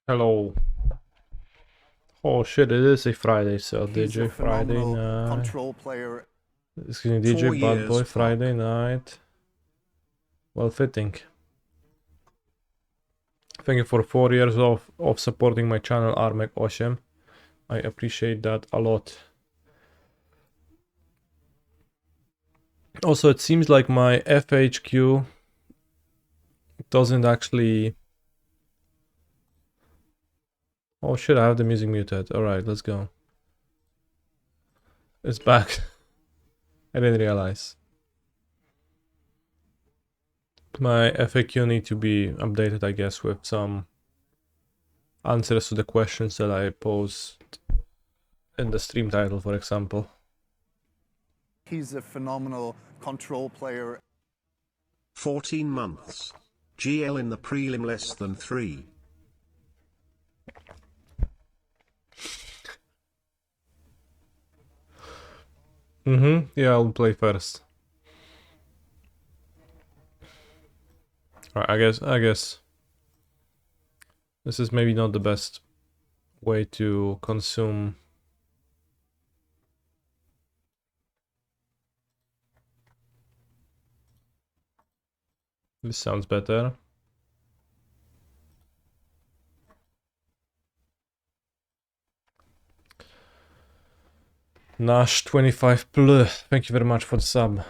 Hello. Oh shit, it is a Friday, so He's DJ a Friday phenomenal night. control player. Excuse me, DJ 4 Bad years Boy Friday pop. night. Well fitting. Thank you for 4 years of supporting my channel, Armek Oshem. I appreciate that a lot. Also, it seems like my FHQ doesn't actually... Oh shit, I have the music muted. Alright, let's go. It's back. I didn't realize. My FAQ need to be updated, I guess, with some answers to the questions that I posed in the stream title, for example. He's a phenomenal control player. 14 months. GL in the prelim less than 3. Yeah, I'll play first. Alright, I guess this is maybe not the best way to consume. This sounds better. Nash 25 plus, thank you very much for the sub.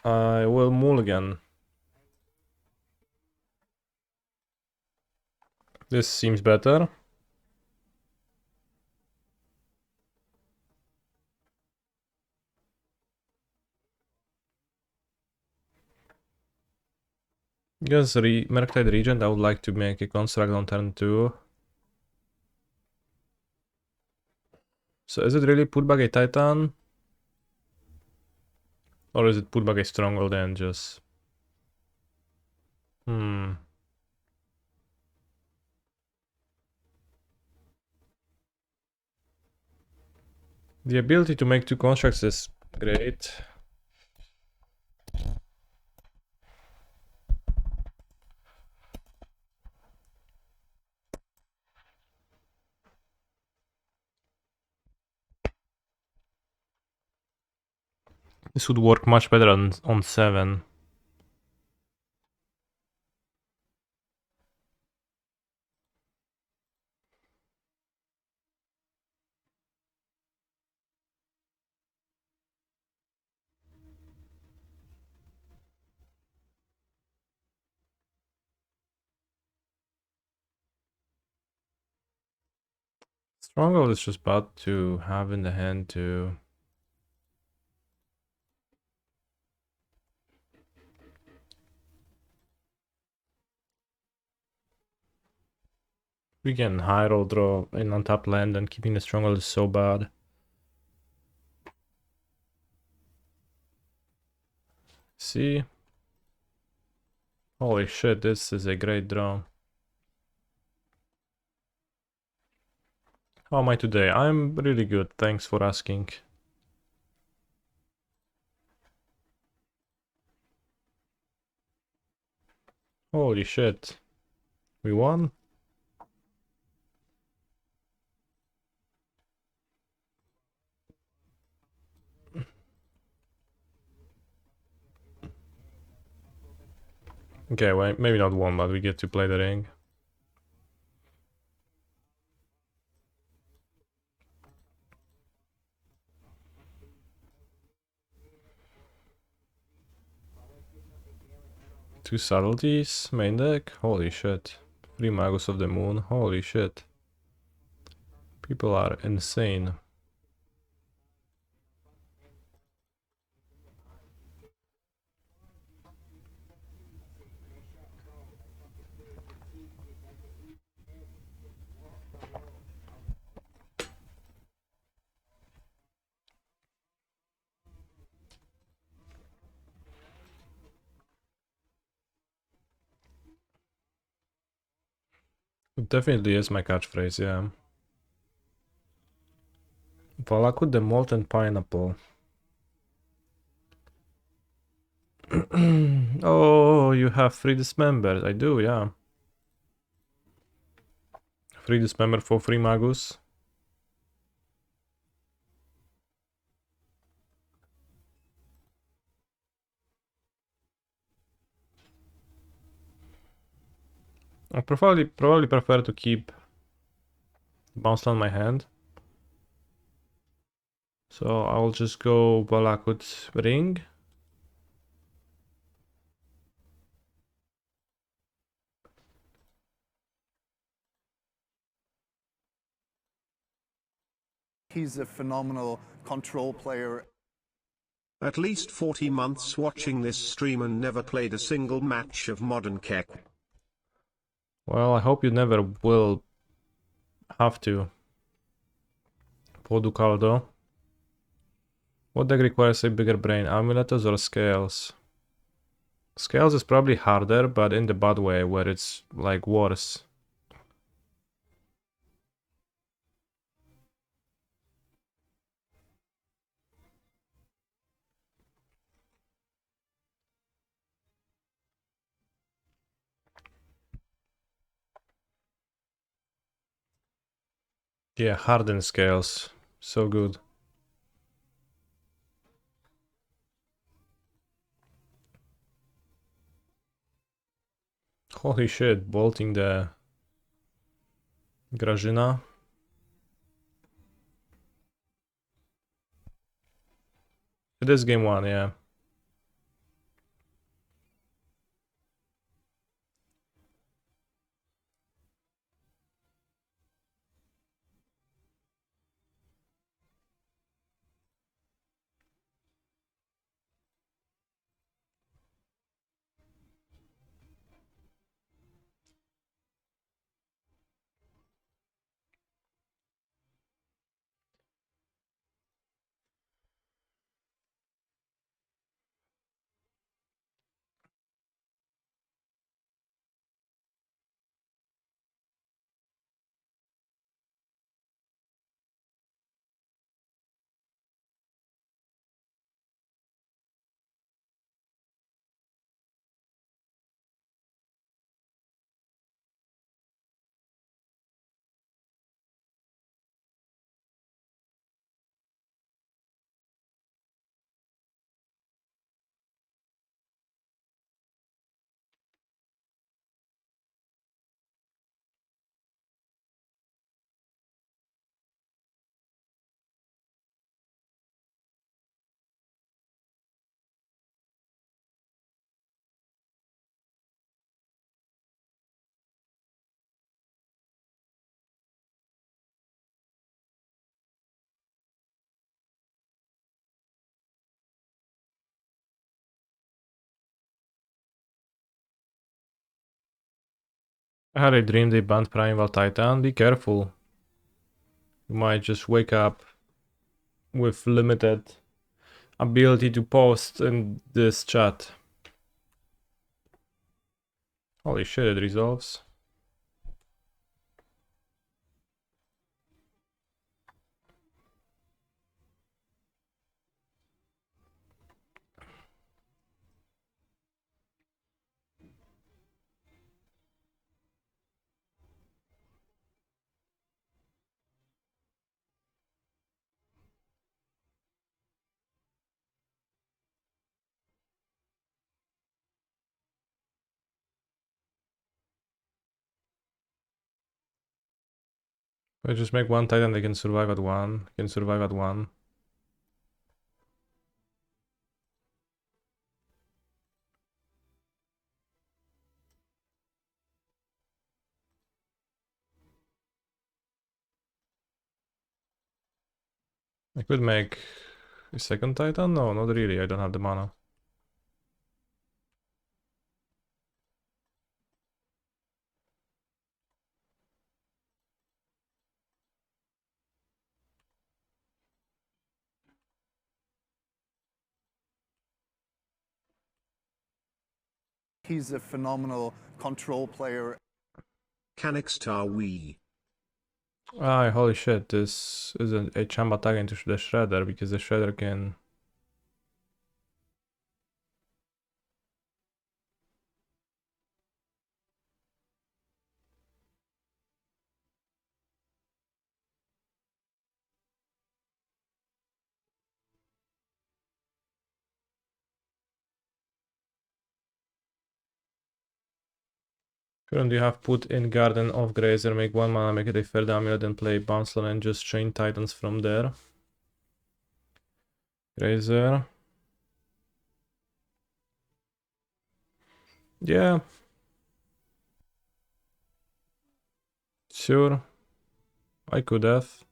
I will mulligan. This seems better. Yes, Merktide Regent, I would like to make a construct on turn 2. So is it really put back a Titan? Or is it put back a Stronghold and just... The ability to make 2 constructs is great. This would work much better on 7. Stronghold is just bad to have in the hand too. We can high roll draw in untapped land, and keeping the Stronghold is so bad. See? Holy shit, this is a great draw. How am I today? I'm really good, thanks for asking. Holy shit. We won? Okay, well, maybe not won, but we get to play the ring. Two subtleties, main deck, holy shit. 3 Magus of the Moon, holy shit. People are insane. It definitely is my catchphrase, yeah. Valakut the Molten Pineapple. Oh, you have 3 dismembered. I do, yeah. Free dismember for free Magus. I probably prefer to keep bounce on my hand. So I'll just go Balakut Ring. He's a phenomenal control player. At least 40 months watching this stream and never played a single match of Modern Kek. Well, I hope you never will have to. Poducaldo. What deck requires a bigger brain, Amuletos or Scales? Scales is probably harder, but in the bad way, where it's like worse. Yeah, hardened Scales. So good. Holy shit, bolting the Grażyna. It is game 1, yeah. I had a dream they banned Primeval Titan. Be careful. You might just wake up with limited ability to post in this chat. Holy shit, it resolves. I just make one Titan, they can survive at one. Can survive at one. I could make a second Titan? No, not really, I don't have the mana. He's a phenomenal control player. Canicstar Wii. Ah, holy shit, this is a champ attack into the Shredder, because the Shredder can... Currently you have put in Garden of Grazer, make 1 mana, make it a Fair Amulet, then play Bounce Land and just chain Titans from there. Grazer. Yeah. Sure. I could have.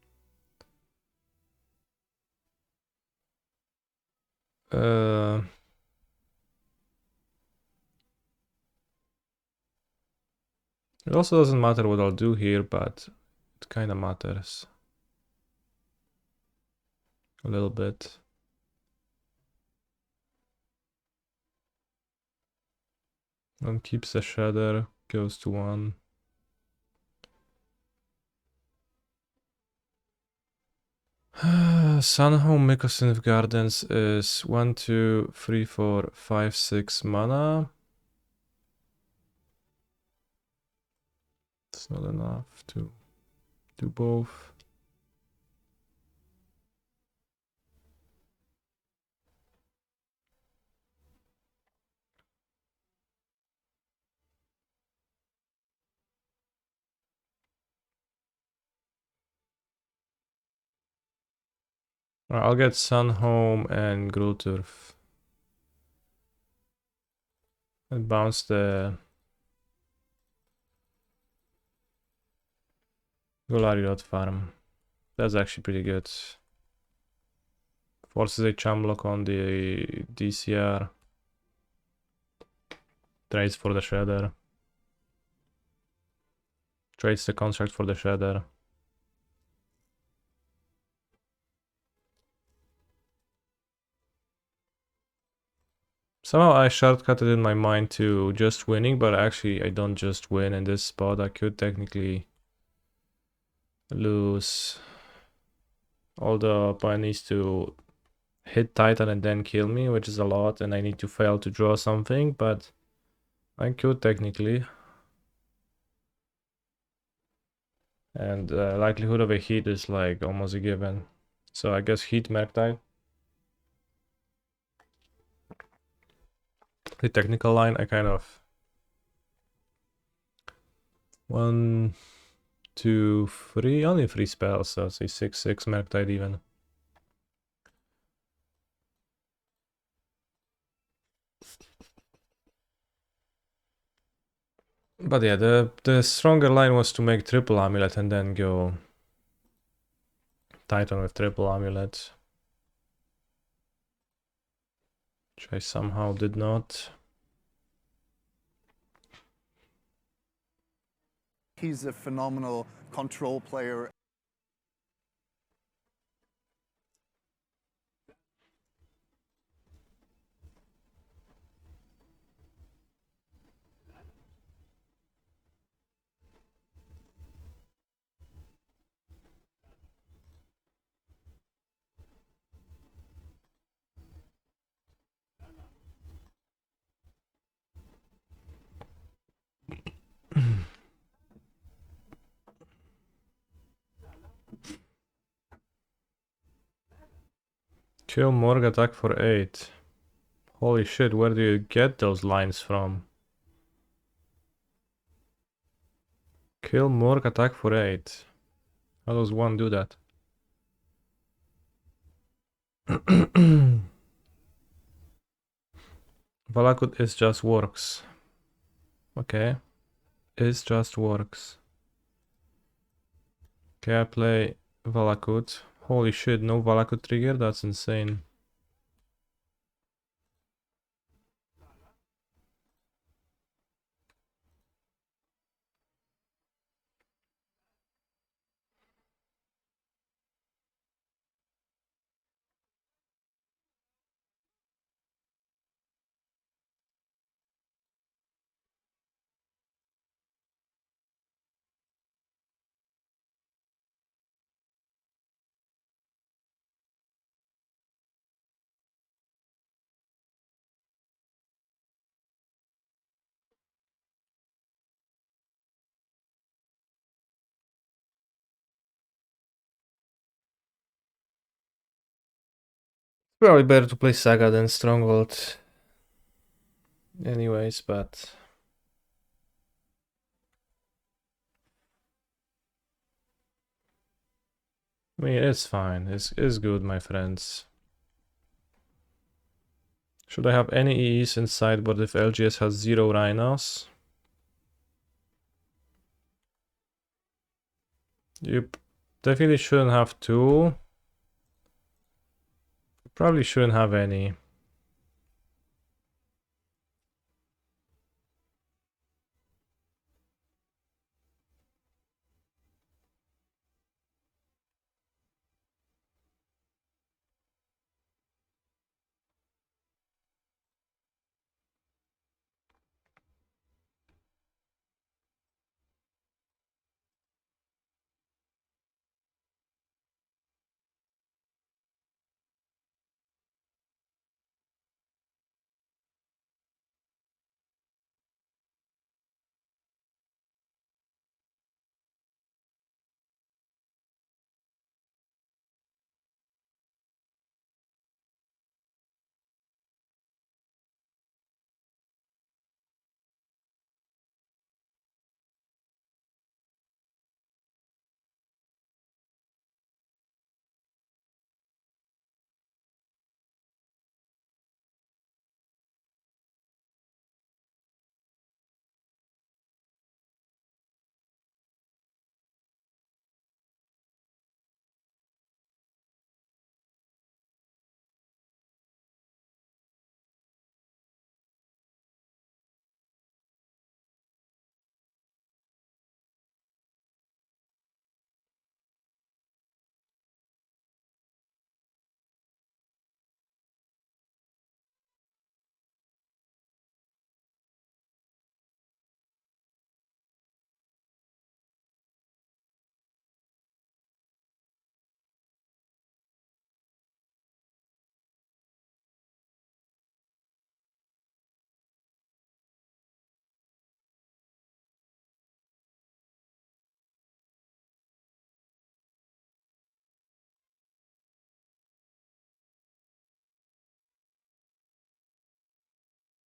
It also doesn't matter what I'll do here, but it kinda matters. A little bit. And keeps the Shredder, goes to 1. Sunhome Mykosin Gardens is 1, 2, 3, 4, 5, 6 mana. It's not enough to do both. I'll get Sunhome and Grulturf. And bounce the Golariot farm. That's actually pretty good. Forces a Chumlock on the DCR. Trades for the Shredder. Trades the construct for the Shredder. Somehow I shortcutted in my mind to just winning, but actually I don't just win in this spot. I could technically lose. Although opponent needs to hit Titan and then kill me, which is a lot, and I need to fail to draw something, but I could technically. And likelihood of a hit is like almost a given. So I guess hit Merktide. The technical line, I kind of 1, 2, 3, only 3 spells, so say 6/6 Merktide even. But yeah, the stronger line was to make triple amulet and then go Titan with triple amulet, which I somehow did not. He's a phenomenal control player. Kill Morg, attack for 8. Holy shit, where do you get those lines from? Kill Morg, attack for 8. How does one do that? Valakut is just works. Okay. Is just works. Okay, I play Valakut. Holy shit, no Valakut trigger? That's insane. Probably better to play Saga than Stronghold. Anyways, but I mean, it's fine. It's good, my friends. Should I have any EEs in sideboard if LGS has 0 rhinos? You definitely shouldn't have 2. Probably shouldn't have any.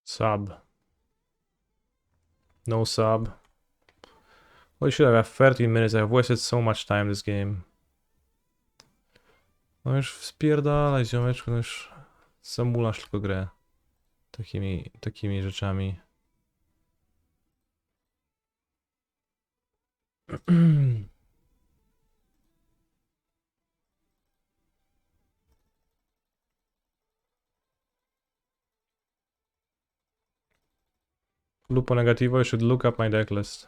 Sub. No sub. Well, you should have 13 minutes. I've wasted so much time this game. No już spierdalaj, ziomeczku, no już zamulasz tylko grę. Takimi rzeczami. Lupo negativo, I should look up my deck list.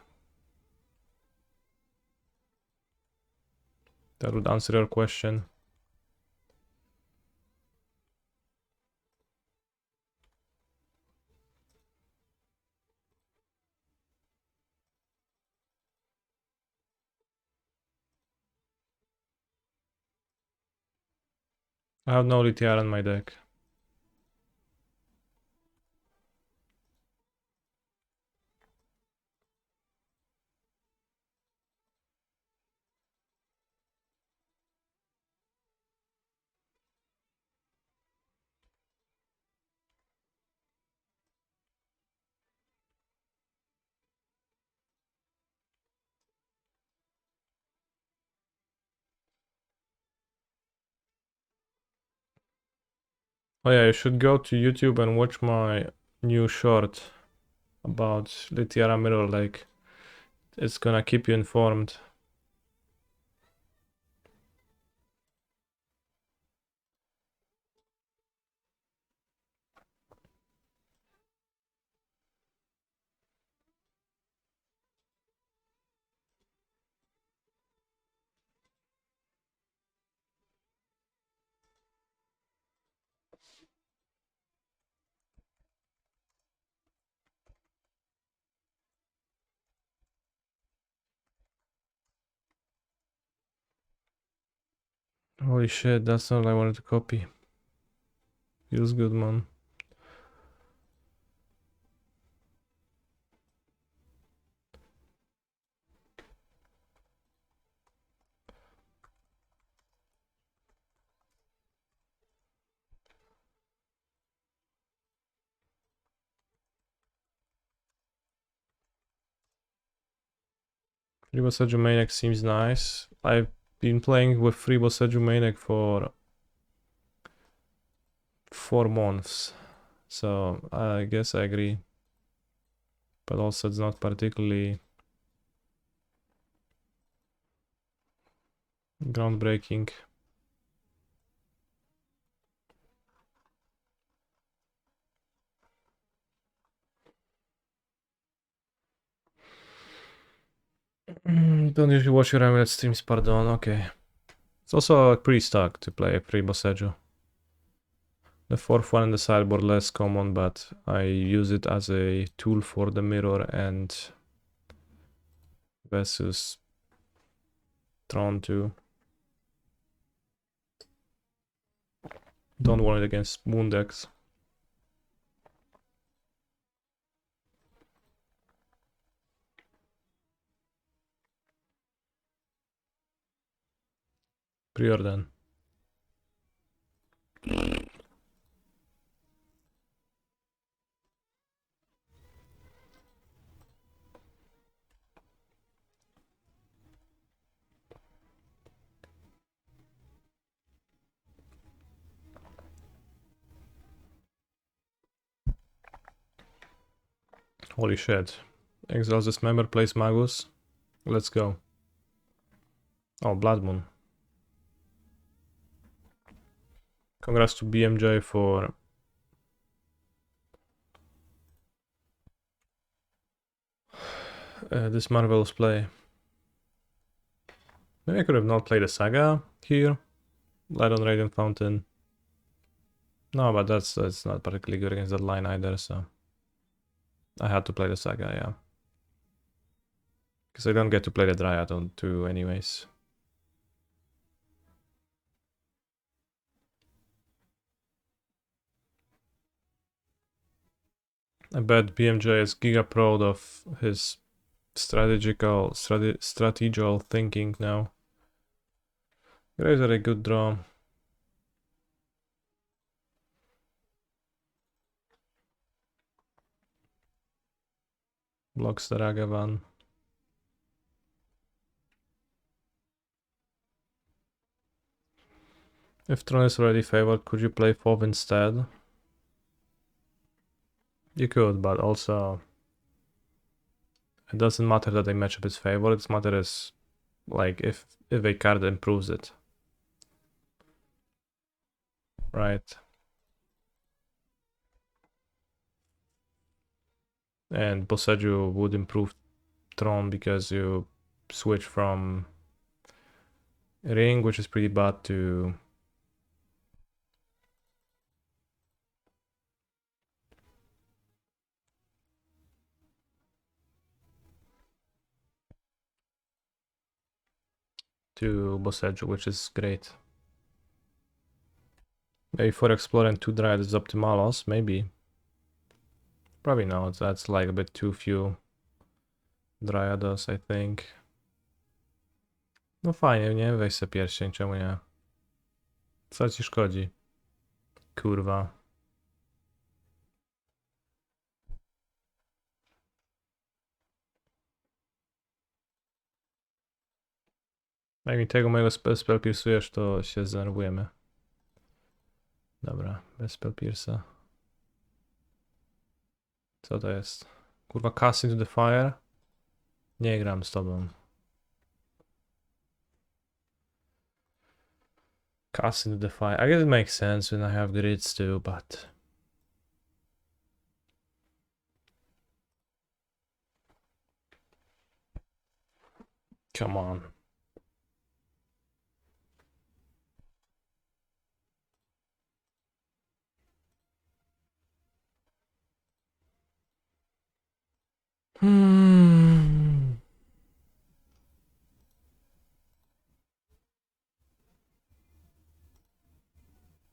That would answer your question. I have no LTR in my deck. Oh yeah, you should go to YouTube and watch my new short about Litiara Mirror Lake. It's gonna keep you informed. Holy shit, that's not what I wanted to copy. Feels good, man. Rivasajo Maniac seems nice. I been playing with free Boseju Maniac for 4 months, so I guess I agree. But also it's not particularly groundbreaking. Don't usually watch your Amulet streams, pardon, okay. It's also pretty stuck to play free Boseju. The 4th one in the sideboard less common, but I use it as a tool for the mirror and versus Tron 2. Don't want it against Moon decks. Preordain. Holy shit. Exiles Dismember, plays Magus. Let's go. Oh, Blood Moon. Congrats to BMJ for this marvelous play. Maybe I could have not played a Saga here. Light on Radiant Fountain. No, but that's not particularly good against that line either, so I had to play the Saga, yeah. Because I don't get to play the Dryad on 2 anyways. I bet BMJ is giga proud of his strategical thinking now. Graves are a good draw. Blocks the Ragavan. If Tron is already favored, could you play Fov instead? You could, but also it doesn't matter that the matchup is favored. It matters like if a card improves it, right? And Boseju would improve Tron because you switch from Ring, which is pretty bad, to Boseju, which is great. Maybe for exploring 2 Dryad is Optimalos, maybe. Probably not, that's like a bit too few Dryados, I think. No fajnie, nie? Weź se pierścień, czemu nie? Co ci szkodzi? Kurwa. Jak mi tego mojego spell piercujesz, to się zdenerwujemy. Dobra, bez spell pierca. Co to jest? Kurwa, cast into the fire? Nie gram z tobą. Cast into the fire. I guess it makes sense when I have grids too, but... Come on. Hmm.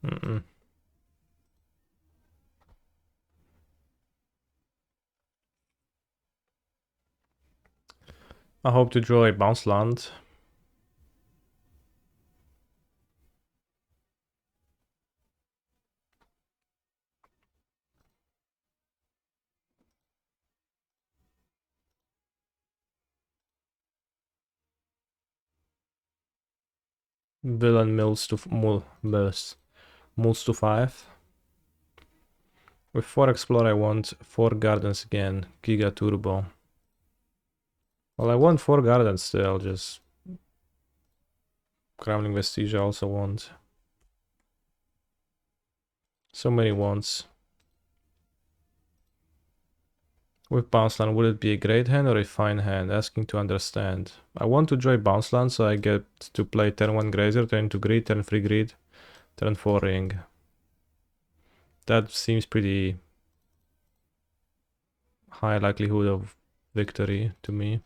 Mm-mm. I hope to draw a bounce land. Villain moves to 5. With 4 Explore I want 4 Gardens again. Giga Turbo. Well, I want 4 Gardens still, just... Crumbling Vestige I also want. So many wants. With Bounce Land, would it be a great hand or a fine hand? Asking to understand. I want to join Bounce Land, so I get to play turn 1 Grazer, turn 2 Greed, turn 3 Greed, turn 4 Ring. That seems pretty high likelihood of victory to me.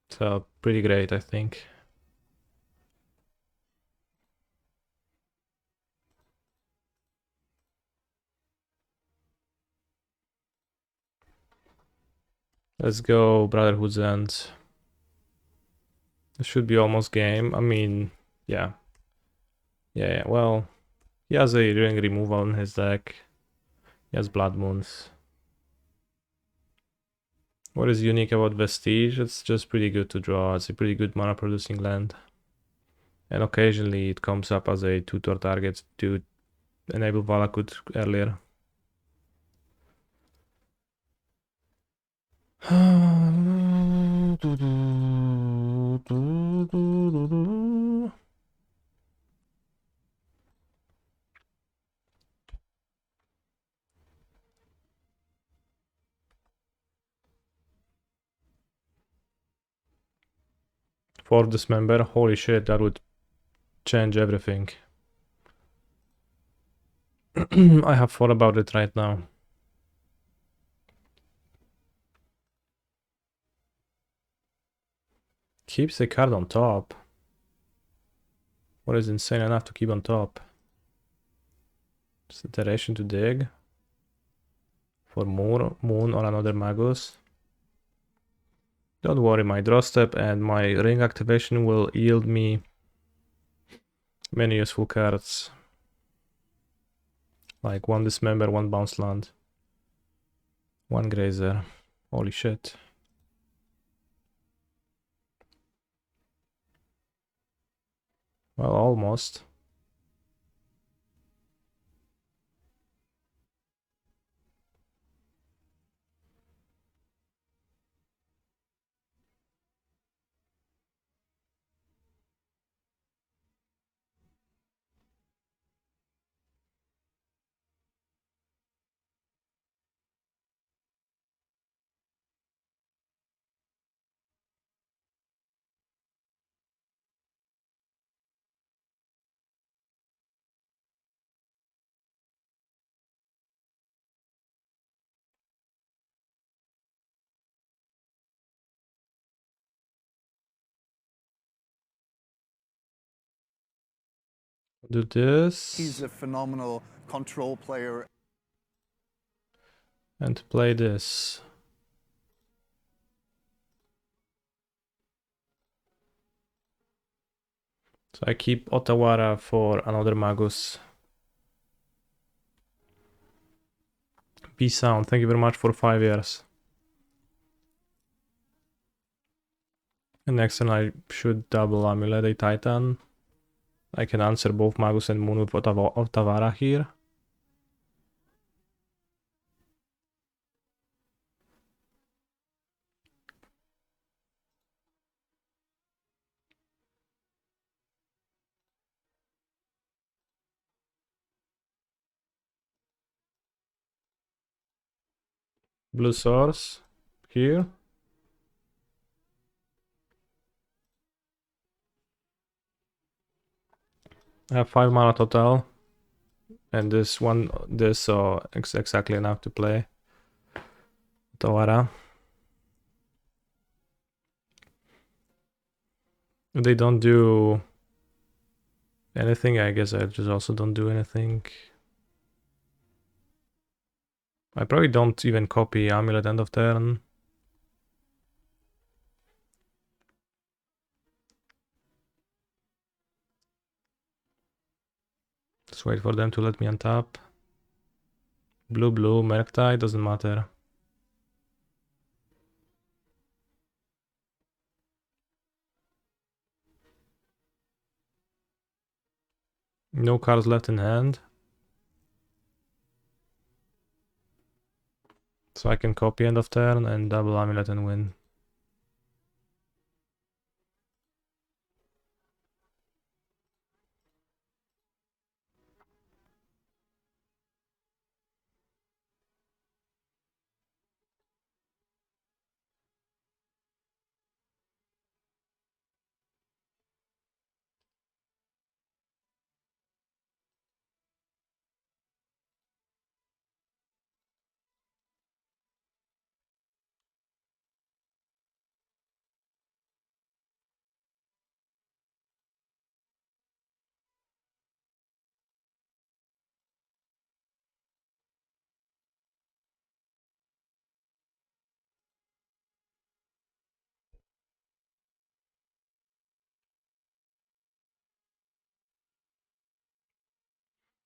So pretty great, I think. Let's go Brotherhood's End. This should be almost game. I mean, yeah. Yeah, well, he has a ring removal in his deck. He has Blood Moons. What is unique about Vestige? It's just pretty good to draw. It's a pretty good mana producing land. And occasionally it comes up as a tutor target to enable Valakut earlier. For Dismember, holy shit, that would change everything. I have thought about it right now. Keeps the card on top. What is insane enough to keep on top? Just iteration to dig. For more Moon or another Magus. Don't worry, my draw step and my ring activation will yield me many useful cards. Like 1 Dismember, 1 Bounce Land, 1 Grazer. Holy shit. Well, almost. Do this. He's a phenomenal control player. And play this. So I keep Otawara for another Magus. Be sound. Thank you very much for 5 years. And next turn I should double Amulet a Titan. I can answer both Magus and Moon with Otawara here. Blue Source here. I have 5 mana total. And this so exactly enough to play Otawara. They don't do anything, I guess I just also don't do anything. I probably don't even copy Amulet end of turn. Just wait for them to let me untap. Blue, Merktide, doesn't matter. No cards left in hand. So I can copy end of turn and double amulet and win.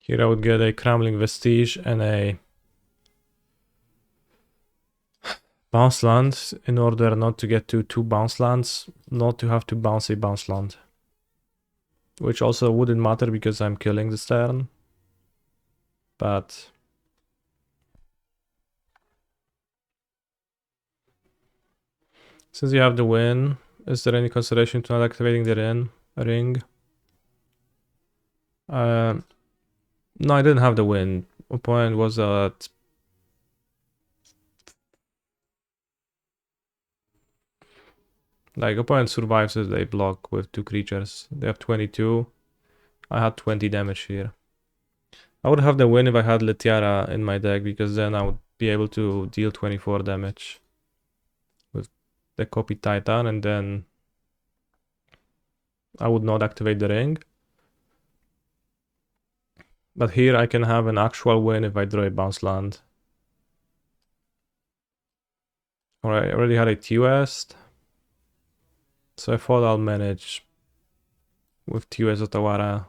Here I would get a Crumbling Vestige and a bounce land in order not to get to 2 bounce lands, not to have to bounce a bounce land. Which also wouldn't matter because I'm killing this turn. But since you have the win, is there any consideration to not activating the ring? No, I didn't have the win. Opponent was at... Like, opponent survives if they block with 2 creatures. They have 22. I had 20 damage here. I would have the win if I had Letiara in my deck, because then I would be able to deal 24 damage with the copy Titan, and then I would not activate the ring. But here I can have an actual win if I draw a bounce land. Alright, I already had a T-West. So I thought I'll manage with T-West Otawara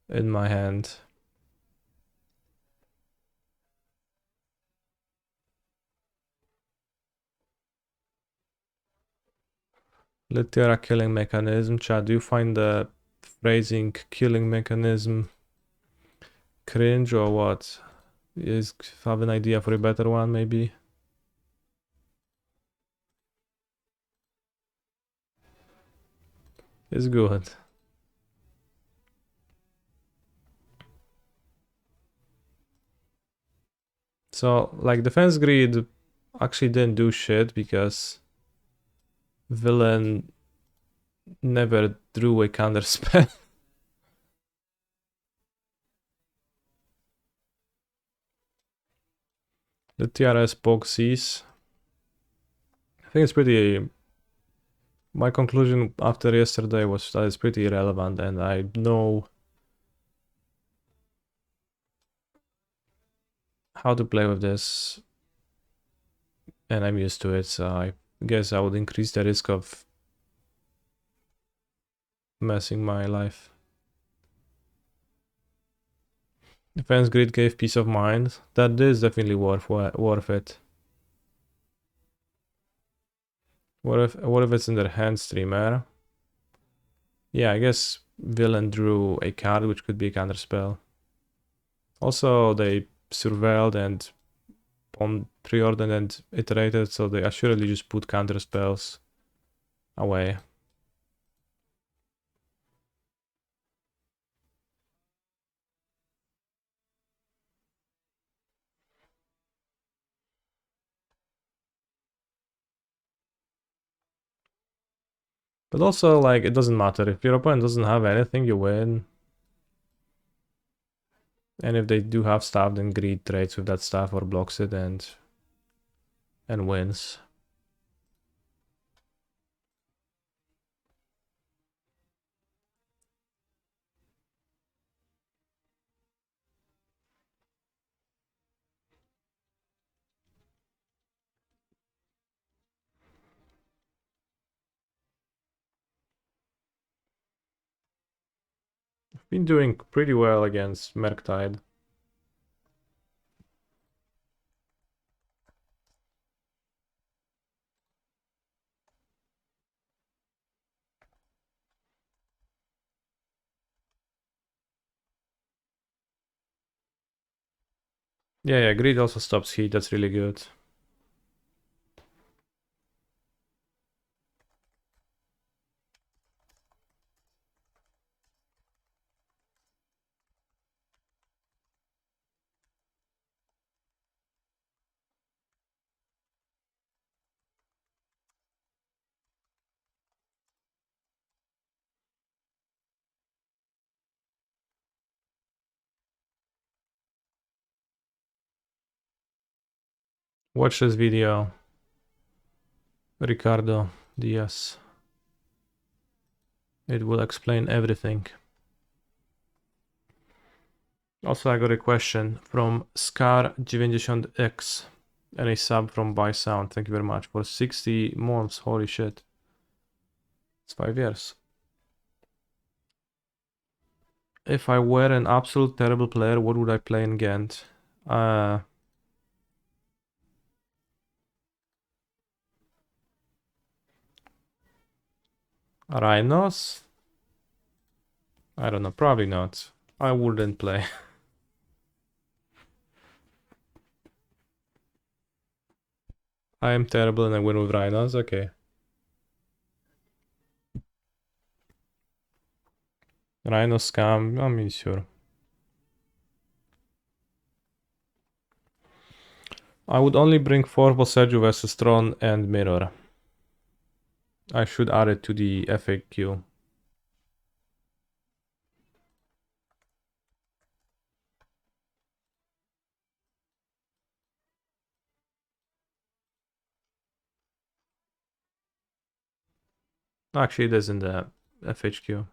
in my hand. Letiara killing mechanism. Chat, do you find the phrasing killing mechanism cringe or what? Have an idea for a better one, maybe? It's good. So, like, defense grid actually didn't do shit because villain never drew a counter spell. The TRS boxies. I think it's pretty... My conclusion after yesterday was that it's pretty irrelevant, and I know how to play with this, and I'm used to it, so I guess I would increase the risk of messing my life. Defense grid gave peace of mind. That is definitely worth it. What if it's in their hand, streamer? Yeah, I guess villain drew a card which could be a counter spell. Also, they surveilled and preordered and iterated, so they assuredly just put counter spells away. But also, like, it doesn't matter. If your opponent doesn't have anything, you win. And if they do have stuff, then greed trades with that stuff or blocks it and wins. Been doing pretty well against Merktide. Yeah, greed also stops heat, that's really good. Watch this video, Ricardo Diaz. It will explain everything. Also, I got a question from Scar90X and a sub from By Sound. Thank you very much for 60 months. Holy shit. It's 5 years. If I were an absolute terrible player, what would I play in Ghent? Rhinos? I don't know, probably not. I wouldn't play. I am terrible and I win with Rhinos, okay. Rhino scam, I mean, sure. I would only bring 4 Boseju versus Tron and Mirror. I should add it to the FAQ. Actually, it is in the FAQ.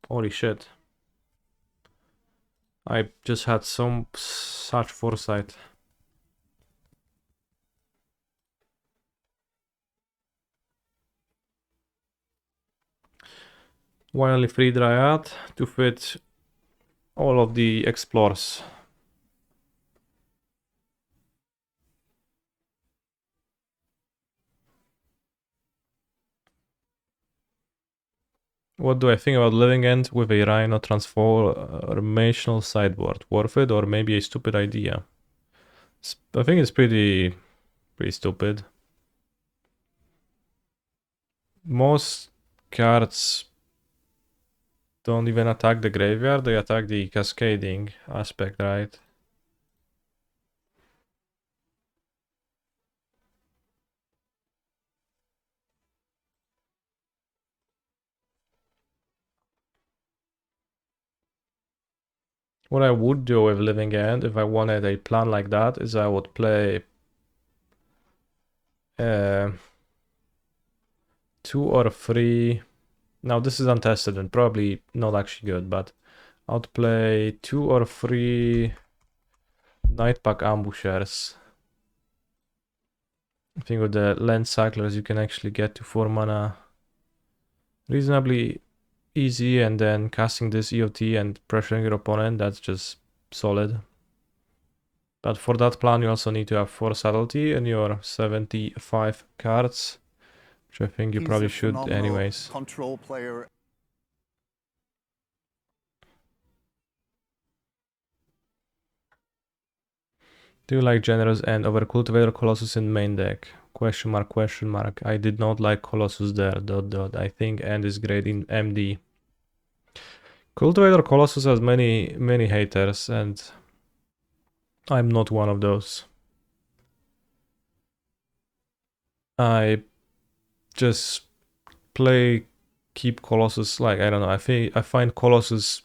Holy shit. I just had such foresight. Why only 3 Dryad? To fit all of the explores. What do I think about Living End with a Rhino transformational sideboard? Worth it or maybe a stupid idea? I think it's pretty stupid. Most cards don't even attack the graveyard, they attack the cascading aspect, right? What I would do with Living End, if I wanted a plan like that, is I would play 2 or 3. Now this is untested and probably not actually good, but I would play 2 or 3 Nightpack Ambushers. I think with the Land Cyclers you can actually get to 4 mana reasonably easy, and then casting this EOT and pressuring your opponent, that's just solid. But for that plan you also need to have 4 subtlety in your 75 cards, which I think you He's probably a should phenomenal anyways. control player. Do you like Generous and over Cultivator Colossus in main deck? Question mark, question mark. I did not like Colossus there, ... I think End is great in MD. Cultivator Colossus has many haters, and I'm not one of those. I just keep Colossus, like, I don't know, I find Colossus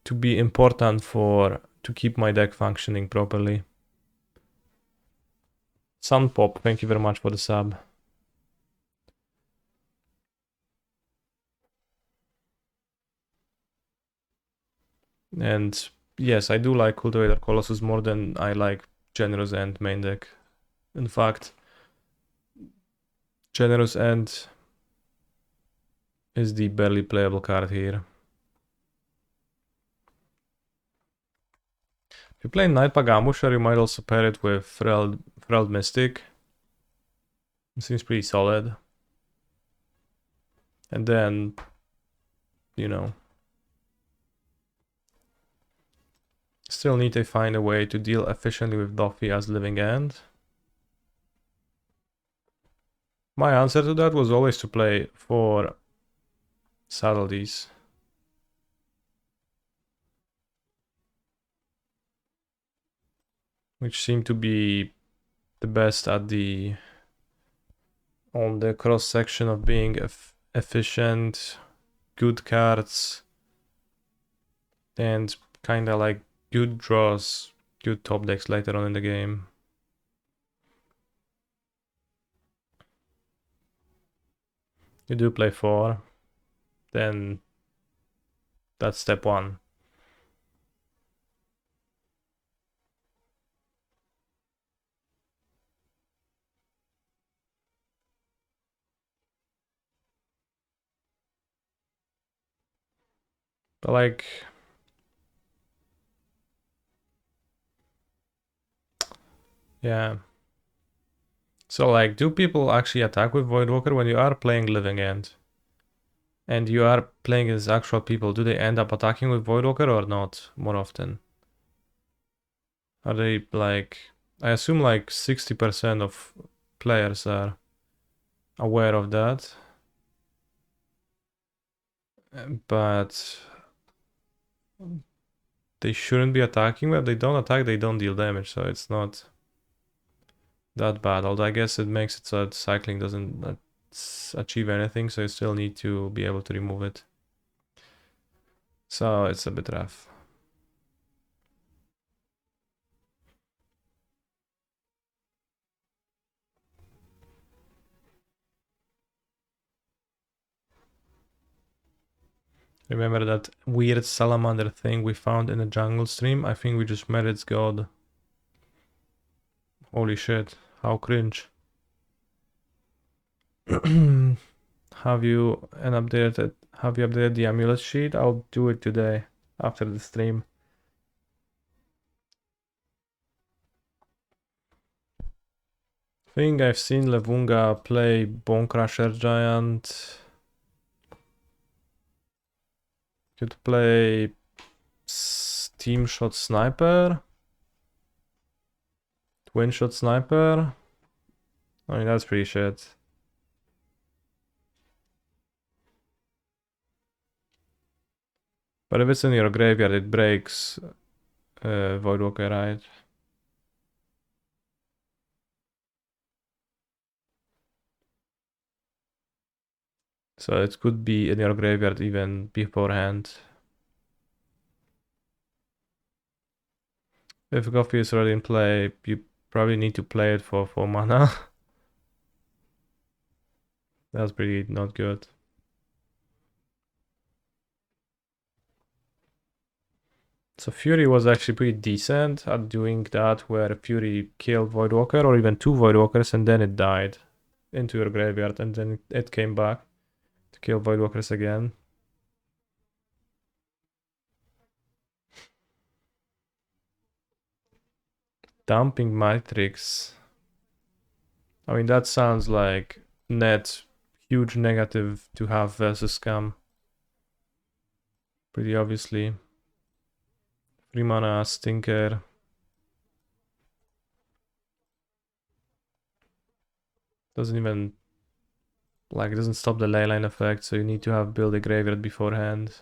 to be important to keep my deck functioning properly. Sunpop, thank you very much for the sub. And yes, I do like Cultivator Colossus more than I like Generous End main deck. In fact, Generous End is the barely playable card here. If you play Nightpack Ambusher, you might also pair it with Thralled Mystic. It seems pretty solid. And then, you know, Still need to find a way to deal efficiently with Duffy as living end. My answer to that was always to play 4 subtleties. Which seem to be the best at the on the cross section of being efficient, good cards, and kinda like good draws, good top decks later on in the game. You do play 4, then that's step 1. But like, yeah. So like, do people actually attack with Voidwalker when you are playing Living End? And you are playing as actual people, do they end up attacking with Voidwalker or not more often? Are they like, I assume like 60% of players are aware of that. But they shouldn't be attacking. If they don't attack, they don't deal damage, so it's not that bad. Although I guess it makes it so that cycling doesn't achieve anything, so you still need to be able to remove it. So it's a bit rough. Remember that weird salamander thing we found in the jungle stream? I think we just met its god. Holy shit, how cringe. Have you updated the amulet sheet? I'll do it today after the stream. I think I've seen Levunga play Bone Crusher Giant. Could play Team Shot Sniper. Twin Shot Sniper. I mean, that's pretty shit. But if it's in your graveyard, it breaks Voidwalker, right? So it could be in your graveyard even beforehand. If Coffee is already in play, you probably need to play it for 4 mana. That's pretty not good. So Fury was actually pretty decent at doing that, where Fury killed Voidwalker or even 2 Voidwalkers and then it died into your graveyard and then it came back to kill Voidwalkers again. Dumping Matrix. I mean, that sounds like net huge negative to have versus Scam. Pretty obviously. 3 mana Stinker. Doesn't even, like, it doesn't stop the leyline effect, so you need to have build a graveyard beforehand.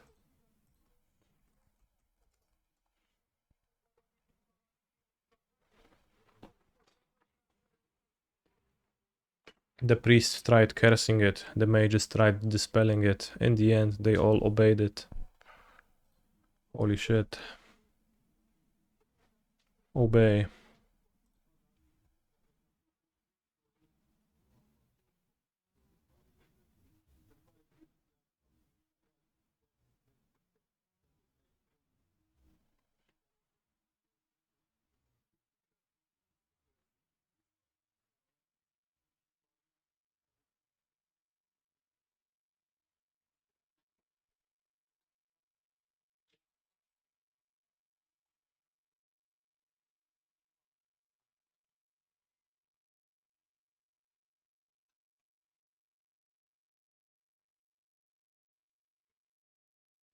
The priests tried cursing it, the mages tried dispelling it. In the end, they all obeyed it. Holy shit. Obey.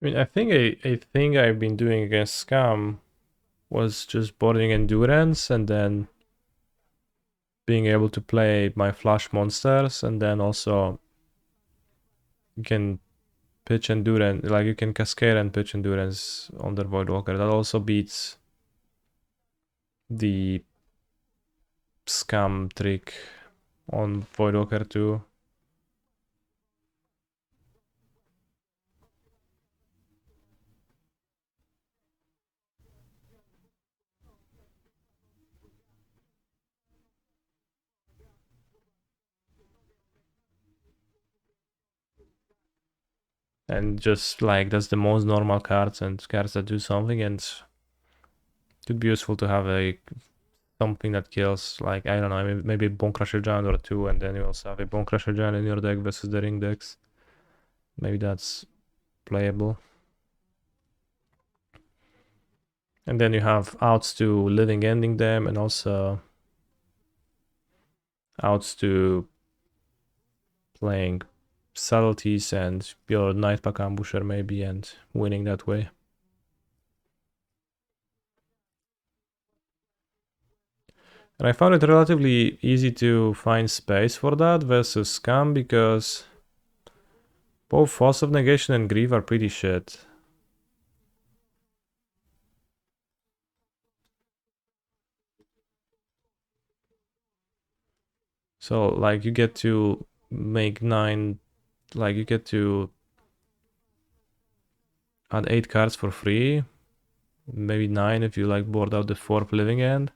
I mean, I think a thing I've been doing against Scam was just boarding endurance and then being able to play my flash monsters, and then also you can pitch endurance, like you can cascade and pitch endurance on the Voidwalker. That also beats the scam trick on Voidwalker 2. And just like that's the most normal cards and cards that do something, and it could be useful to have a something that kills, like, I don't know, maybe Bone Crusher Giant or two, and then you also have a Bone Crusher Giant in your deck versus the ring decks. Maybe that's playable. And then you have outs to living ending them, and also outs to playing subtleties and your Nightpack Ambusher maybe, and winning that way. And I found it relatively easy to find space for that versus Scam, because both Force of Negation and Grief are pretty shit. So like you get to make 9, like you get to add 8 cards for free, maybe 9 if you like board out the 4th living end.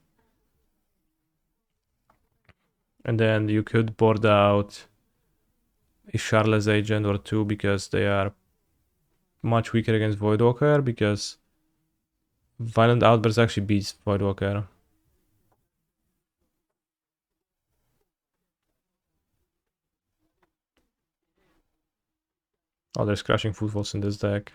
And then you could board out a Charles Agent or 2, because they are much weaker against Voidwalker, because Violent Outburst actually beats Voidwalker. Oh, there's Crashing Footfalls in this deck.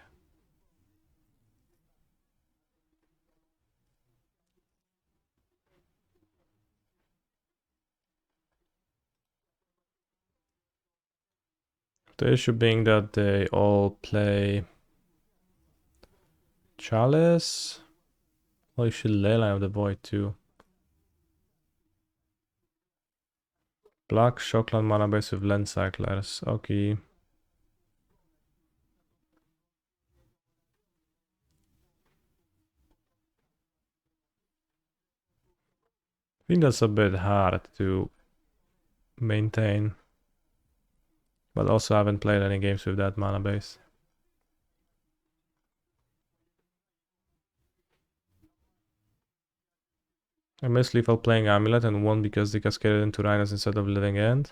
The issue being that they all play Chalice. Oh, you should Leyline of the Void too. Black Shockland mana base with Land Cyclers. Okay. I think that's a bit hard to maintain. But also haven't played any games with that mana base. I miss lethal playing Amulet and won because they cascaded into Rhinos instead of Living End.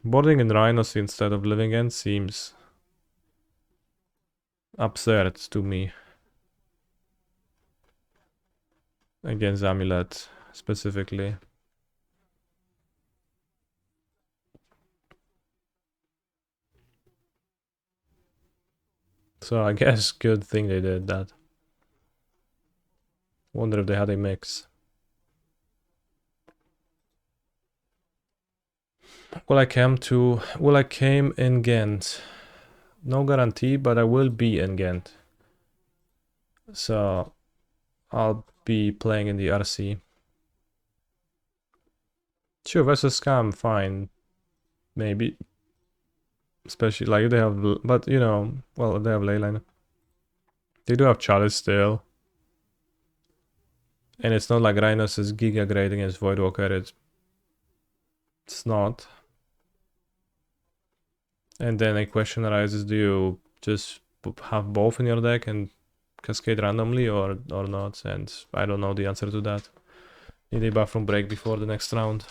Boarding in Rhinos instead of Living End seems absurd to me. Against Amulet specifically. So I guess good thing they did that. Wonder if they had a mix. Will I came in Ghent? No guarantee, but I will be in Ghent. So I'll be playing in the RC. Sure, versus Scam, fine. Maybe. Especially like if they have, but you know, well, they have Leyline. They do have Chalice still. And it's not like Rhinos is Giga great against Voidwalker, it's not. And then a question arises, do you just have both in your deck and cascade randomly or not? And I don't know the answer to that. Need a buff from break before the next round.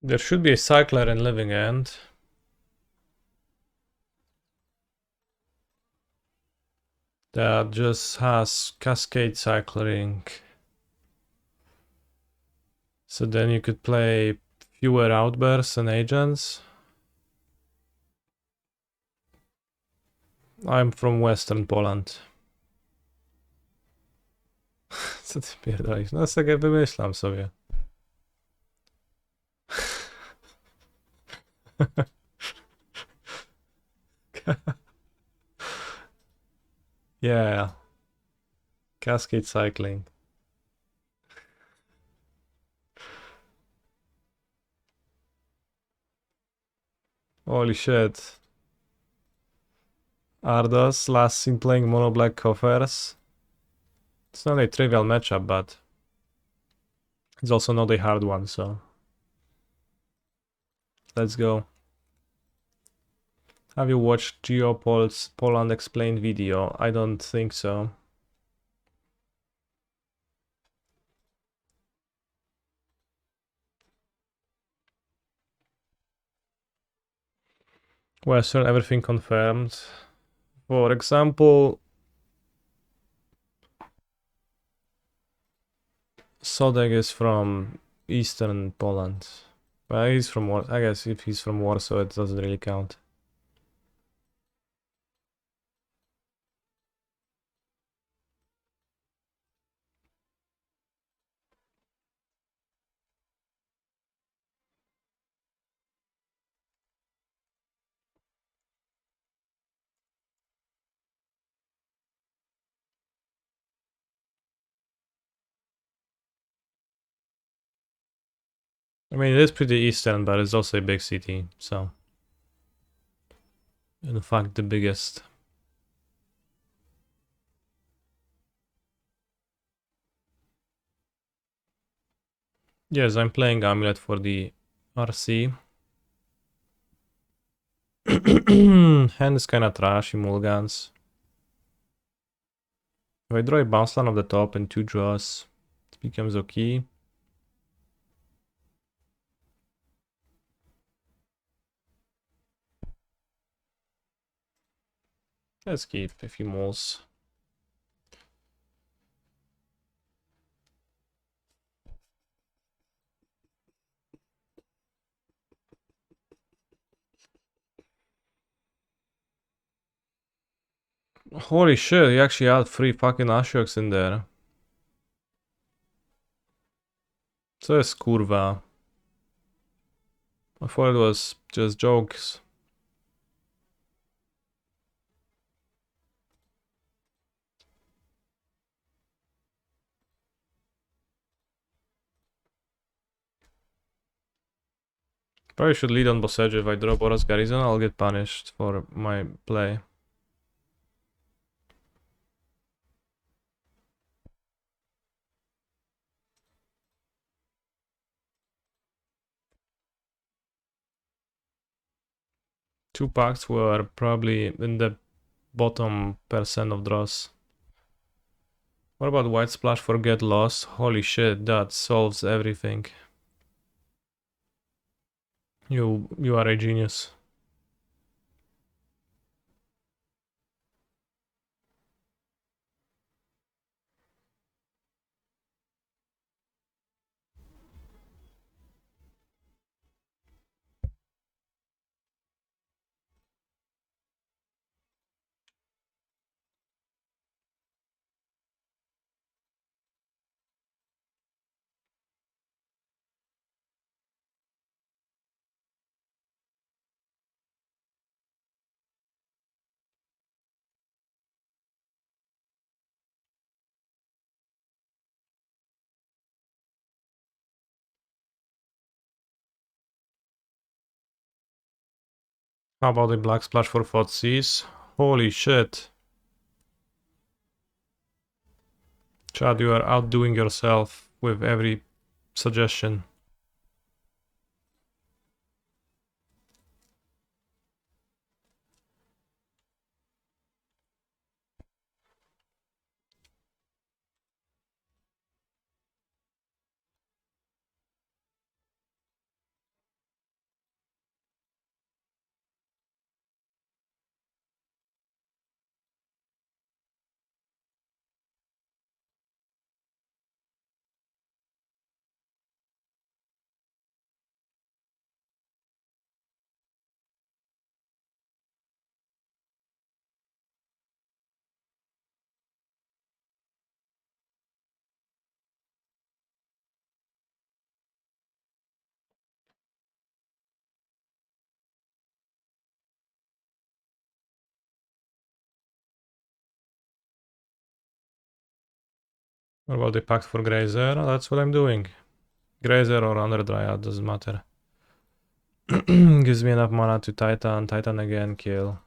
There should be a cycler in Living End. That just has cascade cycling. So then you could play fewer outbursts and agents. I'm from Western Poland. Co ty pierdolisz? No sobie wymyślam sobie. Yeah. Cascade cycling. Holy shit. Ardos, last seen playing mono black coffers. It's not a trivial matchup, but it's also not a hard one, so let's go. Have you watched Geopol's Poland Explained video? I don't think so. Western, everything confirmed. For example, Sodek is from Eastern Poland. Well, he's from I guess if he's from Warsaw, it doesn't really count. I mean, it is pretty eastern, but it's also a big city, so. In fact, the biggest. Yes, I'm playing Amulet for the RC. Hand is kinda trashy, mulligans. If I draw a bounce line off the top and 2 draws, it becomes okay. Let's keep a few moles. Holy shit, he actually had 3 fucking Ashioks in there. Co jest kurwa? I thought it was just jokes. Probably should lead on Boss Edge. If I draw Boros Garrison, I'll get punished for my play. Two packs were probably in the bottom percent of draws. What about White Splash for Get Lost? Holy shit, that solves everything. You are a genius. How about a Black Splash for Thoughtseize? Holy shit. Chad, you are outdoing yourself with every suggestion. What about the Pact for Grazer? That's what I'm doing. Grazer or Under Dryad, doesn't matter. Gives me enough mana to Titan, Titan again, kill.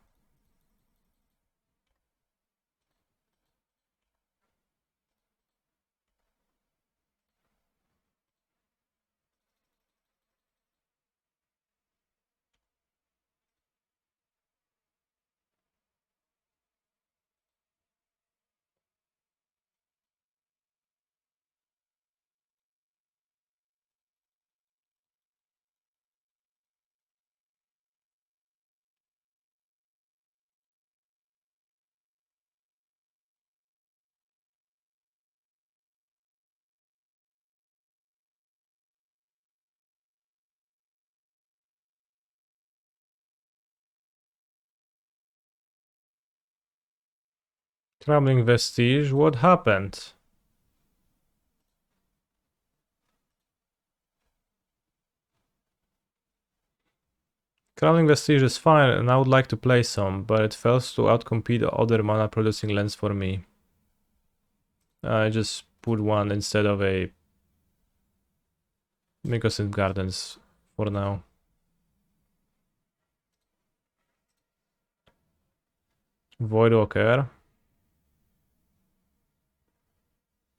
Crumbling Vestige, what happened? Crumbling Vestige is fine and I would like to play some, but it fails to outcompete other mana producing lands for me. I just put one instead of a Mycosynth Gardens for now. Voidwalker.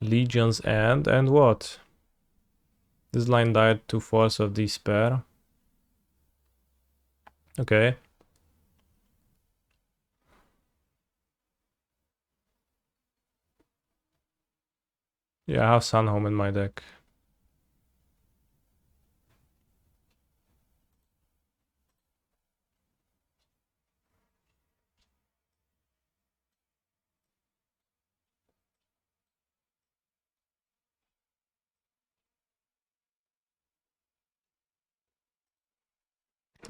Legion's End, and what? This line died to Force of Despair. Okay. Yeah, I have Sunhome in my deck.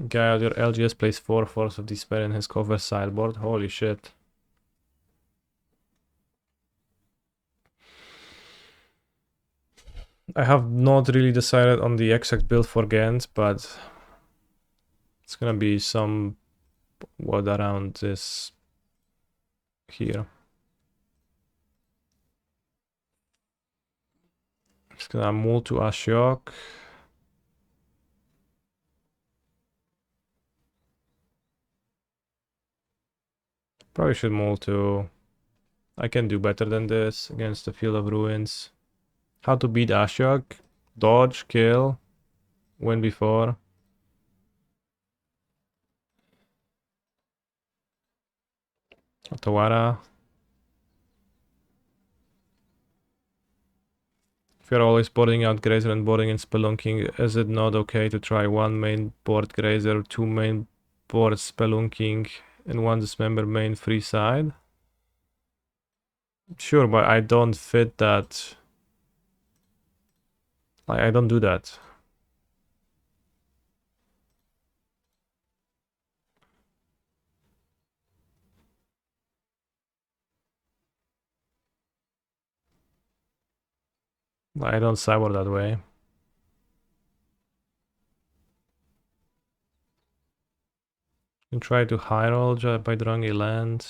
Guy out your LGS plays 4 Force of Despair in his cover sideboard. Holy shit. I have not really decided on the exact build for Ghent, but it's gonna be some what around this here. It's gonna move to Ashiok. Probably should move to... I can do better than this against the Field of Ruins. How to beat Ashiok? Dodge, kill, win before. Otawara. If you're always boarding out Grazer and boarding in Spelunking, is it not okay to try one main board Grazer, two main board Spelunking, and one dismember main free side? Sure, but I don't fit that. Like, I don't do that. I don't cyber that way. And try to high roll by drawing a land.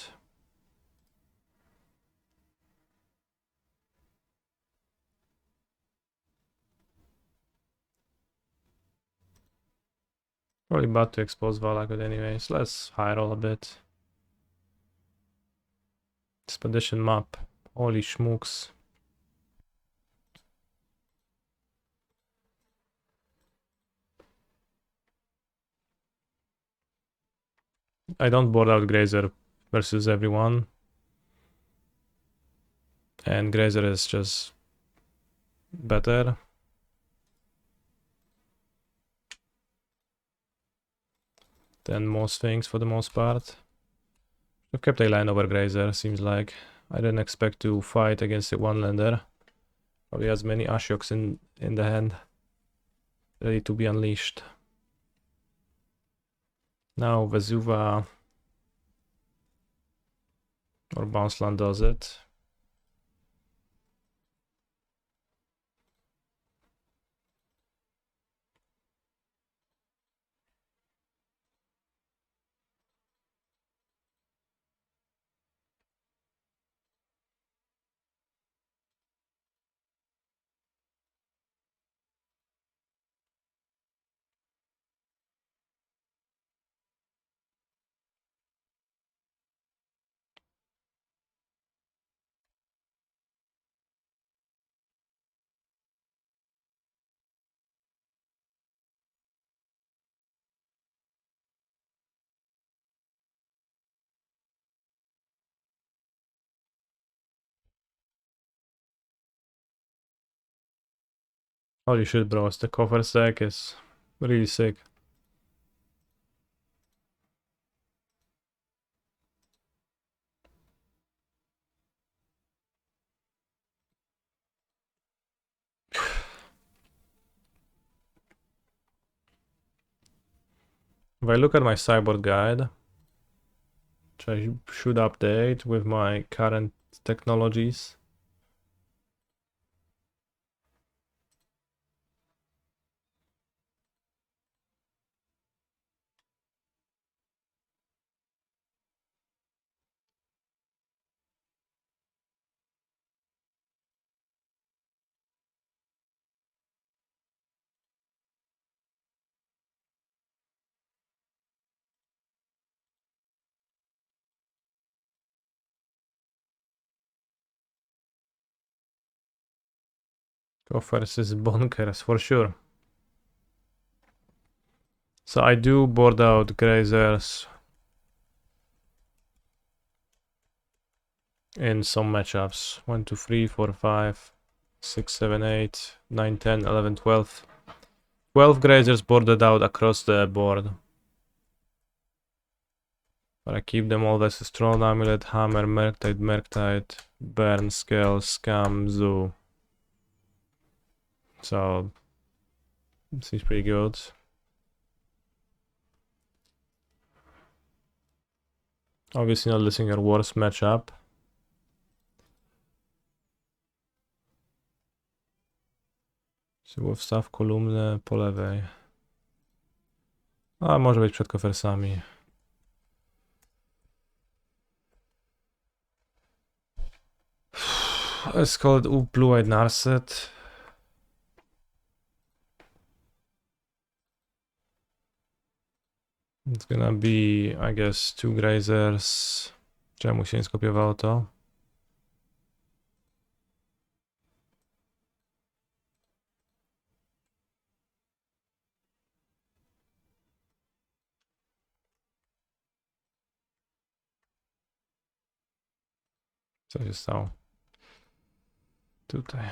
Probably about to expose Valakut anyways. Let's high roll a bit. Expedition map. Holy schmooks. I don't board out Grazer versus everyone. And Grazer is just better than most things for the most part. I've kept a line over Grazer, seems like. I didn't expect to fight against a one-lander. Probably has many Ashioks in the hand, ready to be unleashed. Now Vesuva or Bounce Land does it. Holy shit, bros, the coffer stack is really sick. If I look at my cyborg guide, which I should update with my current technologies. Coffers is bonkers for sure. So I do board out grazers in some matchups. 1, 2, 3, 4, 5, 6, 7, 8, 9, 10, 11, 12. 12 grazers boarded out across the board. But I keep them all versus Troll, Amulet, Hammer, Merktide, Burn, Scale, Scam, Zoo. So, seems pretty good. Obviously not listing your worst matchup. Wstaw kolumnę po lewej. A może być przed kofersami. Let's call it Blue-Eyed Narset. It's gonna be, I guess, 2 grazers. Czemu się nie skopiowało to? Co się stało? Tutaj.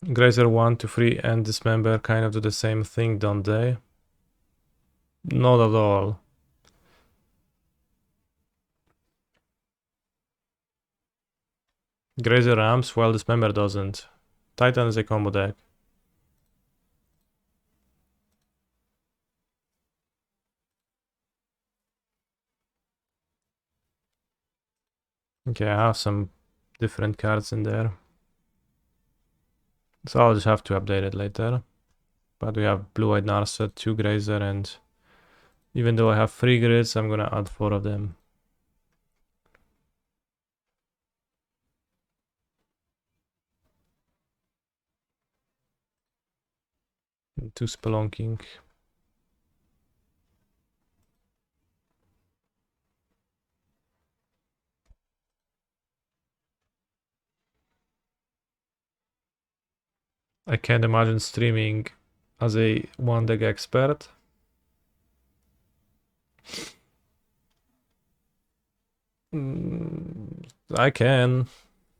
Grazer 1 to 3 and Dismember kind of do the same thing, don't they? Not at all. Grazer ramps while Dismember doesn't. Titan is a combo deck. Okay, I have some different cards in there. So I'll just have to update it later. But we have Blue-Eyed Narset, 2 Grazer, and even though I have 3 grids, I'm gonna add 4 of them. And 2 Spelunking. I can't imagine streaming as a 1 deck expert. I can.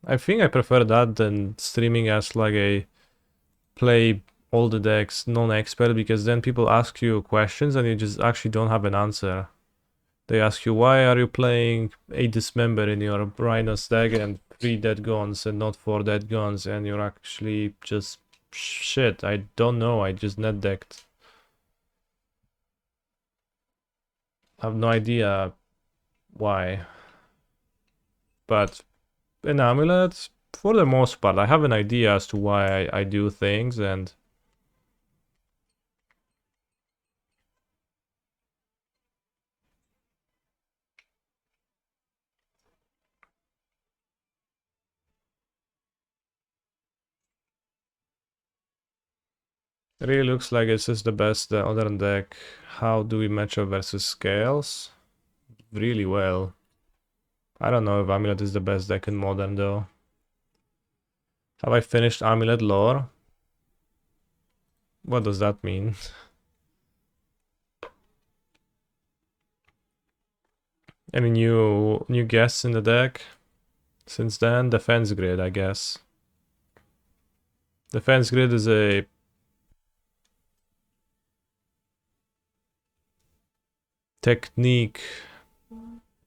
I think I prefer that than streaming as like a play all the decks non-expert, because then people ask you questions and you just actually don't have an answer. They ask you, why are you playing a Dismember in your Rhinos deck and 3 dead guns and not 4 dead guns, and you're actually just shit, I don't know, I just net decked. I have no idea why. But in Amulet, for the most part, I have an idea as to why I do things, and It really looks like this is the best modern deck. How do we match up versus Scales? Really well. I don't know if Amulet is the best deck in Modern though. Have I finished Amulet lore? What does that mean? Any new guests in the deck since then? Defense Grid, I guess. Defense Grid is a technique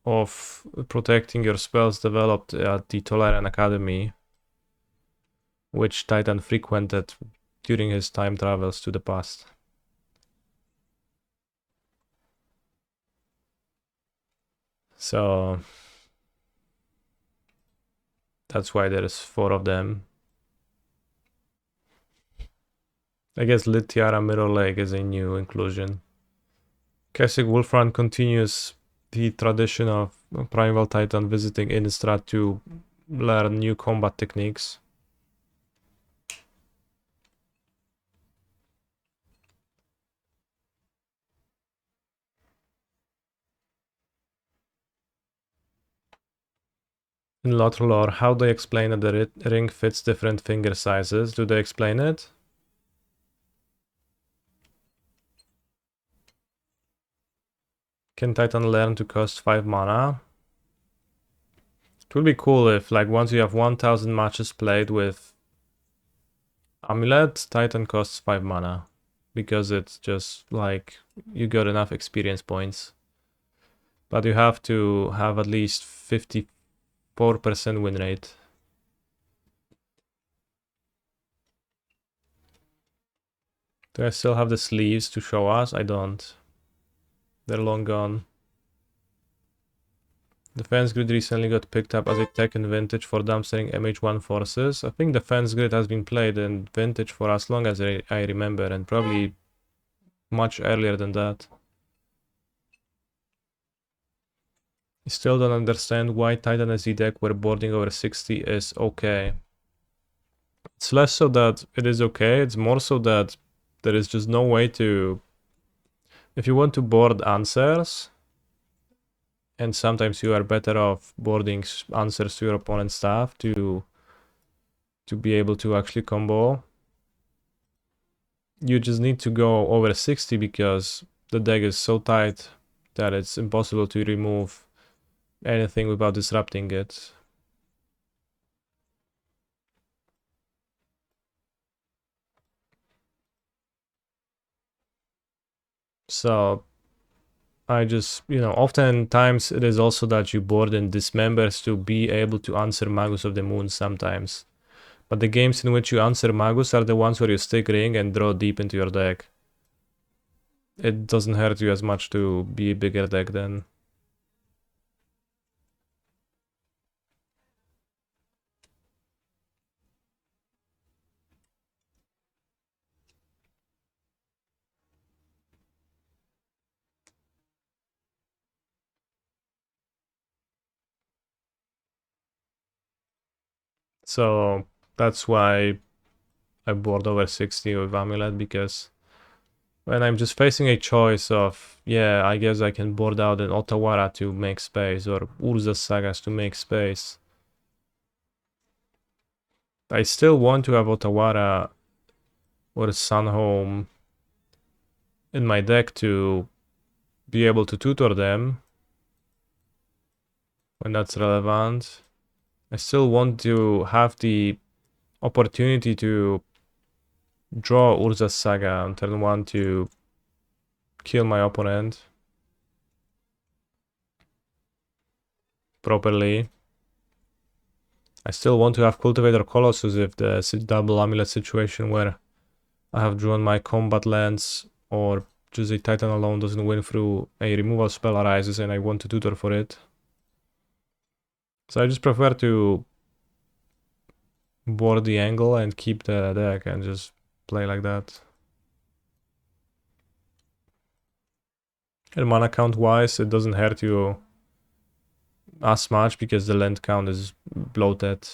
of protecting your spells developed at the Tolarian Academy, which Titan frequented during his time travels to the past. So that's why there's 4 of them. I guess Lit Tiara Mirror Lake is a new inclusion. Keswick Wolfrun continues the tradition of Primeval Titan visiting Innistrad to learn new combat techniques. In Lotro lore, how do they explain that the ring fits different finger sizes? Do they explain it? Can Titan learn to cost 5 mana? It would be cool if, like, once you have 1000 matches played with Amulet, Titan costs 5 mana. Because it's just, like, you got enough experience points. But you have to have at least 54% win rate. Do I still have the sleeves to show us? I don't. They're long gone. Defense Grid recently got picked up as a tech in Vintage for dumpstering MH1 forces. I think Defense Grid has been played in Vintage for as long as I remember, and probably much earlier than that. I still don't understand why Titan SE deck where boarding over 60 is okay. It's less so that it is okay, it's more so that there is just no way to... If you want to board answers, and sometimes you are better off boarding answers to your opponent's stuff to be able to actually combo. You just need to go over 60 because the deck is so tight that it's impossible to remove anything without disrupting it. So I just, oftentimes it is also that you board and dismembers to be able to answer Magus of the Moon sometimes. But the games in which you answer Magus are the ones where you stick Ring and draw deep into your deck. It doesn't hurt you as much to be a bigger deck then. So that's why I board over 60 with Amulet, because when I'm just facing a choice of, yeah, I guess I can board out an Otawara to make space, or Urza's Sagas to make space. I still want to have Otawara or Sunhome in my deck to be able to tutor them when that's relevant. I still want to have the opportunity to draw Urza's Saga on turn 1 to kill my opponent properly. I still want to have Cultivator Colossus if the double Amulet situation where I have drawn my combat lands or just a Titan alone doesn't win through a removal spell arises and I want to tutor for it. So I just prefer to board the angle and keep the deck and just play like that. And mana count wise, it doesn't hurt you as much because the land count is bloated.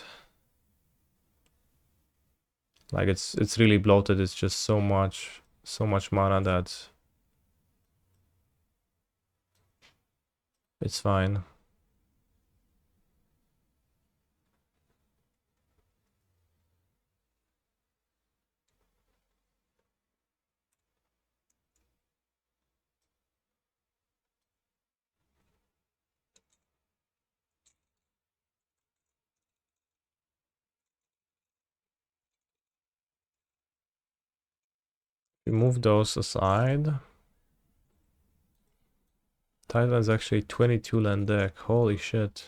Like it's really bloated. It's just so much mana that it's fine. Remove those aside. Titan's actually 22 land deck. Holy shit.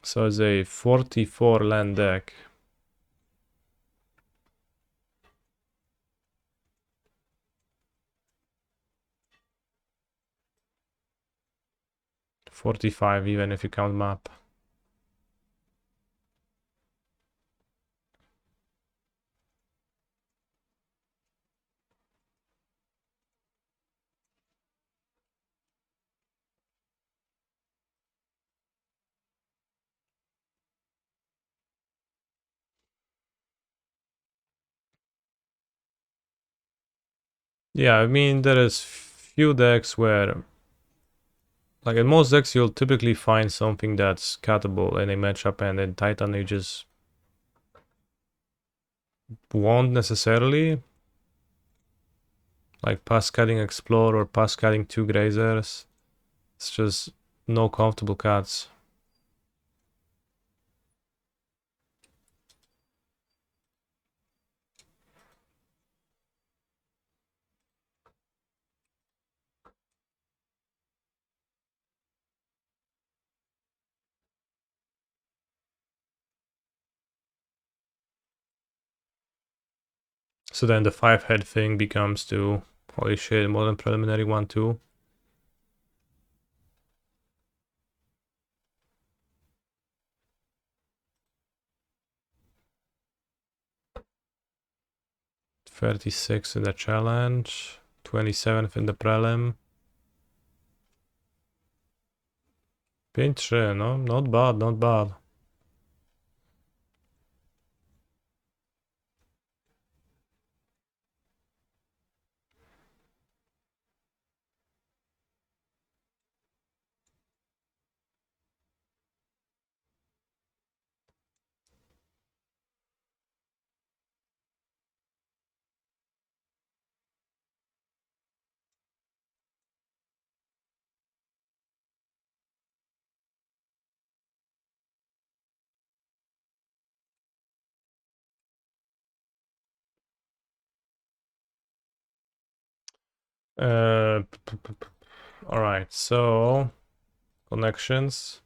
So it's a 44 land deck. $45 even if you count map. Yeah, I mean there is few decks where, like in most decks you'll typically find something that's cuttable in a matchup, and in Titan you just won't necessarily. Like pass cutting Explore or pass cutting 2 Grazers. It's just no comfortable cuts. So then the 5-head thing becomes to, holy shit, more than preliminary 1-2. $36 in the challenge, 27th in the prelim. 5-3, no? Not bad, not bad. All right, so connections.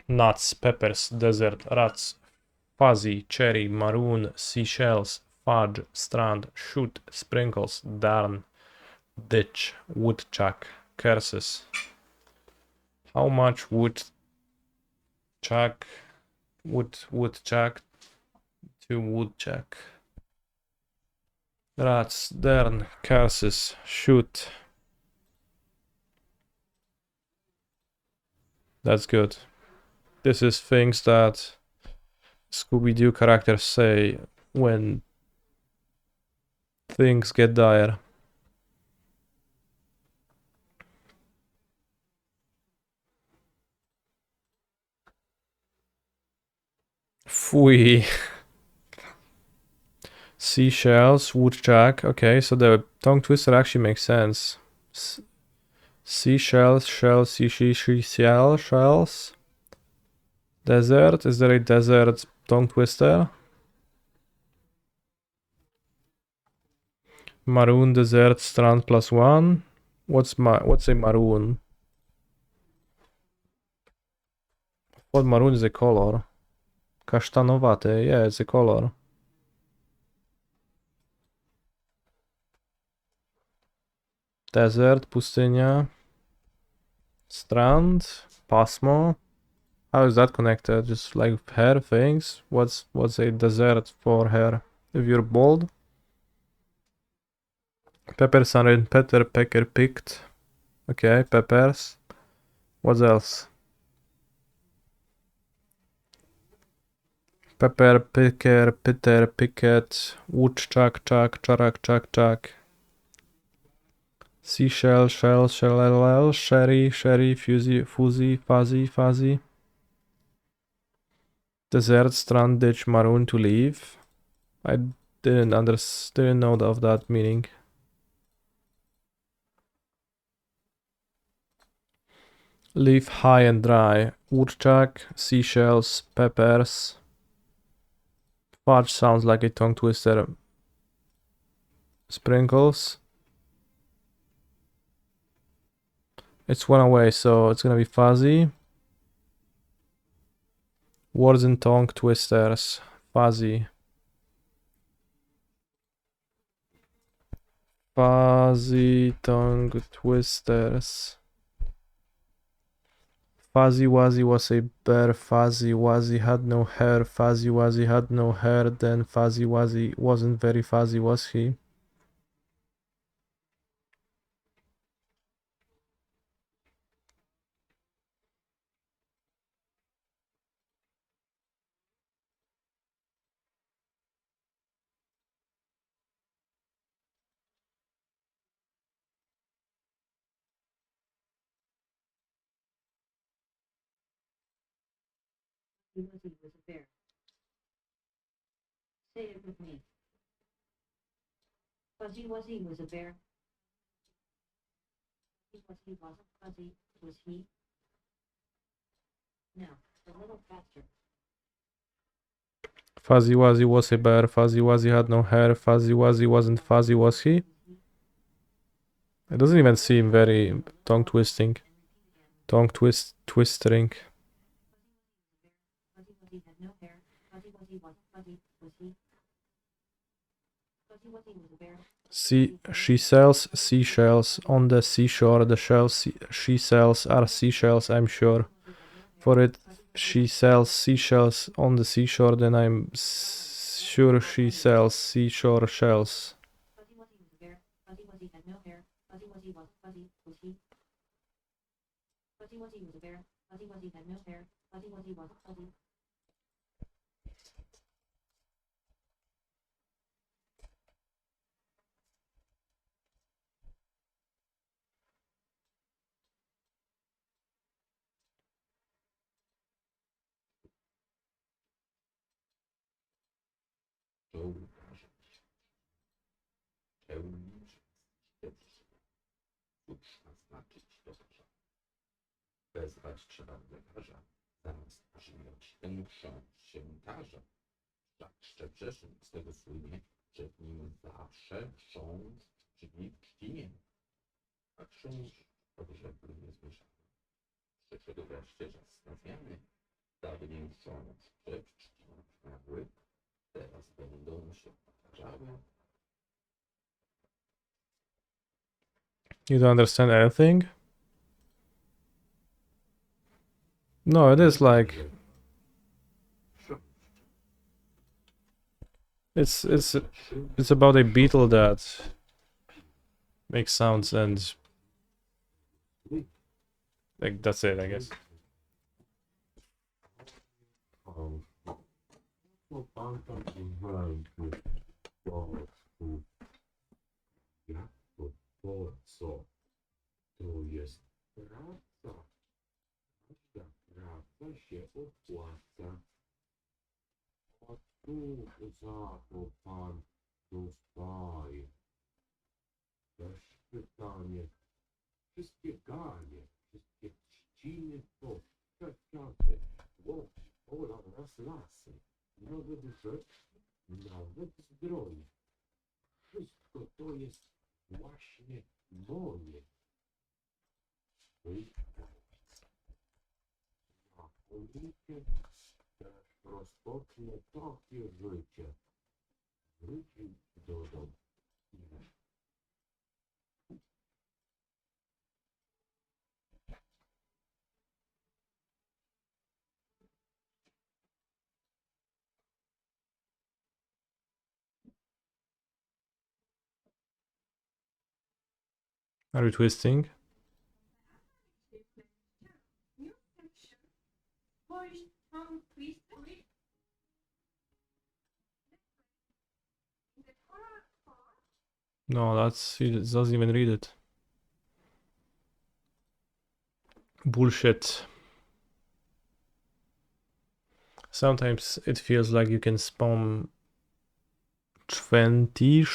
Nuts, peppers, desert, rats, fuzzy, cherry, maroon, seashells, fudge, strand, shoot, sprinkles, darn, ditch, woodchuck, curses. How much woodchuck to woodchuck? Rats, darn, curses, shoot. That's good. This is things that Scooby-Doo characters say when things get dire. Fui. Seashells, woodchuck. Okay, so the tongue twister actually makes sense. Seashells, shells, shells. Desert. Is there a desert tongue twister? Maroon desert strand +1. What's a maroon? What maroon is a color? Kasztanowaty. Yeah, it's a color. Desert, pustynia. Strand, pasmo. How is that connected? Just like hair things? What's a desert for hair? If you're bald? Peppers are in Peter Pecker picked. Okay, peppers. What else? Pepper picker, Peter picket, woodchuck, chuck, charak, chuck, chuck. Seashell, shell, sherry, fuzzy, fuzzy. Desert, strand, ditch, maroon to leave. I didn't know of that meaning. Leaf high and dry. Woodchuck, seashells, peppers. Fudge sounds like a tongue twister. Sprinkles. It's one away, so it's gonna be fuzzy. Words and tongue twisters. Fuzzy. Fuzzy tongue twisters. Fuzzy Wuzzy was a bear. Fuzzy Wuzzy had no hair. Fuzzy Wuzzy had no hair. Then Fuzzy Wuzzy wasn't very fuzzy, was he? Wuzzy was a bear. Say it with me. Fuzzy Wuzzy was a bear. Fuzzy wasn't fuzzy, was he? Now, a little faster. Fuzzy Wuzzy was a bear. Fuzzy Wuzzy had no hair. Fuzzy Wuzzy wasn't fuzzy, was he? It doesn't even seem very tongue twisting. Tongue twistering. Fuzzy Wuzzy had no hair. Fuzzy Wuzzy wasn't fuzzy, was he? Fuzzy Wuzzy was a bear. She sells seashells on the seashore. The shells she sells are seashells, I'm sure. For it, she sells seashells on the seashore, then I'm sure she sells seashore shells. Fuzzy Wuzzy was a bear. Fuzzy Wuzzy had no hair. Fuzzy Wuzzy wasn't fuzzy, was he? Fuzzy Wuzzy was a bear. Fuzzy Wuzzy had no hair. Fuzzy Wuzzy wasn't fuzzy. Wezwać trzeba lekarza, zamiast przyjąć tę się tarza. Wszak Szczebrzeszyn z tego słynie, że w nim zawsze chrząst drzwi czcinie. A chrząszcz dobrze nie zmieszany. Przyszedł wreszcie czas na zmiany. Dawniej chrząszcz czci nagły, teraz będą się powtarzały. You don't understand anything? No, it is like it's about a beetle that makes sounds and like that's it, I guess. Po co? To jest praca. Każda praca się opłaca. A tu za to pan dostaje. Też pytanie. Wszystkie ganie, wszystkie trzciny to kwiaty, łąki, pola oraz lasy. Nawet rzeczki, nawet zdroje. Wszystko to jest właśnie moje. Na ulicy też rozpocznę takie życie. Wrócił do domu. Are you twisting? No, he doesn't even read it. Bullshit. Sometimes it feels like you can spam 20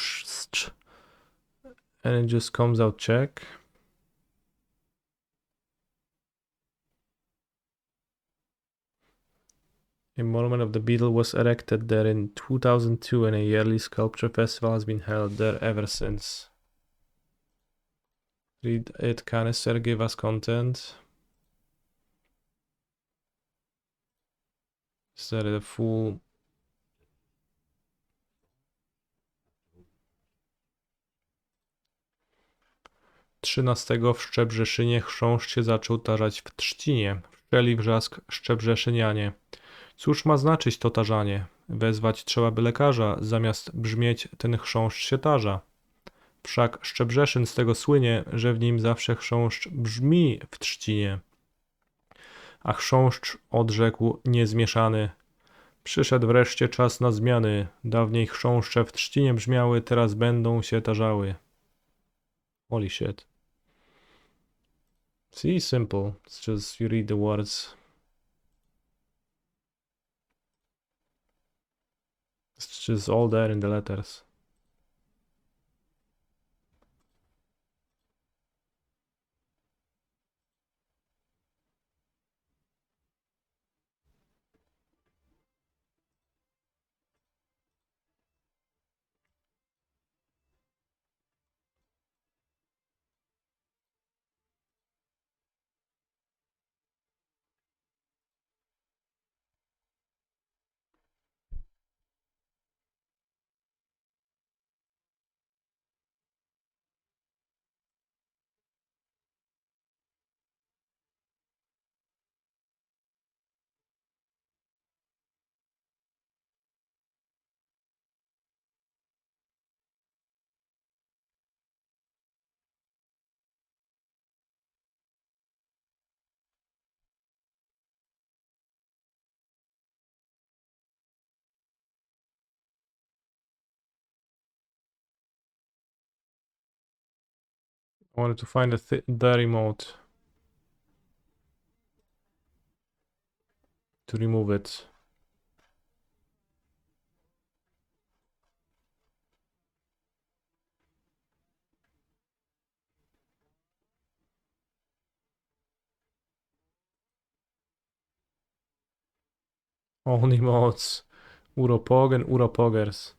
and it just comes out check. A monument of the beetle was erected there in 2002 and a yearly sculpture festival has been held there ever since. Read it, canister, give us content. Is that a full... Trzynastego w Szczebrzeszynie chrząszcz się zaczął tarzać w trzcinie. Wszczeli wrzask szczebrzeszynianie. Cóż ma znaczyć to tarzanie? Wezwać trzeba by lekarza, zamiast brzmieć ten chrząszcz się tarza. Wszak Szczebrzeszyn z tego słynie, że w nim zawsze chrząszcz brzmi w trzcinie. A chrząszcz odrzekł niezmieszany. Przyszedł wreszcie czas na zmiany. Dawniej chrząszcze w trzcinie brzmiały, teraz będą się tarzały. Holy shit. See, simple. It's just you read the words. It's just all there in the letters. I wanted to find the remote to remove it. Only modes. Uropog and Uropogers.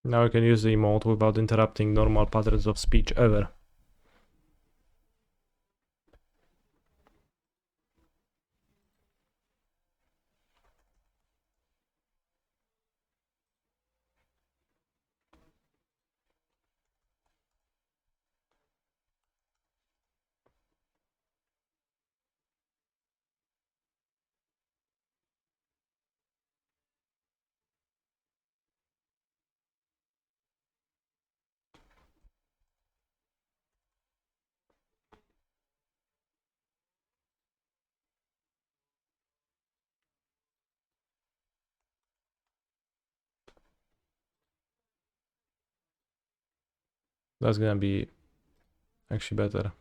Now I can use the emote without interrupting normal patterns of speech ever. That's gonna be actually better.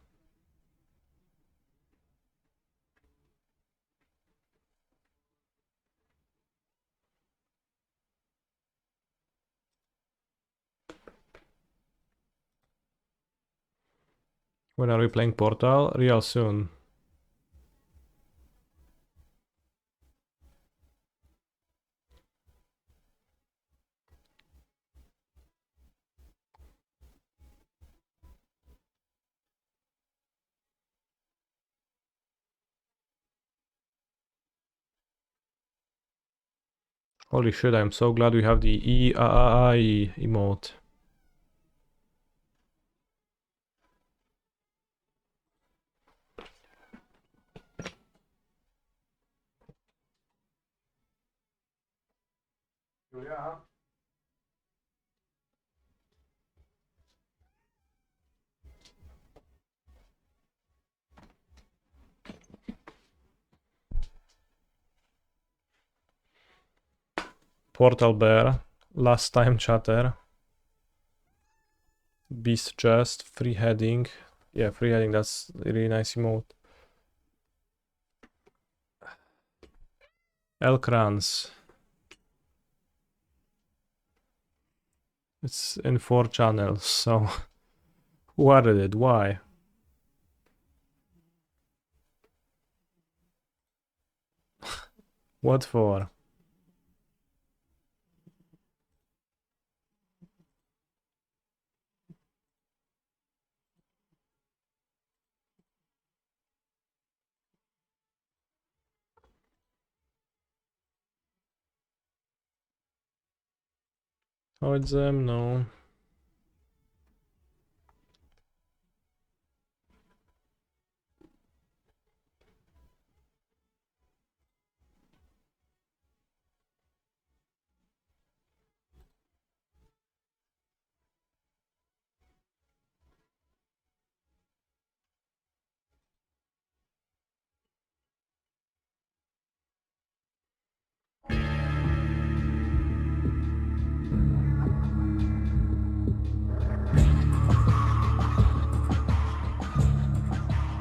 When are we playing Portal? Real soon. Holy shit, I'm so glad we have the E-A-I emote. Julia? Portal Bear, Last Time Chatter, Beast Chest, Free Heading. Yeah, Free Heading, that's a really nice emote. Elkrans. It's in 4 channels, so who added it? Why? What for? Oh, it's them? No.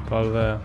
Palwe.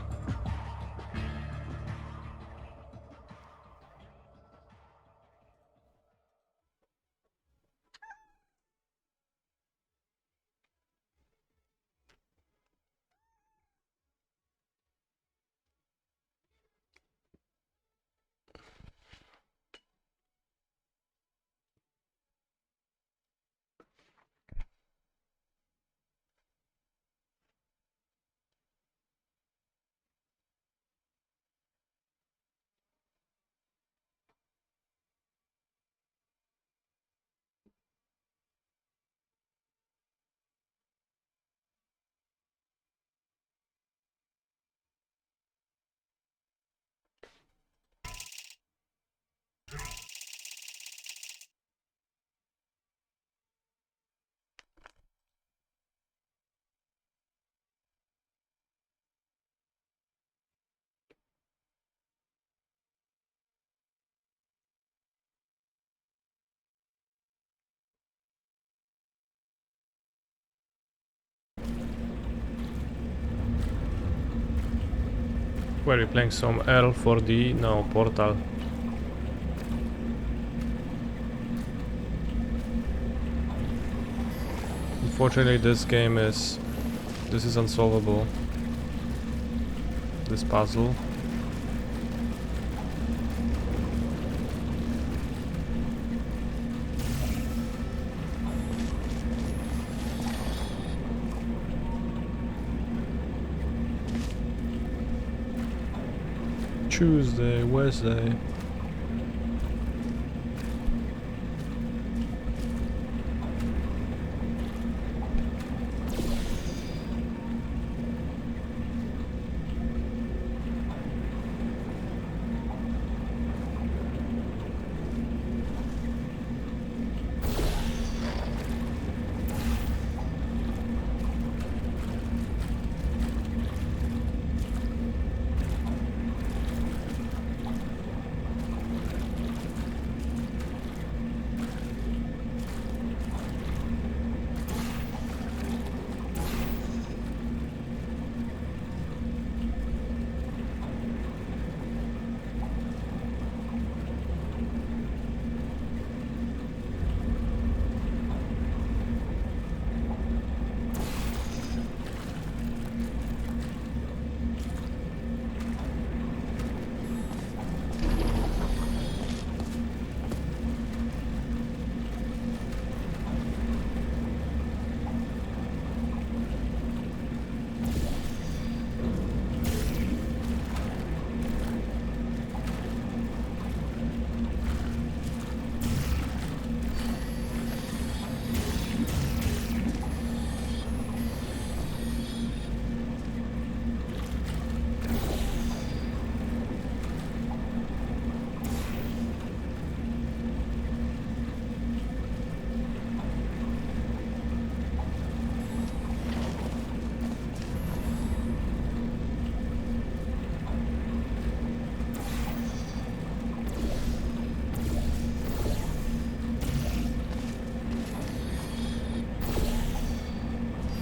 Were you playing some L for D? No, Portal. Unfortunately, this is unsolvable. This puzzle. Tuesday, Wednesday.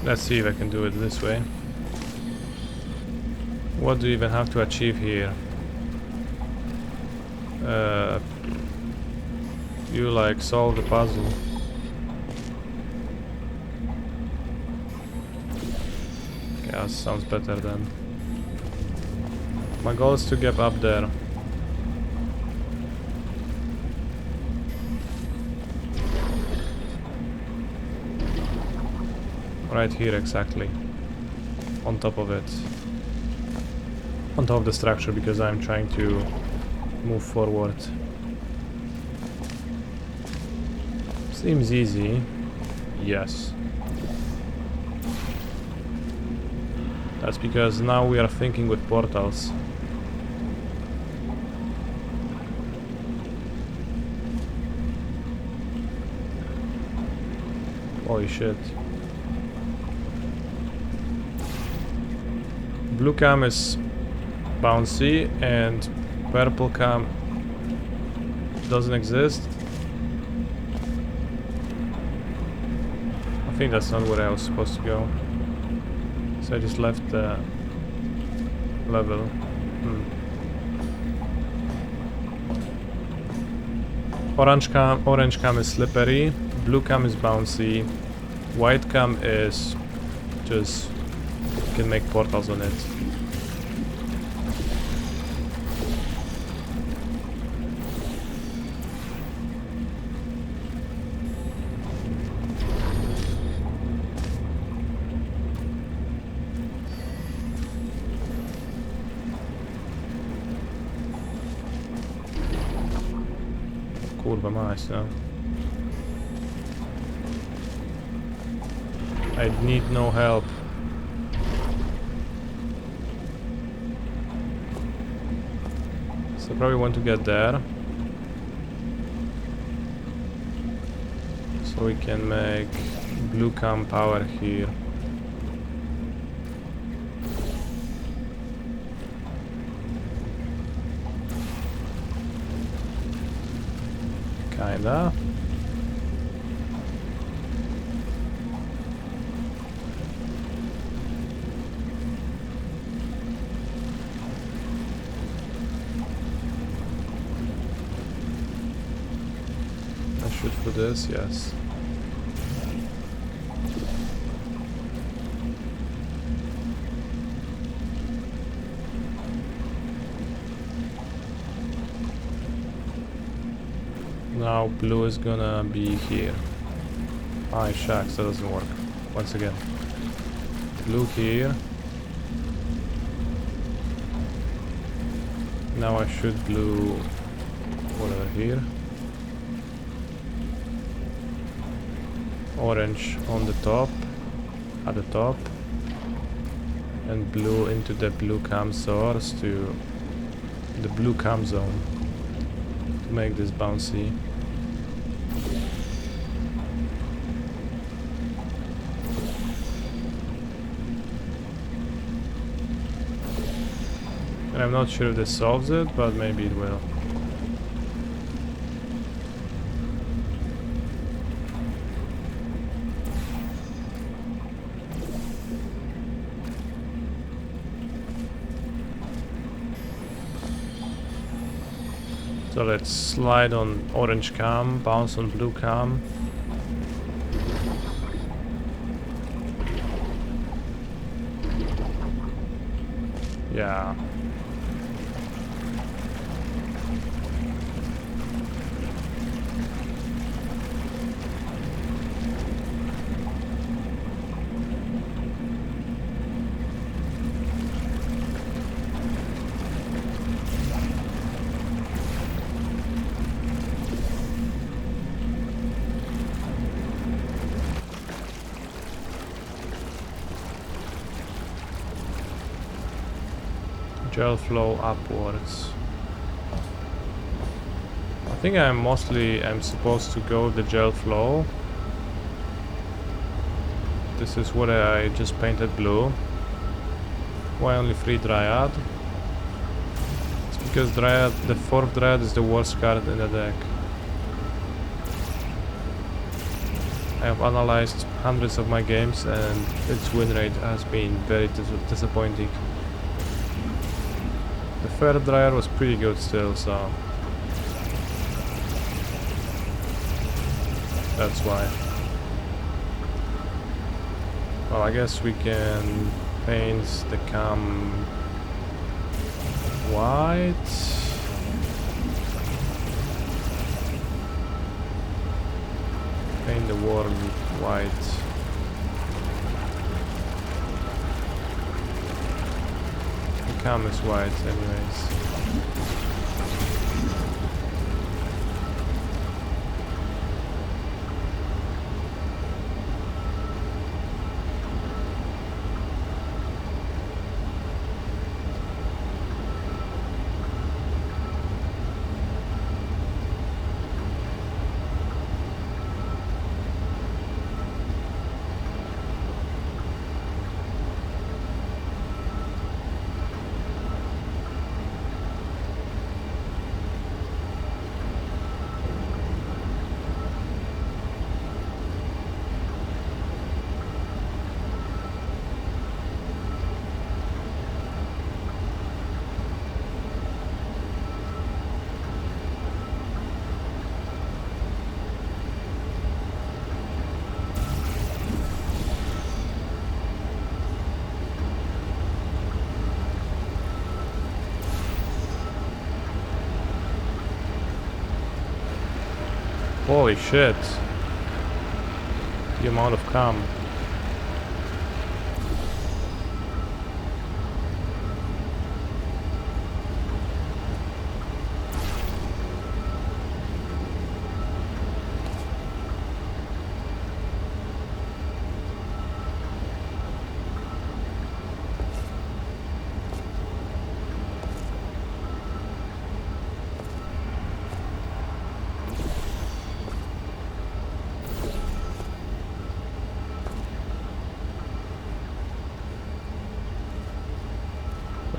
Let's see if I can do it this way. What do you even have to achieve here? You like solve the puzzle. Yeah, sounds better then. My goal is to get up there. Right here exactly. On top of it. On top of the structure, because I'm trying to move forward. Seems easy. Yes. That's because now we are thinking with portals. Holy shit. Blue cam is bouncy and purple cam doesn't exist. I think that's not where I was supposed to go. So I just left the level. Orange cam is slippery, blue cam is bouncy, white cam is just you can make portals on it. Kurwa mać, no. I need no help. So probably want to get there. So we can make blue cam power here. Kinda. I shoot for this, yes. Now blue is gonna be here. Ah, shucks, that doesn't work. Once again. Blue here. Now I shoot blue whatever here. Orange on the top, at the top. And blue into the blue cam source to the blue cam zone. To make this bouncy. And I'm not sure if this solves it, but maybe it will. So let's slide on orange cam, bounce on blue cam. Yeah. Gel flow upwards. I think I'm supposed to go the gel flow. This is what I just painted blue. Why only 3 Dryad? It's because Dryad, the 4th Dryad is the worst card in the deck. I have analyzed hundreds of my games and its win rate has been very disappointing. The third dryer was pretty good still, so that's why. Well, I guess we can paint the cam white. Paint the world white. The cam is white anyways. Holy shit. The amount of cam.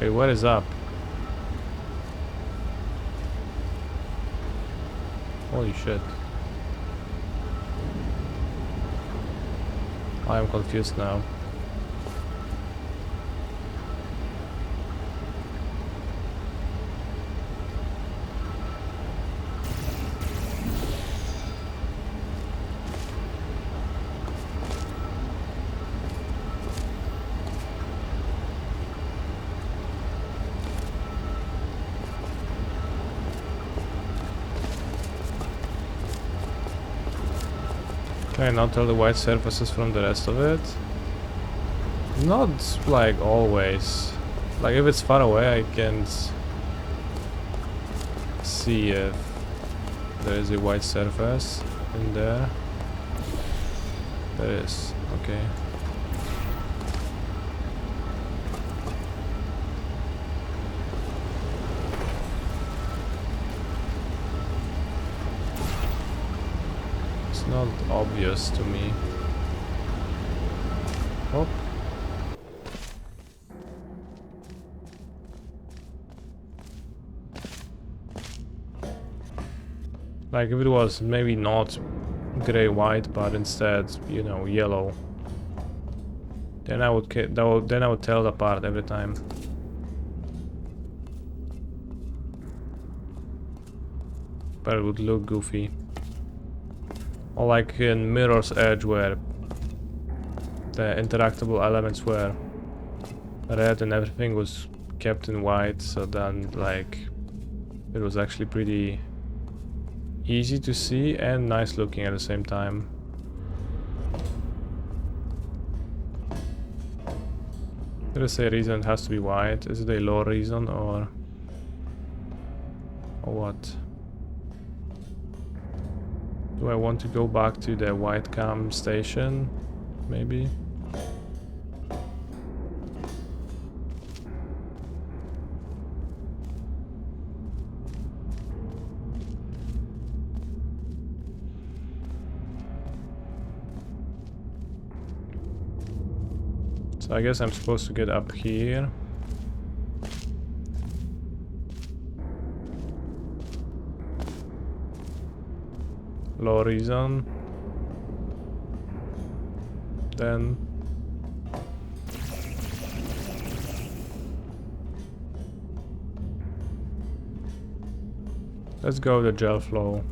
Wait, what is up? Holy shit. I am confused now. Can I not tell the white surfaces from the rest of it? Not like always. Like if it's far away I can see if there is a white surface in there. There is, okay. Not obvious to me. Oh. Like if it was maybe not gray white but instead, you know, yellow, then I would tell it apart every time. But it would look goofy. Or like in Mirror's Edge where the interactable elements were red and everything was kept in white, so then like it was actually pretty easy to see and nice looking at the same time. There is a reason it has to be white. Is it a lore reason or what? Do I want to go back to the white cam station? Maybe? So I guess I'm supposed to get up here. Low reason. Then let's go the gel flow.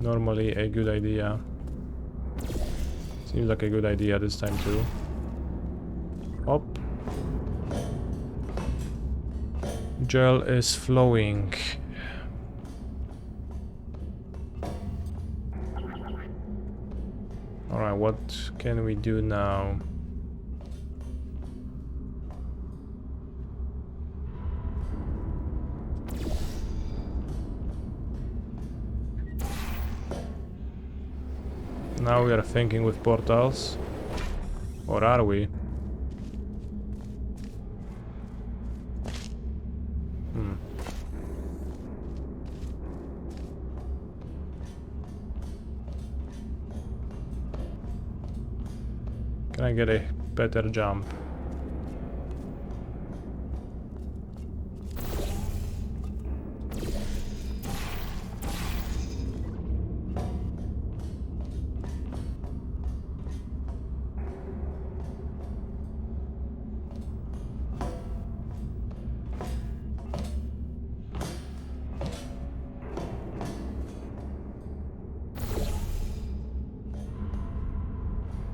Normally a good idea. Seems like a good idea this time too. Hop. Gel is flowing. Alright, what can we do now? Now we are thinking with portals. Or are we? Can I get a better jump?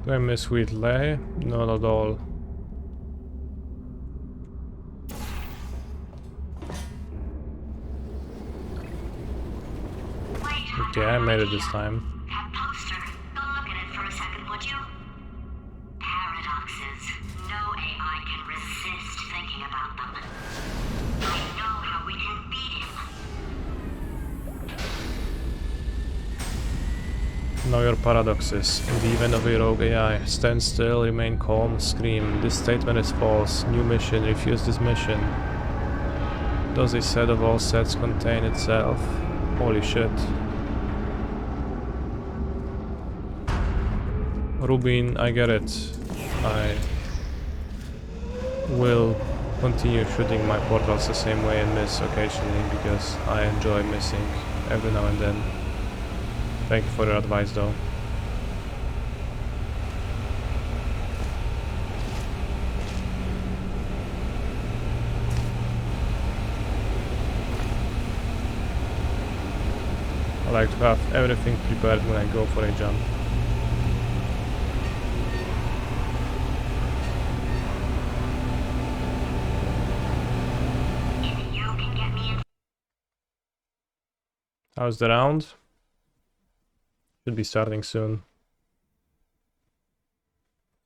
Do I miss with lay? Not at all. Okay, I made it this time. That poster. Go look at it for a second, would you? Paradoxes. No AI can resist thinking about them. I know how we can beat him. Know your paradoxes. In the event of a rogue AI, stand still, remain calm, scream. This statement is false. New mission, refuse this mission. Does a set of all sets contain itself? Holy shit. Rubin, I get it. I will continue shooting my portals the same way and miss occasionally because I enjoy missing every now and then. Thank you for your advice though. I like to have everything prepared when I go for a jump. If you can get me in. How's the round? Should be starting soon.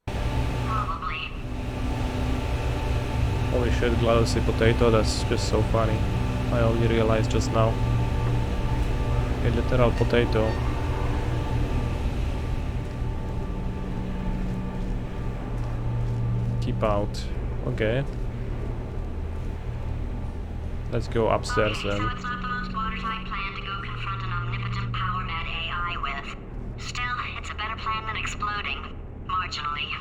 Probably. Holy shit, GLaDOS a potato, that's just so funny. I only realized just now. A literal potato. Keep out. Okay. Let's go upstairs Okay, then. so it's not the most watertight plan to go confront an omnipotent power mad AI with. Still, it's a better plan than exploding. Marginally.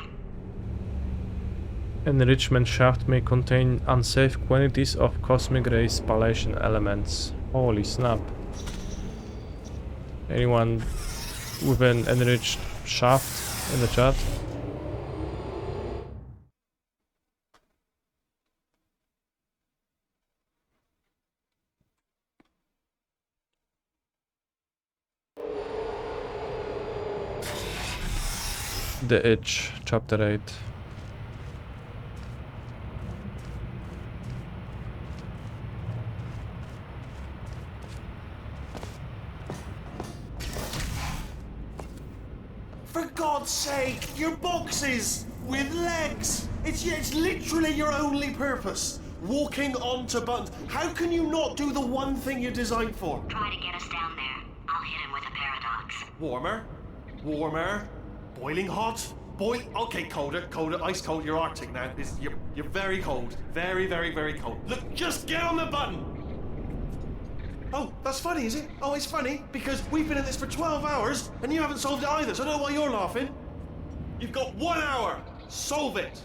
Enrichment shaft may contain unsafe quantities of cosmic ray spallation elements. Holy snap. Anyone with an enriched shaft in the chat? The Itch, Chapter 8. For God's sake, your boxes with legs. It's literally your only purpose. Walking onto buttons. How can you not do the one thing you're designed for? Try to get us down there. I'll hit him with a paradox. Warmer, warmer, boiling hot, Okay, colder, ice cold. You're Arctic now. You're very cold, very, very, very cold. Look, just get on the button. Oh, that's funny, is it? Oh, it's funny because we've been at this for 12 hours and you haven't solved it either. So I don't know why you're laughing. You've got 1 hour. Solve it.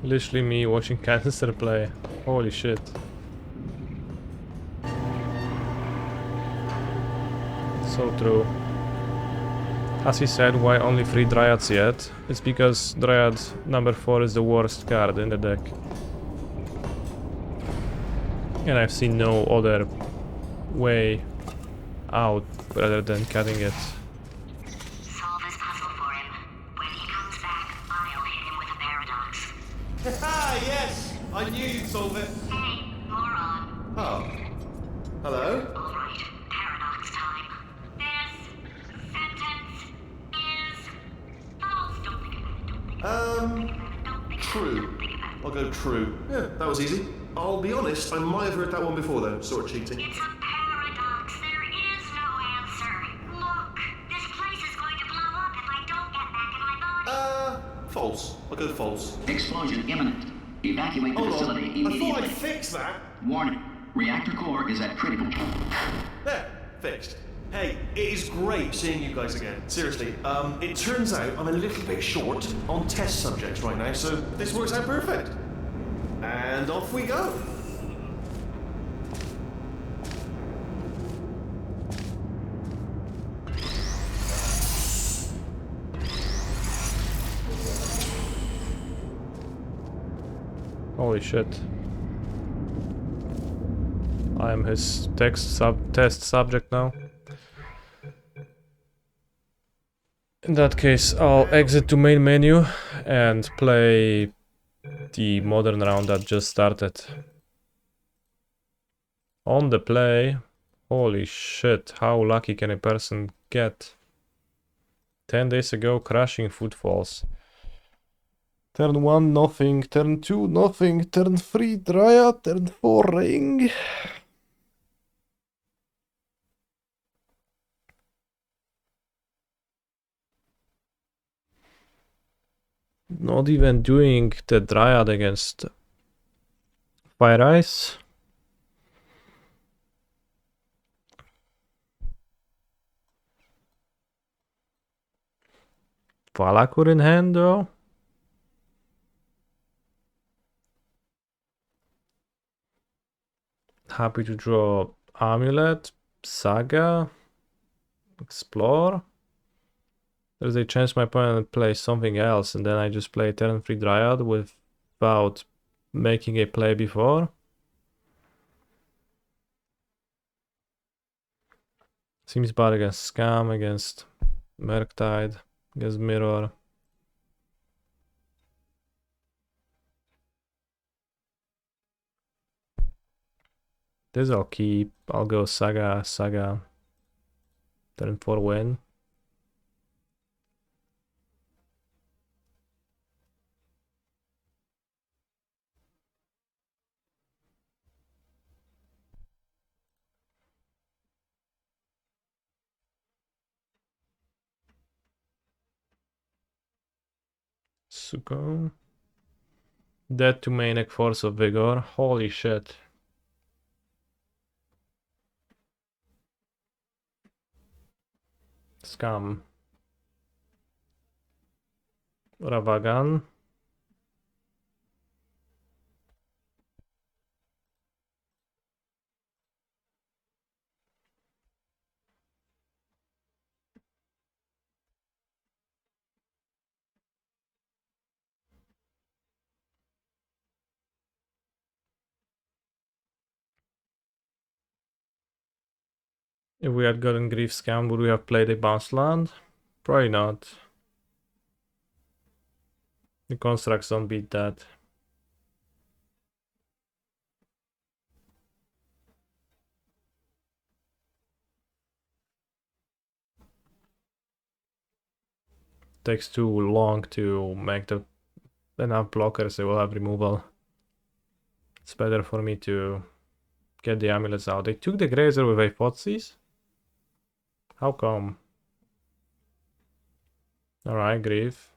Literally me watching Canister play. Holy shit. So true. As he said, why only 3 Dryads yet? It's because Dryad number 4 is the worst card in the deck. And I've seen no other way out rather than cutting it. Solve his puzzle for him. When he comes back, I'll hit him with a paradox. Ah, yes! I knew you'd solve it. Hey, moron. Oh. Hello? All right, paradox time. This sentence is false. Don't think about it. Don't think about it. Don't think True. Don't think about it. I'll go true. Yeah, that was easy. I'll be honest, I might have heard that one before though, sort of cheating. It's a paradox. There is no answer. Look, this place is going to blow up if I don't get back in my body. False. I'll go false. Explosion imminent. Evacuate the Hold facility on. I thought immediately. I'd fix that. Warning. Reactor core is at critical. There, fixed. Hey, it is great seeing you guys again. Seriously, it turns out I'm a little bit short on test subjects right now, so this works out perfect. And off we go. Holy shit. I am his test subject now. In that case, I'll exit to main menu and play the modern round that just started. On the play. Holy shit, how lucky can a person get? 10 days ago, crashing footfalls. Turn 1, nothing. Turn 2, nothing. Turn 3, Dryad. Turn 4, Ring. Not even doing the Dryad against Fire Ice. Valakur in hand though. Happy to draw Amulet, Saga, Explore. There's a chance my opponent plays something else and then I just play turn 3 Dryad without making a play before. Seems bad against Scam, against Murktide, against Mirror. This I'll keep. I'll go Saga. Turn 4 win. Suko. Dead to Maniac Force of Vigor. Holy shit. Scam. Ravagan. If we had gotten Grief Scam, would we have played a bounce land? Probably not. The constructs don't beat that. Takes too long to make enough blockers, they will have removal. It's better for me to get the amulets out. They took the Grazer with Aphotzes? How come? Alright, Grief.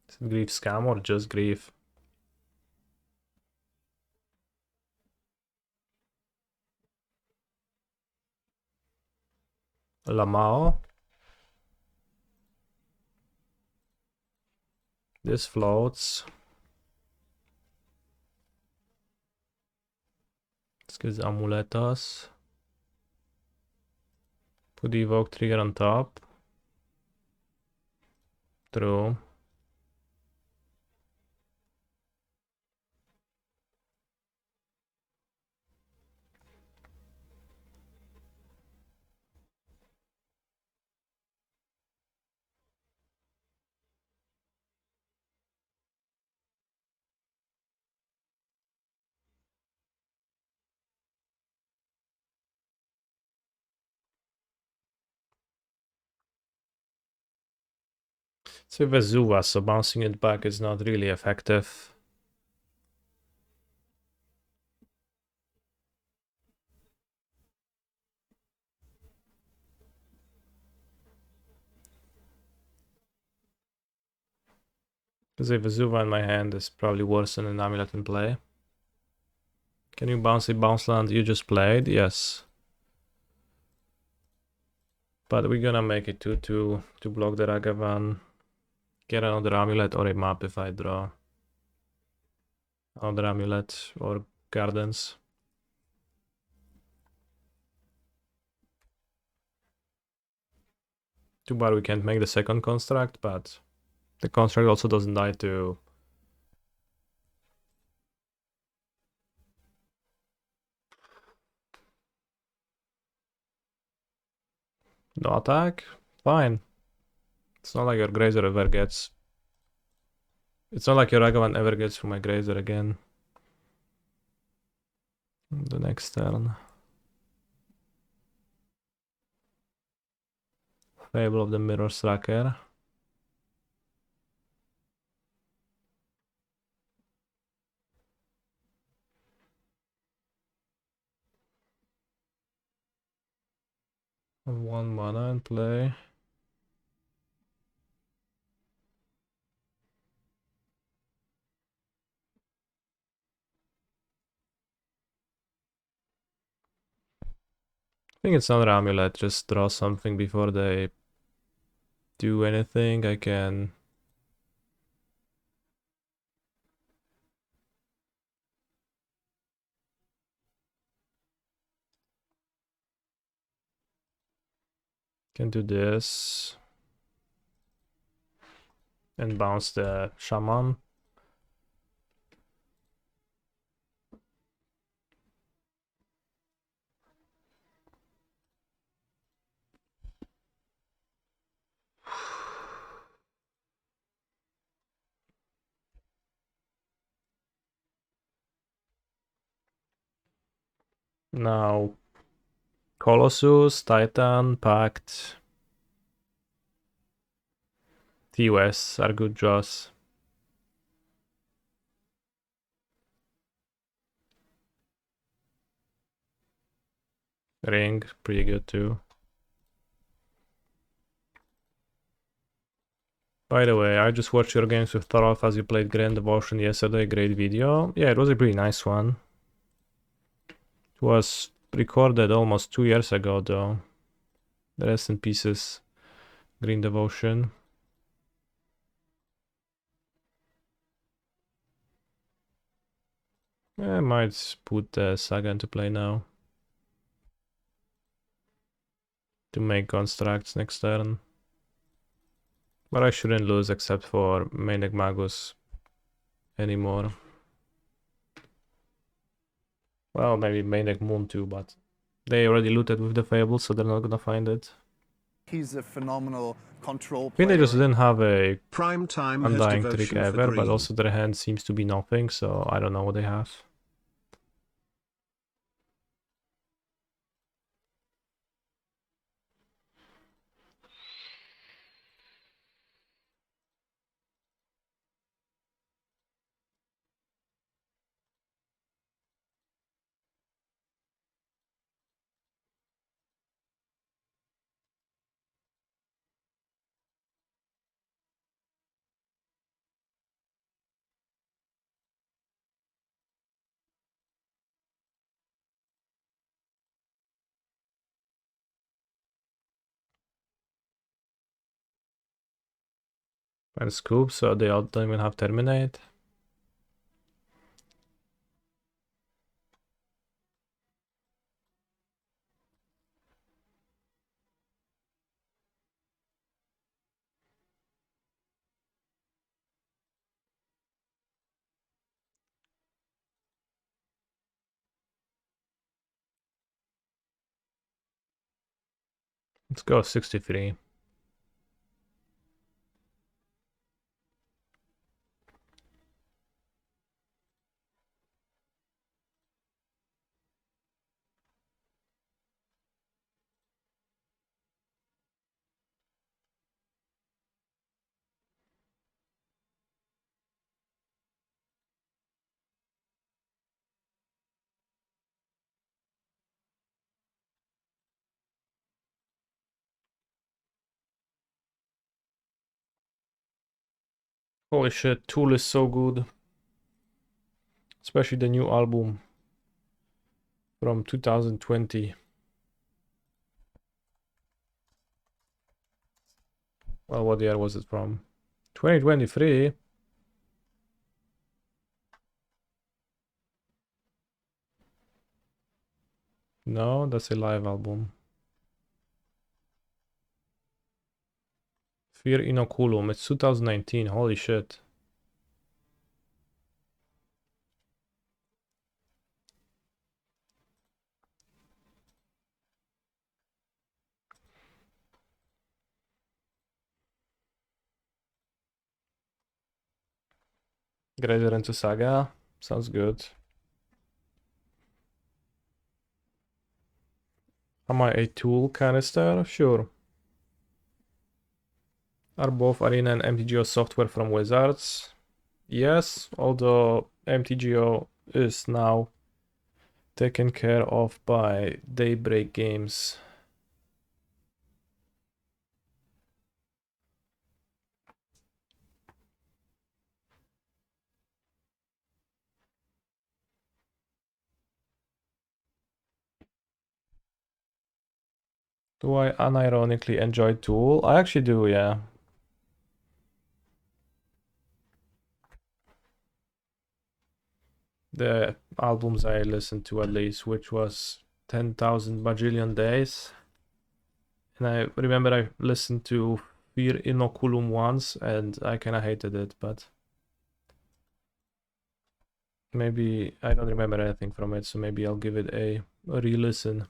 Is it Grief Scam or just Grief? Lamao. This floats. Let's get the amuletas. Put the evoke trigger on top. True. It's with Vezuva, so bouncing it back is not really effective. Because a Vezuva in my hand is probably worse than an amulet in play. Can you bounce a bounce land you just played? Yes. But we're gonna make it 2-2 to block the Ragavan. Get another amulet or a map if I draw another amulet or gardens. Too bad we can't make the second construct, but the construct also doesn't die to no attack. Fine. It's not like your Grazer ever gets. It's not like your Ragavan ever gets from my Grazer again. The next turn. Fable of the Mirror Slacker. One mana and play. I think it's another amulet. Just draw something before they do anything. I can. Can do this. And bounce the Shaman. Now, Colossus, Titan, Pact, TOS are good draws. Ring, pretty good too. By the way, I just watched your games with Thorolf as you played Grand Devotion yesterday. Great video. Yeah, it was a pretty nice one. It was recorded almost 2 years ago though. Rest in pieces, Green Devotion. I might put the Saga into play now. To make constructs next turn. But I shouldn't lose except for Maniac Magus anymore. Well, maybe Maniac Moon too, but they already looted with the Fable, so they're not gonna find it. He's a phenomenal control I think they player. just didn't have a Prime time has Undying trick devotion for ever, but green. also their hand seems to be nothing, so I don't know what they have. And Scoop, so they all don't even have Terminate. Let's go 63. Holy shit, Tool is so good. Especially the new album from 2020. Well, what year was it from? 2023? No, that's a live album. Fear Inoculum, it's 2019, holy shit. Greater into Saga, sounds good. Am I a Tool canister? Sure. Are both Arena and MTGO software from Wizards? Yes, although MTGO is now taken care of by Daybreak Games. Do I unironically enjoy Tool? I actually do, yeah. The albums I listened to at least, which was 10,000 bajillion days. And I remember I listened to Fear Inoculum once and I kind of hated it, but maybe I don't remember anything from it, so maybe I'll give it a re-listen.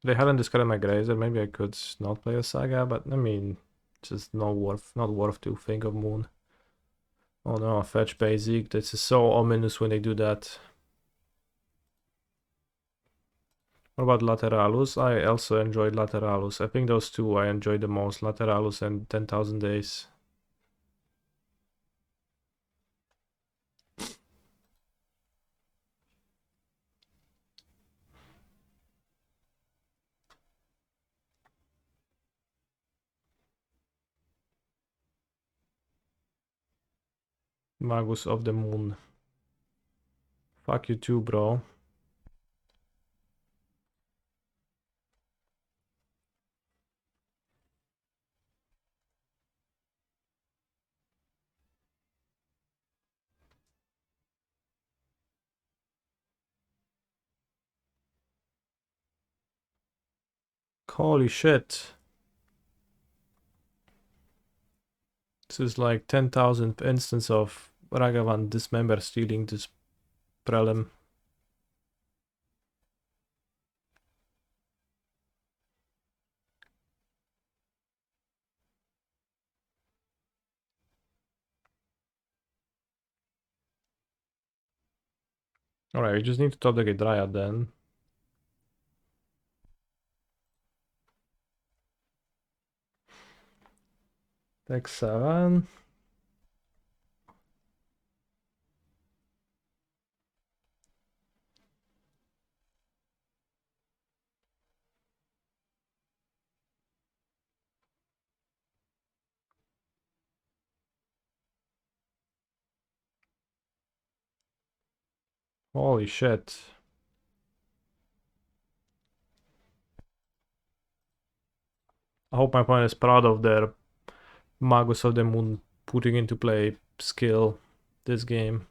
They hadn't discarded my Grazer, maybe I could not play a Saga, but I mean, just not worth to think of Moon. Oh no, fetch basic, this is so ominous when they do that. What about Lateralus? I also enjoyed Lateralus. I think those two I enjoyed the most, Lateralus and 10,000 Days. Magus of the Moon. Fuck you too, bro. Holy shit. This is like 10,000th instance of Ragavan Dismember stealing this Prelim. Alright, we just need to top deck a Dryad then. Deck 7. Holy shit. I hope my opponent is proud of their Magus of the Moon putting into play skill this game.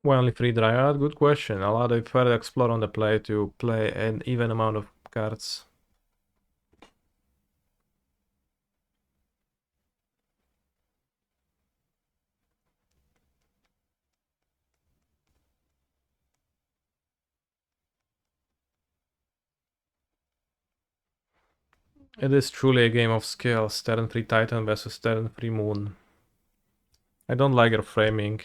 Why only 3 Dryad? Good question. Allow the further explore on the play to play an even amount of cards. It is truly a game of skills. Turn 3 Titan versus turn 3 Moon. I don't like your framing.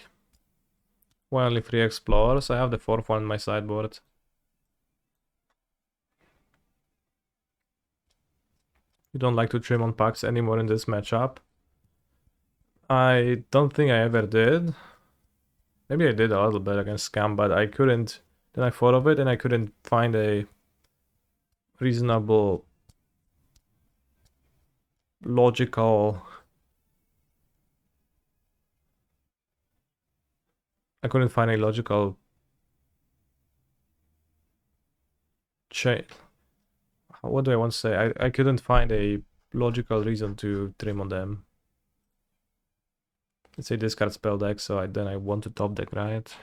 Why only 3 Explorers? I have the 4th one in my sideboard. You don't like to trim on packs anymore in this matchup? I don't think I ever did. Maybe I did a little bit against Scam, but I couldn't. Then I thought of it and I couldn't find a reasonable, logical. I couldn't find a logical change. What do I want to say? I couldn't find a logical reason to trim on them. Let's say discard spell deck, so then I want to top deck, right?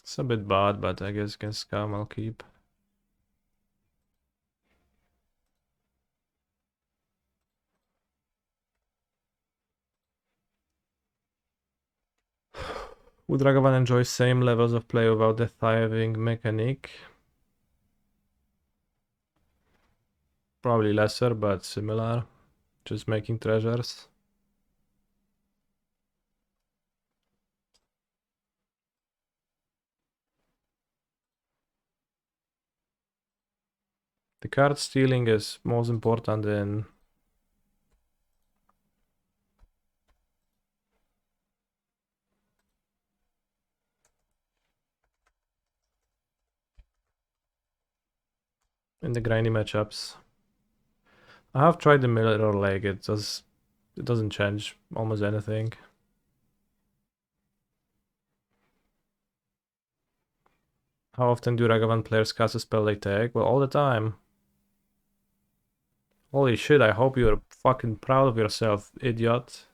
It's a bit bad, but I guess against Scam I'll keep. Would Ragavan enjoy same levels of play without the thriving mechanic? Probably lesser, but similar. Just making treasures. The card stealing is most important in the grindy matchups. I have tried the mirror leg, it doesn't change almost anything. How often do Ragavan players cast a spell they take? Well, all the time. Holy shit, I hope you're fucking proud of yourself, idiot.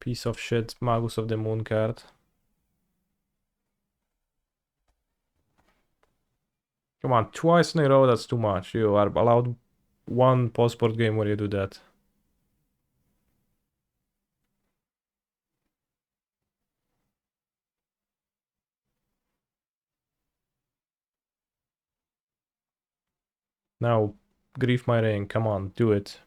Piece of shit, Magus of the Moon card. Come on, twice in a row, that's too much. You are allowed one post-sport game where you do that. Now, grief my ring, come on, do it.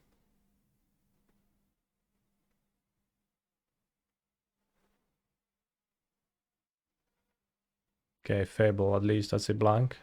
Okay, Fable, at least that's a blank.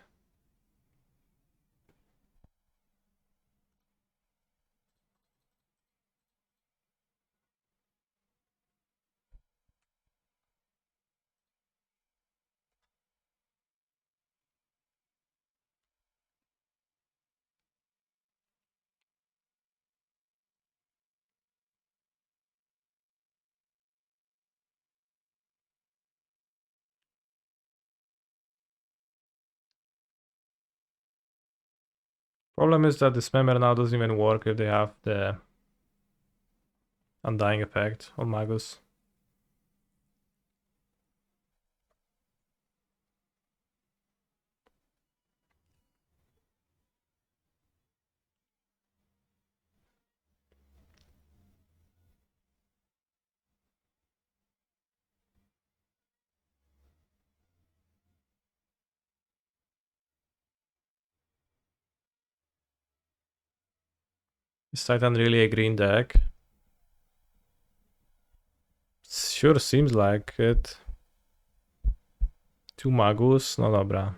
Problem is that this member now doesn't even work if they have the Undying effect on Magus. Is Titan really a green deck? Sure seems like it. 2 Magus, no dobra.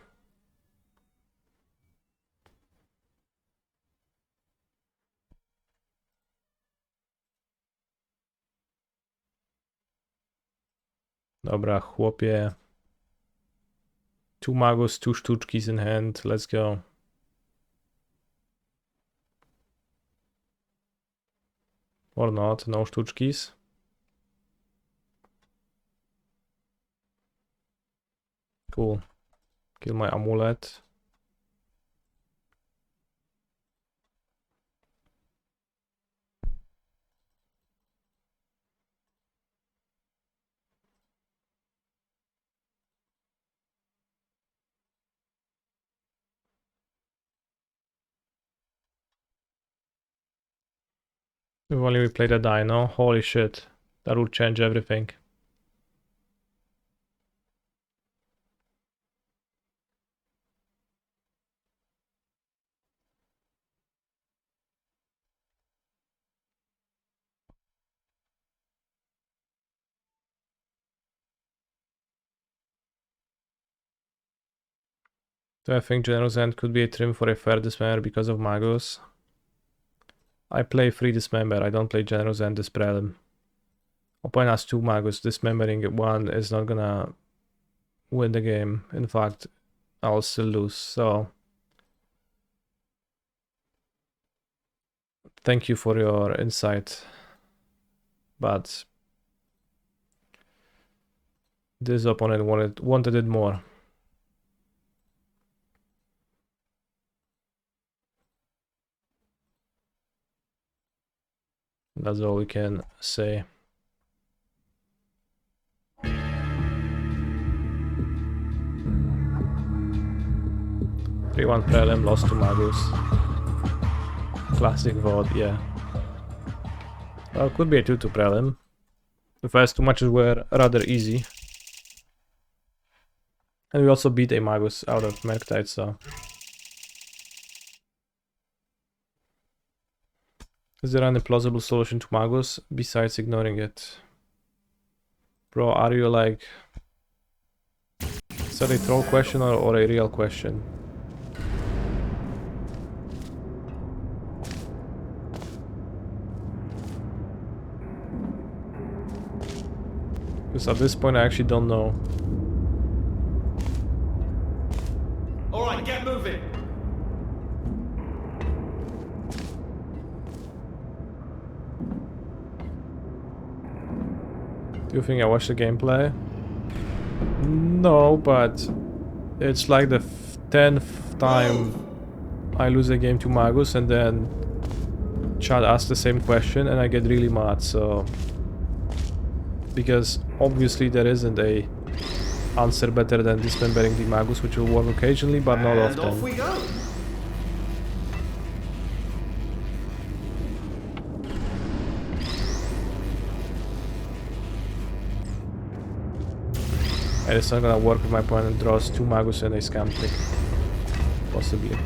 Dobra, chłopie. 2 Magus, 2 Stuczkis in hand. Let's go. Or not, no Stuczkis. Cool. Kill my amulet. If only we played a dino, holy shit. That would change everything. Do I think General's End could be a trim for a fair dismember because of Magus? I play 3 dismember, I don't play General's End this prelim. Opponent has 2 Magus, dismembering 1 is not gonna win the game. In fact, I'll still lose, so... Thank you for your insight. But... this opponent wanted it more. That's all we can say. 3-1 Prelim, lost to Magus. Classic VOD, yeah. Well, could be a 2-2 Prelim. The first 2 matches were rather easy. And we also beat a Magus out of Merktide, so... Is there any plausible solution to Magus besides ignoring it? Bro, are you like... Is that a troll question or a real question? Because at this point I actually don't know. Alright, get moving! Do you think I watched the gameplay? No, but it's like the 10th time I lose a game to Magus and then Chad asks the same question and I get really mad, so... Because obviously there isn't a answer better than dismembering the Magus, which will work occasionally, but not And often. off we go! And it's not gonna work if my opponent draws 2 Magus and a scam trick. Possibly.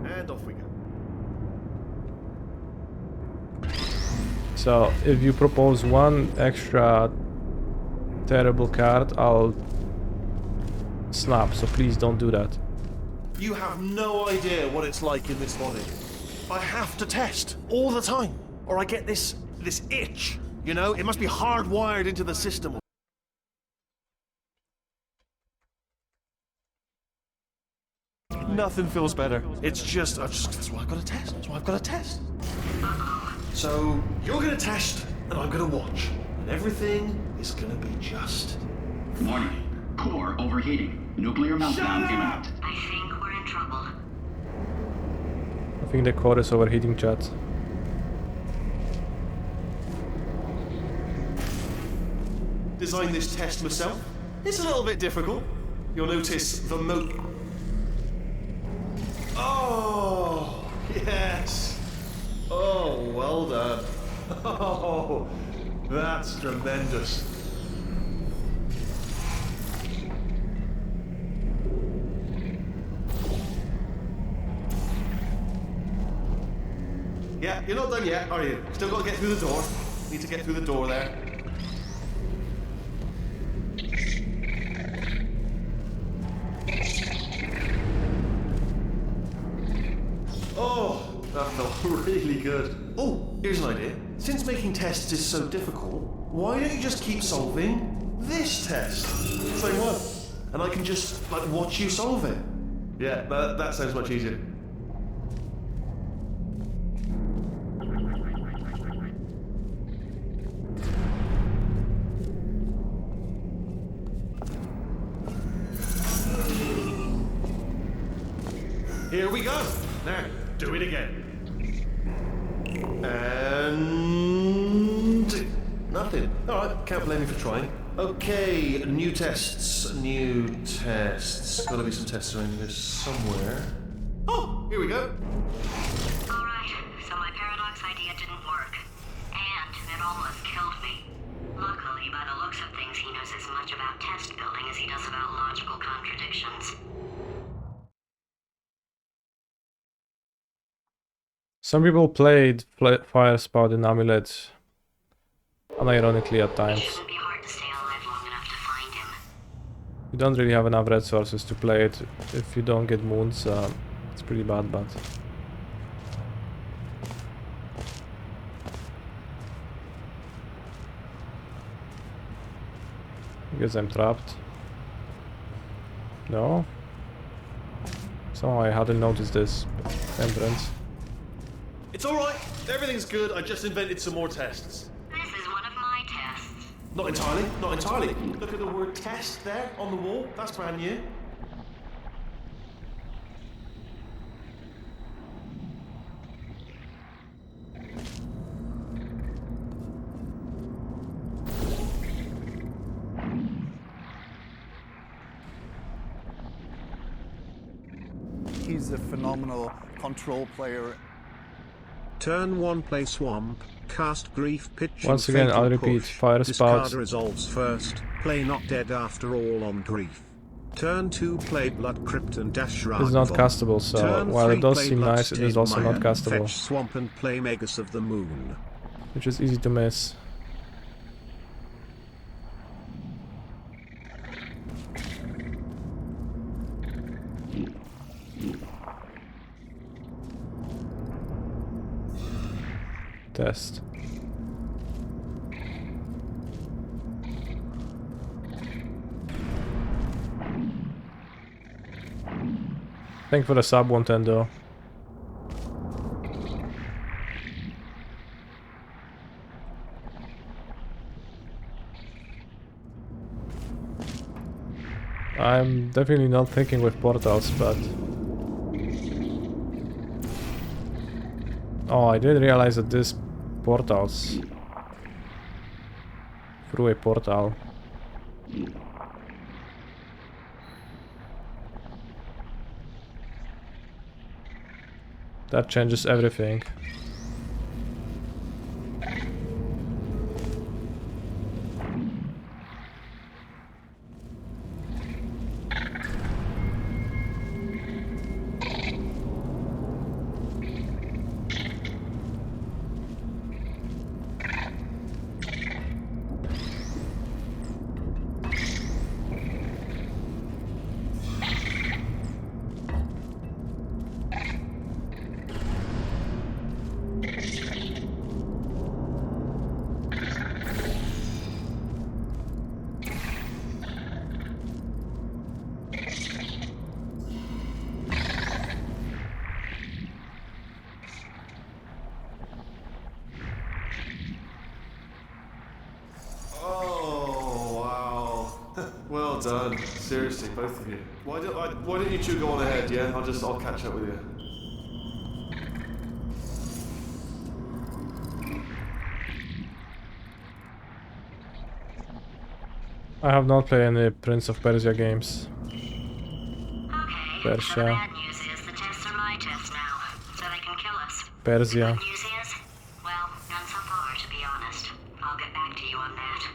And off we go. So, if you propose 1 extra terrible card, I'll snap, so please don't do that. You have no idea what it's like in this body. I have to test all the time, or I get this itch. You know, it must be hardwired into the system. Nothing feels better. It's just, that's why I've got to test. That's why I've got to test. So, you're going to test, and I'm going to watch. And everything is going to be just... Warning. Core overheating. Nuclear meltdown imminent. I think we're in trouble. I think the core is overheating, chat. Designed this test myself. It's a little bit difficult. You'll notice the Oh, yes. Oh, well done. Oh, that's tremendous. Yeah, you're not done yet, are you? Still got to get through the door. Need to get through the door there. Oh, that felt really good. Oh, here's an idea. Since making tests is so difficult, why don't you just keep solving this test. Same one. And I can just, like, watch you solve it. Yeah, that sounds much easier. Here we go. Now, do it again. And... nothing. Alright, can't blame me for trying. Okay, new tests. Gotta be some tests around here somewhere. Oh, here we go. Alright, so my paradox idea didn't work. And it almost killed me. Luckily, by the looks of things, he knows as much about test building as he does about logical contradictions. Some people played Fire Spout and Amulet unironically at It times. shouldn't be hard to stay alive long enough to find him. You don't really have enough red sources to play it. If you don't get moons, it's pretty bad, but... I guess I'm trapped. No? Somehow I hadn't noticed this entrance. It's alright. Everything's good. I just invented some more tests. This is one of my tests. Not entirely. Not entirely. Look at the word test there on the wall. That's brand new. He's a phenomenal control player. Turn 1 play Swamp, cast Grief Pitch. Once and again, Fatal I'll repeat, Push. Fire Spout. Discard resolves first, play Not Dead After All on Grief. Turn 2 play Blood Crypt and Dash Rag. It's not castable, so Turn while it 3 does play seem nice, it is also not Bloodstained castable. Fetch Swamp and play Magus of the Moon. Which is easy to miss. Test. Thank you for the sub 110 though. I'm definitely not thinking with portals, but... Oh, I didn't realize that this portals through a portal. That changes everything. Well done. Seriously, both of you. Why don't you two go on ahead, yeah? I'll catch up with you. I have not played any Prince of Persia games. Okay, Persia. so the bad news is the tests are my tests now, so they can kill us. Persia. Good news is, well, none so far, to be honest. I'll get back to you on that.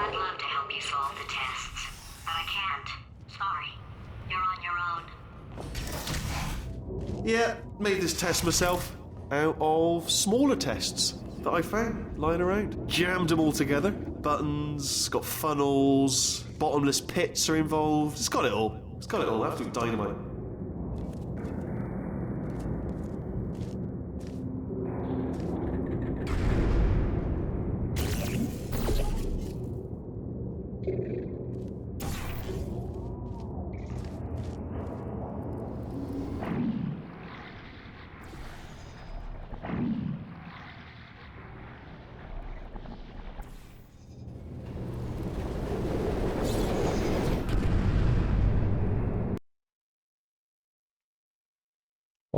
I'd love to help you solve the tests, but I can't. Sorry. You're on your own. Yeah, made this test myself out of smaller tests that I found lying around. Jammed them all together. Buttons, got funnels, bottomless pits are involved. It's got it all. It's got it all. Absolute dynamite.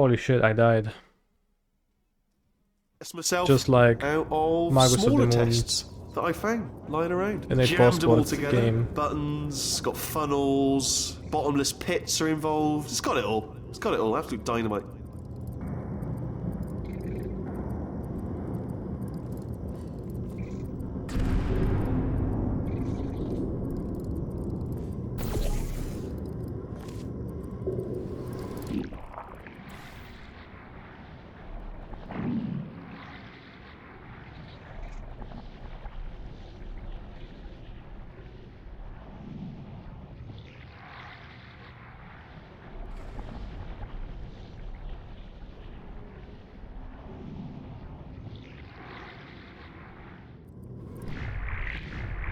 Holy shit, I died. Test myself Just like out of Magus of the smaller Moon tests that I found lying around. in a Jammed them all post-sports together. game. Buttons, got funnels, bottomless pits are involved. It's got it all. It's got it all. Absolute dynamite.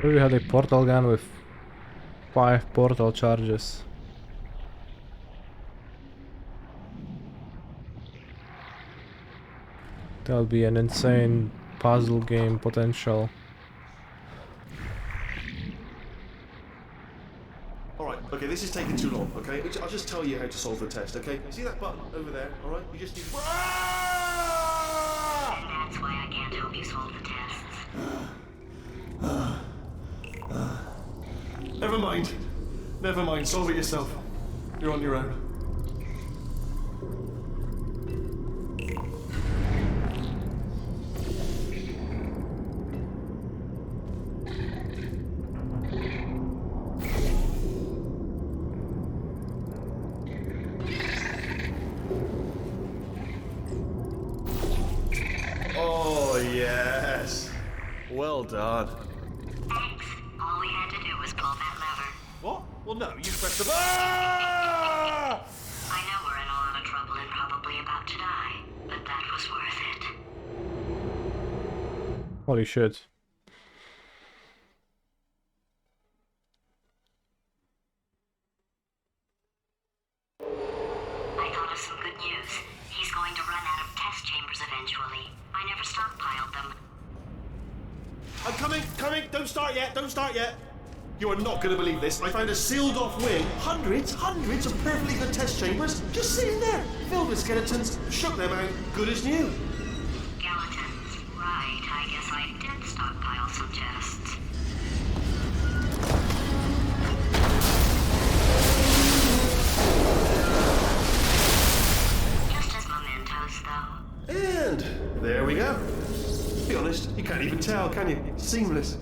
We had a portal gun with 5 portal charges. That'll be an insane puzzle game potential. Alright, okay, this is taking too long, okay? I'll just tell you how to solve the test, okay? See that button over there, alright? You just need... And that's why I can't help you solve the tests. Never mind. Never mind, solve it yourself. You're on your own. Oh, yes. Well done. Thanks. All we had to do was pull that lever. What? Well, no, you pressed the... Ah! I know we're in a lot of trouble and probably about to die, but that was worth it. Holy shit. I thought of some good news. He's going to run out of test chambers eventually. I never stockpiled them. I'm coming, don't start yet, don't start yet. You are not going to believe this. I found a sealed off wing. Hundreds of perfectly good test chambers just sitting there, filled with skeletons. Shook them out, good as new. Skeletons. Right, I guess I did stockpile some tests. Just as mementos, though. And there we go. To be honest, you can't even tell, can you? It's seamless.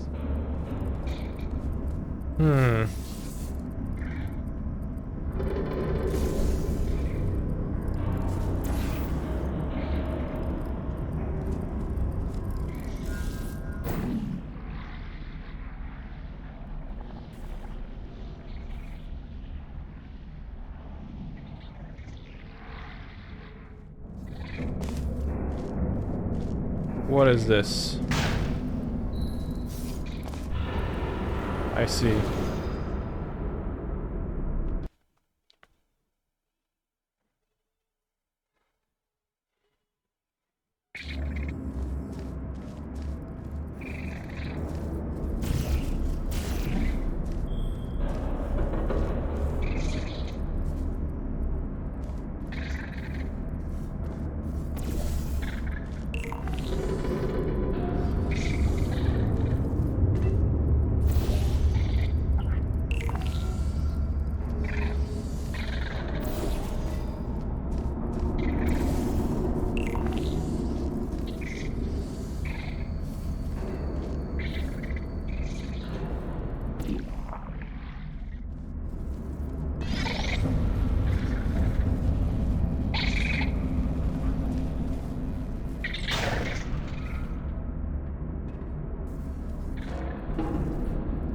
What is this? I see.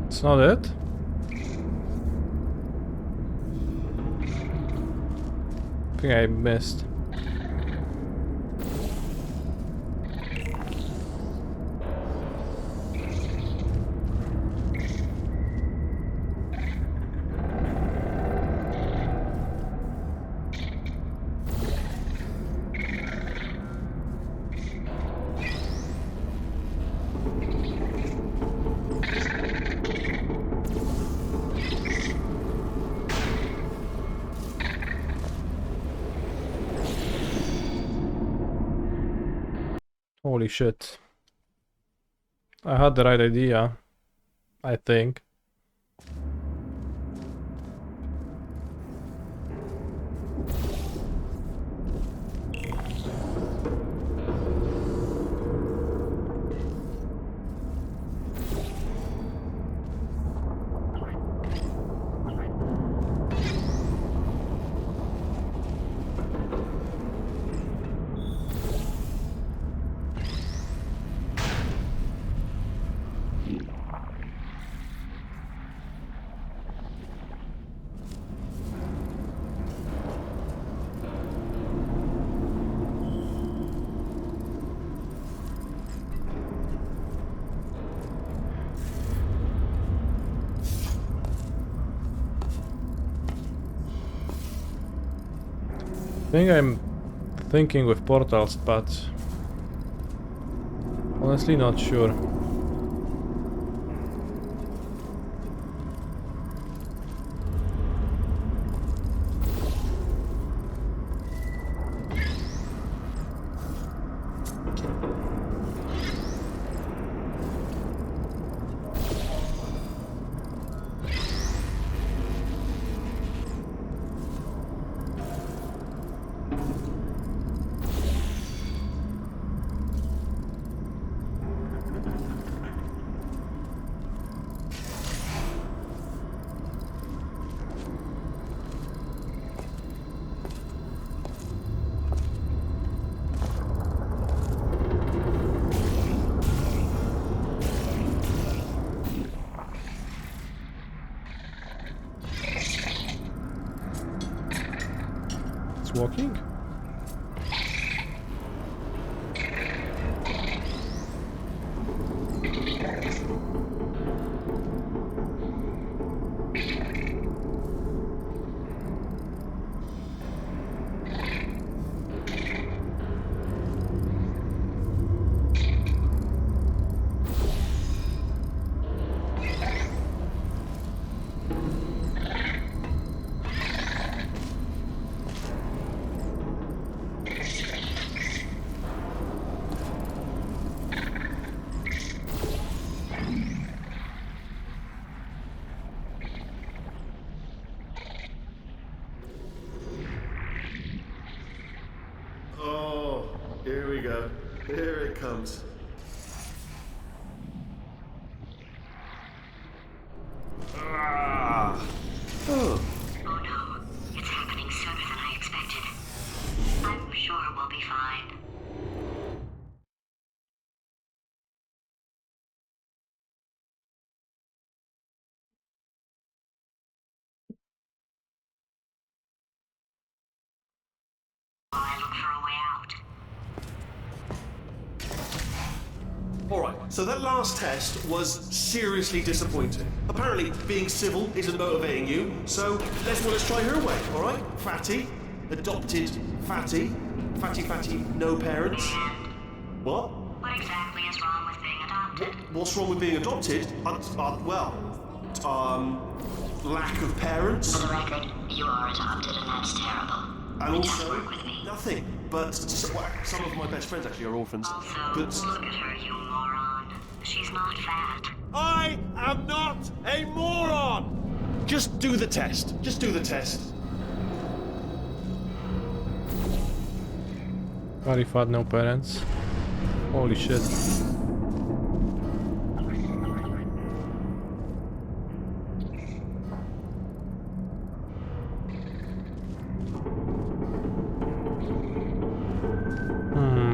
It's not it? I think I missed. Holy shit. I had the right idea, I think. I think I'm thinking with portals, but honestly not sure. It's walking? Oh, here we go. Here it comes. Ah. Oh. Oh no, it's happening sooner than I expected. I'm sure we'll be fine. While I look for a way out. Alright, so that last test was seriously disappointing. Apparently, being civil isn't motivating you, so let's try her way, alright? Fatty, adopted Fatty, Fatty, no parents. And What? what exactly is wrong with being adopted? What's wrong with being adopted? Lack of parents. For the record, you are adopted and that's terrible. And Just also, work with me. nothing. But some of my best friends actually are orphans. Also, But look at her, you moron. She's not fat. I am not a moron! Just do the test. Just do the test. Very fat, no parents. Holy shit.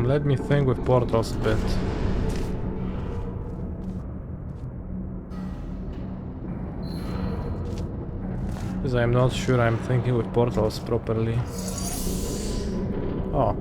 Let me think with portals a bit. Because I'm not sure I'm thinking with portals properly. Oh.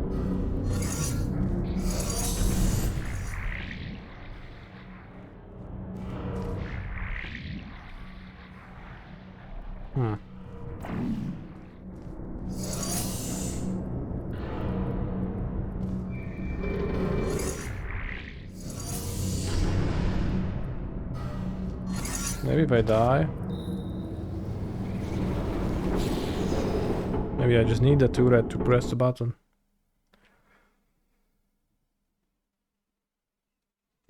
Maybe if I die. Maybe I just need the turret to press the button.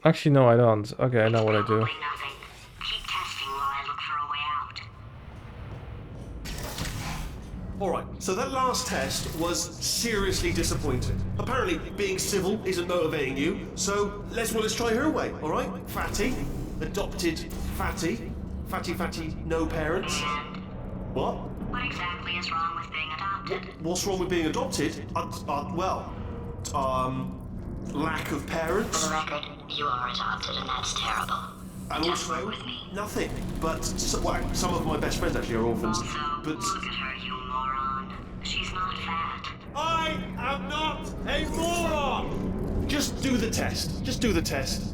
Actually, no, I don't. Okay, I know what I do. Probably nothing. Keep testing while I look for a way out. Alright, so that last test was seriously disappointing. Apparently, being civil isn't motivating you, so let's try her way, alright? Fatty, adopted Fatty, Fatty, no parents. And What? what exactly is wrong with being adopted? What's wrong with being adopted? Lack of For parents. the record, you are adopted and that's terrible. And Just also, work with me. nothing. But, some of my best friends actually are orphans. Also, But... look at her, you moron. She's not fat. I am not a moron! Just do the test. Just do the test.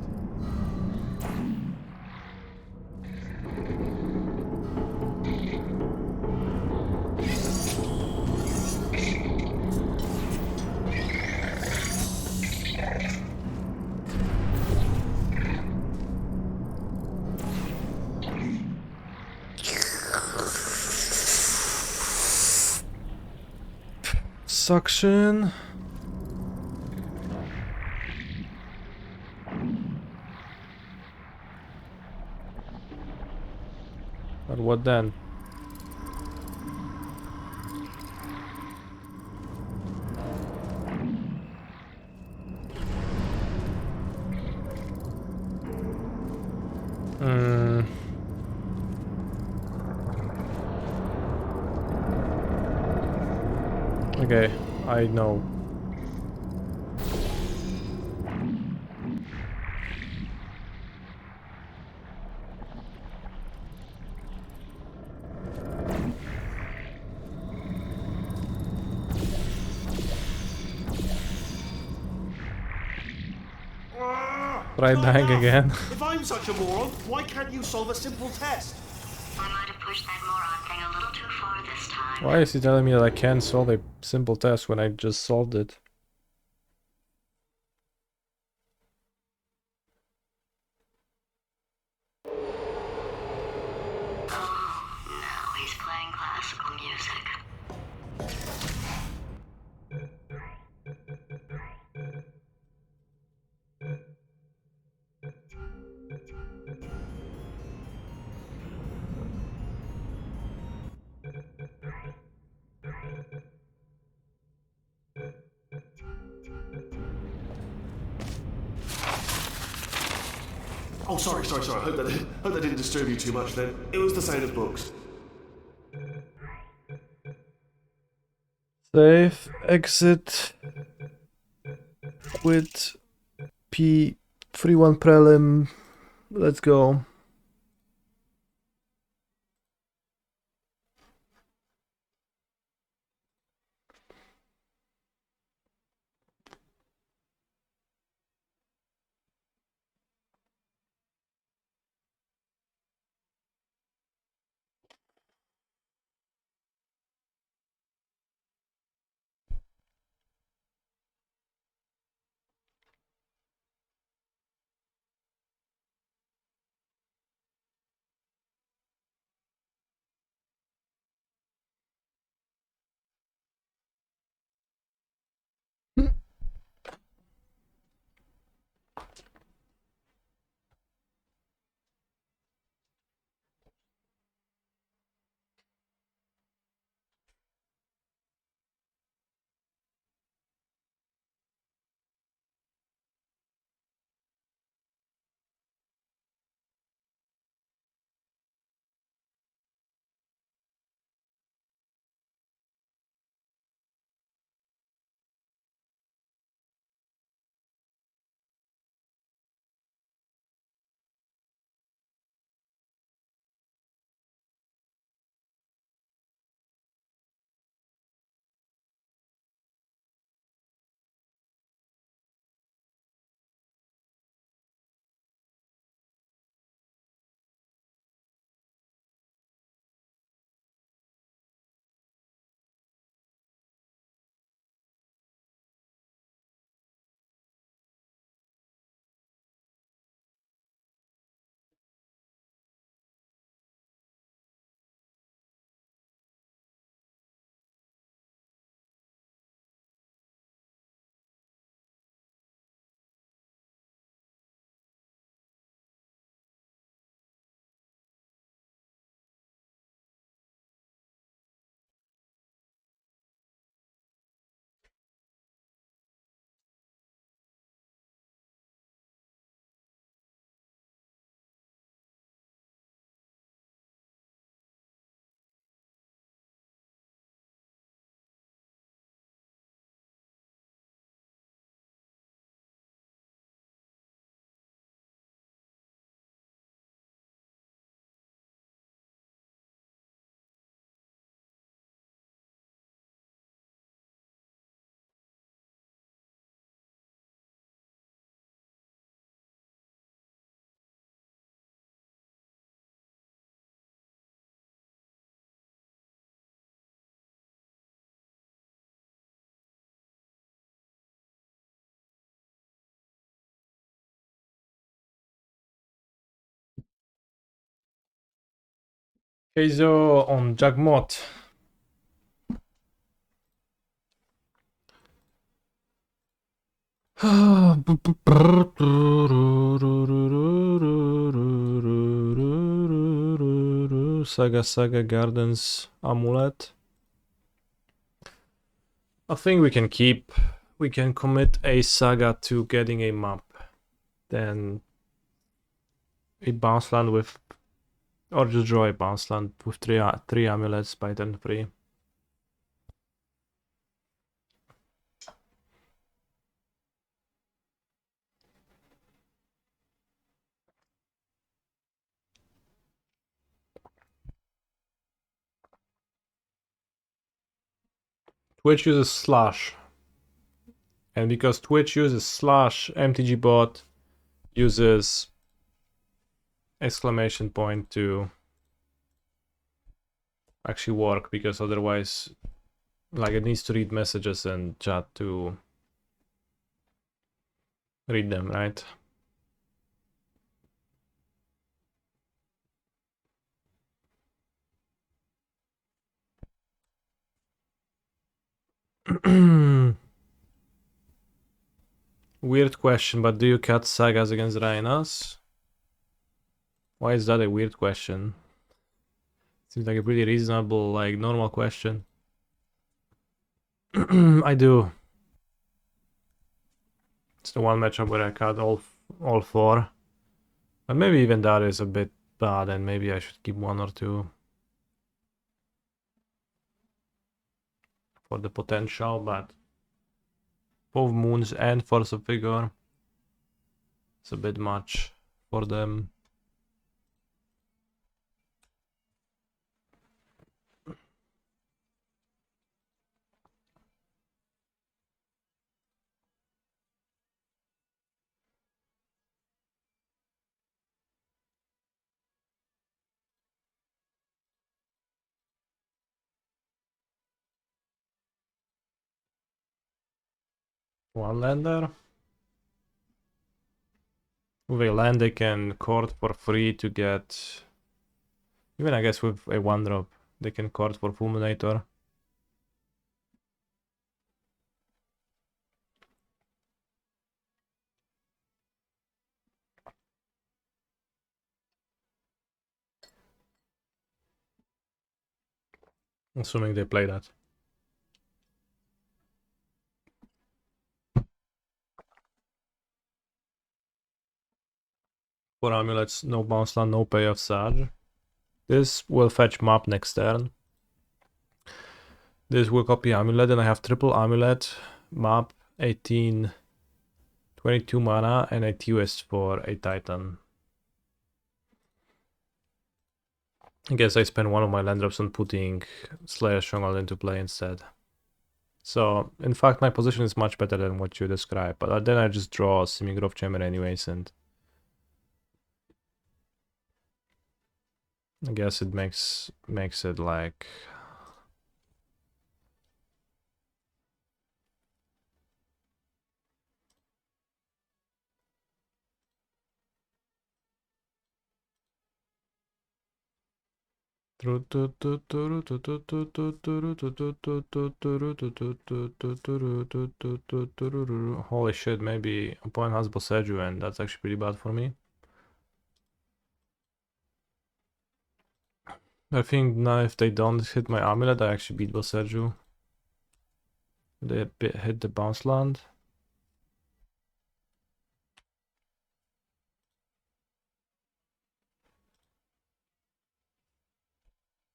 Suction. But what then? Okay, I know. Try dying again. If I'm such a moron, why can't you solve a simple test? I might have pushed that moron thing a little too far this time. Why is he telling me that I can't solve a simple test when I just solved it? Oh, now he's playing classical music. Oh, sorry. I hope that didn't disturb you too much then. It was the sound of books. Save, exit, quit, P31 Prelim, let's go. Keizo on Jagmot. Saga Gardens Amulet. I think we can commit a Saga to getting a map. Then a bounce land with, or just draw a bounce land with three amulets by turn 3. Twitch uses slash. And because Twitch uses slash, MTG bot uses exclamation point to actually work, because otherwise, like, it needs to read messages and chat to read them, right? Weird question, but do you cut sagas against Rhinos? Why is that a weird question? Seems like a pretty reasonable, like, normal question. I do. It's the one matchup where I cut all 4. But maybe even that is a bit bad, and maybe I should keep 1 or 2 for the potential, but both moons and force of vigor, it's a bit much for them. One lander. With a land they can court for free to get, even I guess with a 1-drop they can court for Fulminator. Assuming they play that. For amulets, no bounce land, no payoff Sarge. This will fetch map next turn. This will copy amulet, and I have triple amulet, map, 18, 22 mana, and a twist for a Titan. I guess I spend one of my land drops on putting Slayer Stronghold into play instead. So, in fact, my position is much better than what you described, but then I just draw Semi-Growth Chamber anyways, and I guess it makes it like... Holy shit, maybe opponent has Boseju, and that's actually pretty bad for me. I think now if they don't hit my amulet, I actually beat Boseju. They hit the bounce land.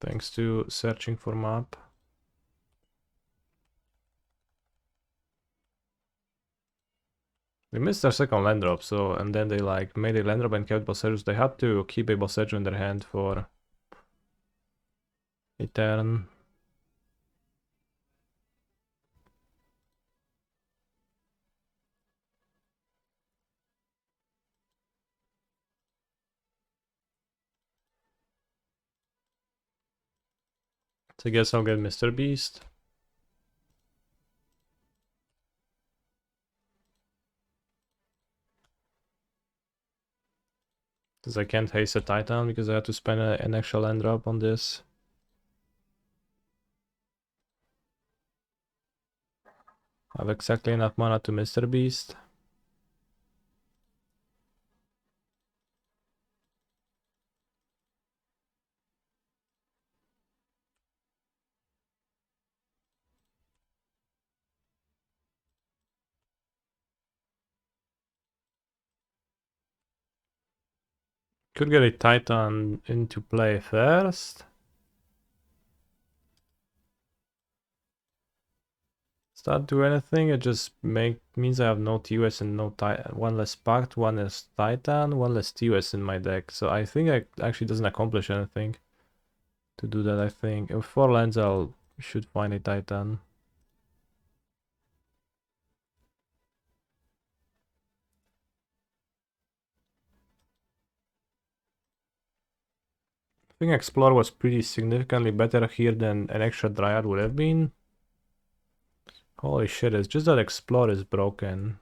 Thanks to searching for map. They missed their second land drop, so, and then they like made a land drop and kept Boseju. They had to keep a Boseju in their hand for a turn. So I guess I'll get Mr. Beast. Because I can't haste a Titan because I have to spend an extra land drop on this. I have exactly enough mana to Mr. Beast. Could get a Titan into play first. Does that do anything? It just means I have no TOS and no one less Pact, one less Titan, one less TOS in my deck. So I think it actually doesn't accomplish anything to do that, I think. With 4 lands I'll should find a Titan. I think Explore was pretty significantly better here than an extra Dryad would have been. Holy shit, it's just that Explore is broken.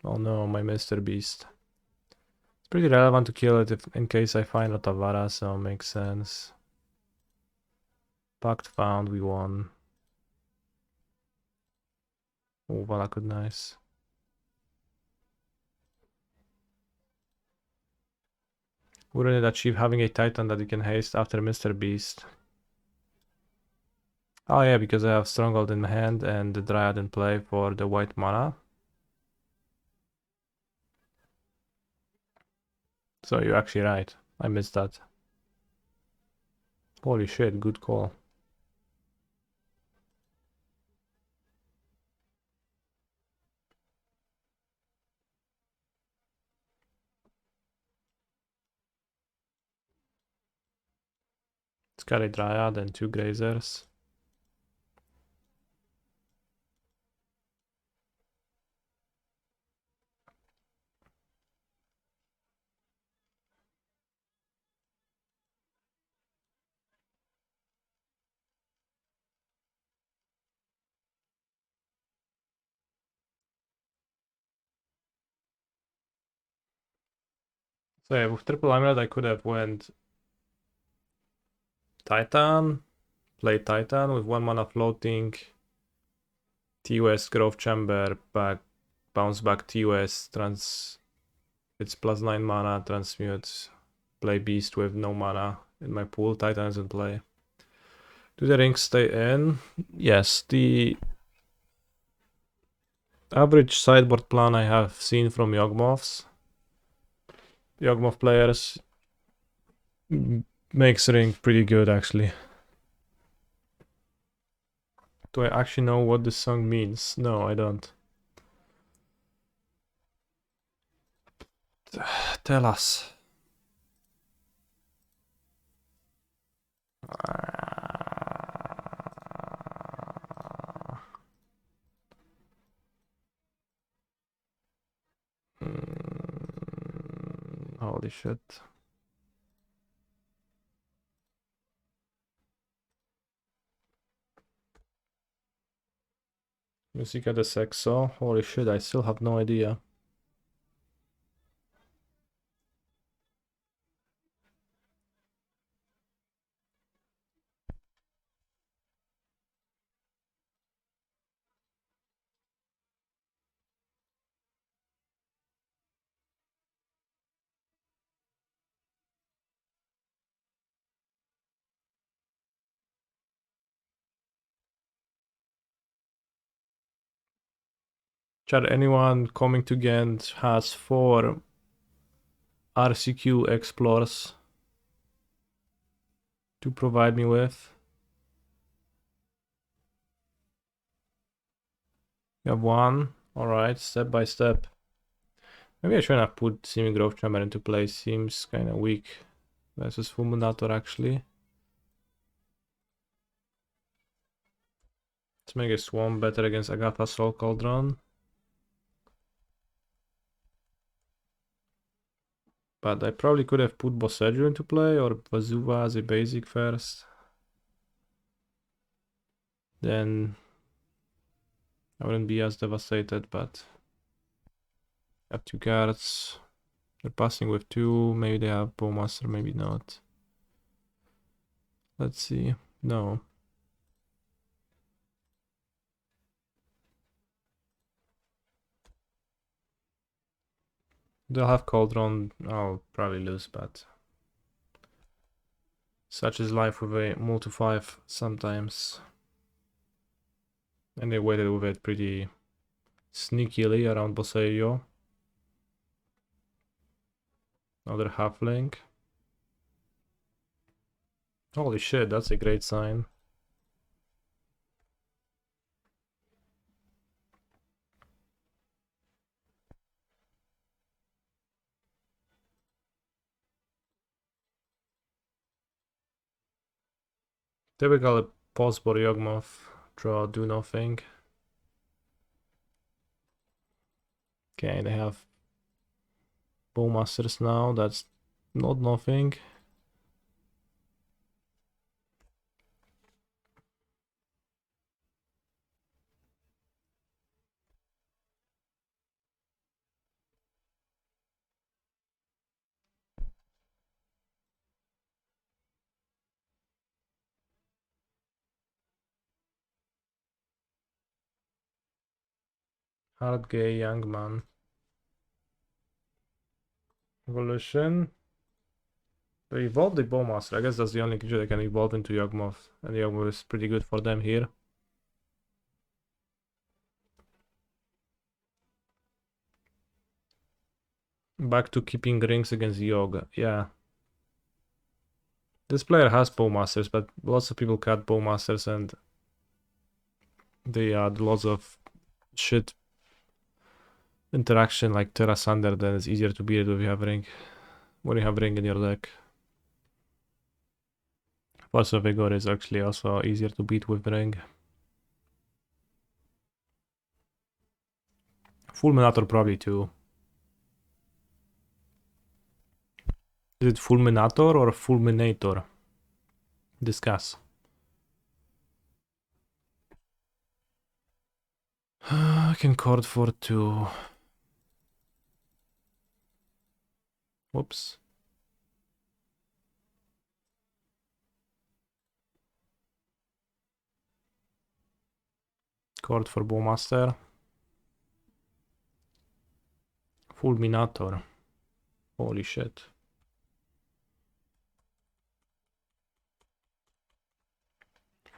Oh no, my Mr. Beast. It's pretty relevant to kill it in case I find Otavara, so it makes sense. Pact found, we won. Oh, Valakut, nice. Wouldn't it achieve having a Titan that you can haste after Mr. Beast? Oh yeah, because I have Stronghold in my hand and the Dryad in play for the white mana. So you're actually right. I missed that. Holy shit, good call. It's got a Dryad and 2 Grazers. So yeah, with triple Emerald I could have went Titan, play Titan with 1 mana floating, TOS Growth Chamber, back, bounce back TOS, it's +9 mana, transmute, play Beast with no mana in my pool, Titan is in play. Do the rings stay in? Yes, the average sideboard plan I have seen from Yawgmoths. Yawgmoth players makes ring pretty good actually. Do I actually know what this song means? No, I don't. Tell us. Holy shit. Musica de Sexo. Holy shit, I still have no idea. Chat, anyone coming to Ghent has 4 RCQ explores to provide me with. You have 1. Alright, step by step. Maybe I shouldn't have put Semi-Growth Chamber into play. Seems kind of weak versus Fulminator actually. Let's make a Swarm better against Agatha Soul Cauldron. But I probably could have put Bosseju into play or Bazuva as a basic first. Then I wouldn't be as devastated, but I have 2 cards. They're passing with 2. Maybe they have Bowmaster, maybe not. Let's see. No. They'll have Cauldron. I'll probably lose, but such is life with a multi-5 sometimes. And they waited with it pretty sneakily around Boseio. Another halfling. Holy shit, that's a great sign. Typically, pause for Yawgmoth, draw, do nothing. Okay, they have Bowmasters now, that's not nothing. Hard gay young man. Evolution. They evolved the Bowmaster. I guess that's the only creature that can evolve into Yawgmoth. And Yawgmoth is pretty good for them here. Back to keeping rings against Yogg. Yeah. This player has Bowmasters, but lots of people cut Bowmasters and they add lots of shit interaction like Terra Sander, then it's easier to beat it when you have ring in your deck. Force of Vigor is actually also easier to beat with ring. Fulminator probably too. Is it Fulminator or Fulminator? Discuss. I can chord for 2. Whoops. Chord for Bowmaster. Fulminator. Holy shit.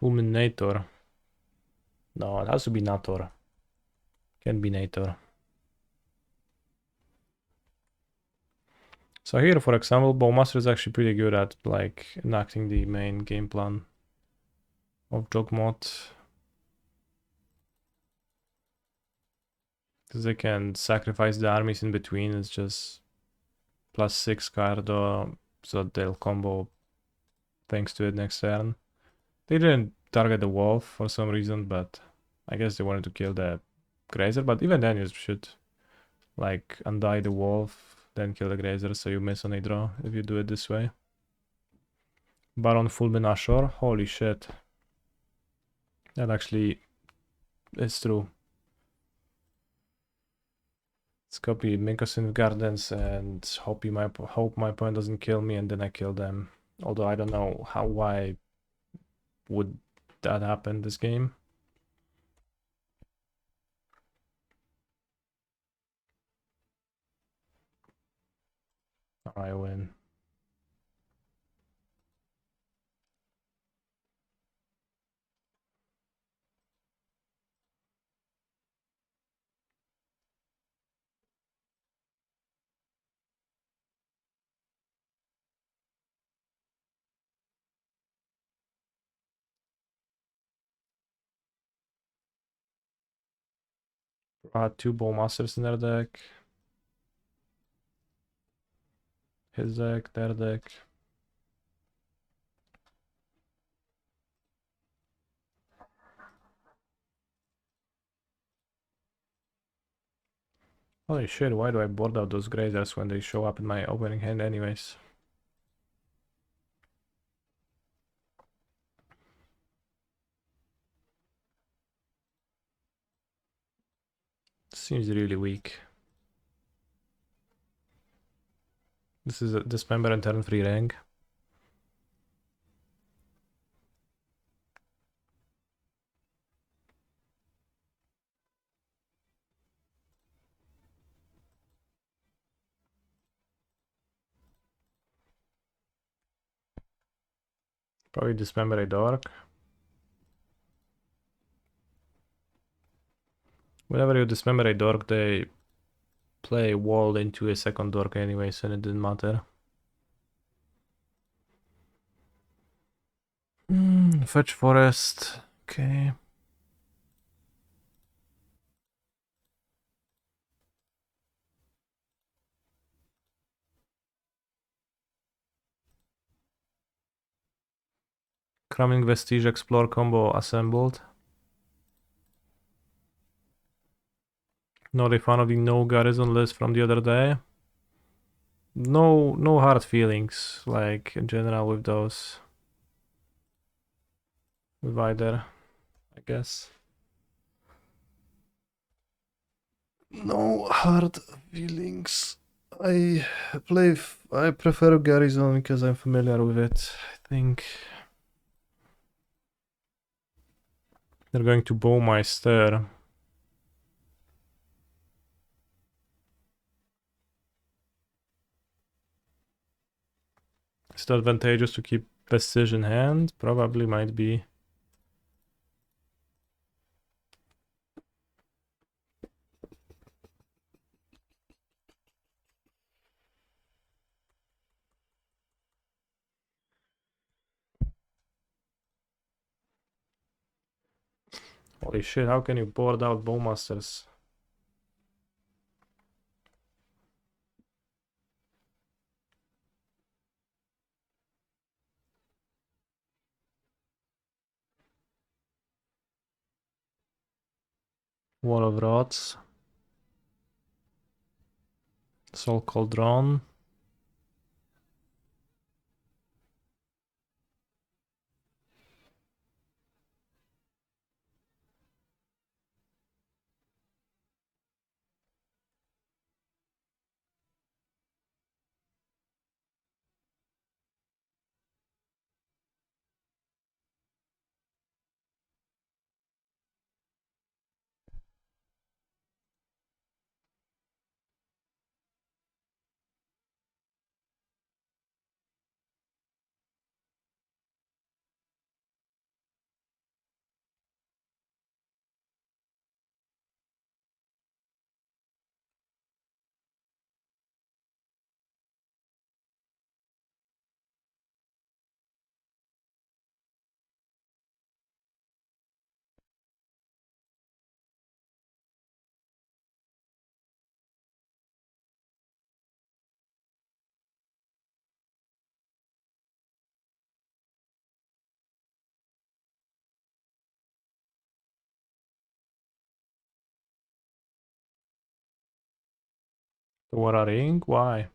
Fulminator. No, it has to be Nator. Can be Nator. So here, for example, Bowmaster is actually pretty good at like enacting the main game plan of Jogmod. Because they can sacrifice the armies in between. It's just +6 Cardo, so they'll combo thanks to it next turn. They didn't target the wolf for some reason, but I guess they wanted to kill the grazer. But even then, you should like undie the wolf, then kill the grazer, so you miss on a draw if you do it this way. Baron Fulminashor, holy shit. That actually is true. Let's copy Minkosin Gardens and hope my opponent doesn't kill me and then I kill them. Although I don't know why would that happen this game. I win. Had 2 Bowmasters in their deck. His deck, their deck. Holy shit, why do I board out those grazers when they show up in my opening hand anyways? Seems really weak. This is a dismember and turn free rank. Probably dismember a dork. Whenever you dismember a dork, they play wall into a second dork anyway, so it didn't matter. Fetch forest. Okay. Cramming Vestige Explore combo assembled. Not a fan of the no garrison list from the other day. No hard feelings, like in general with those. With either, I guess. No hard feelings. I prefer garrison because I'm familiar with it. I think they're going to Bowmeister. Is it advantageous to keep Vestige in hand? Probably might be. Holy shit, how can you board out Bowmasters? Wall of Rods. Soul Cauldron. What a ring? Why?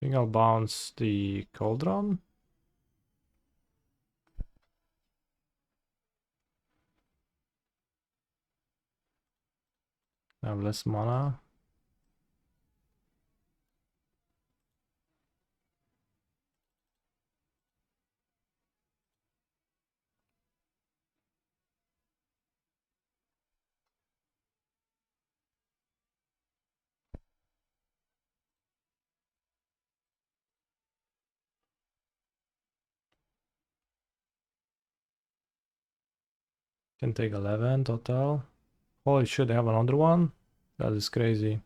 I think I'll bounce the Cauldron. I have less mana. Can take 11 total. Holy shit, they have another one? That is crazy.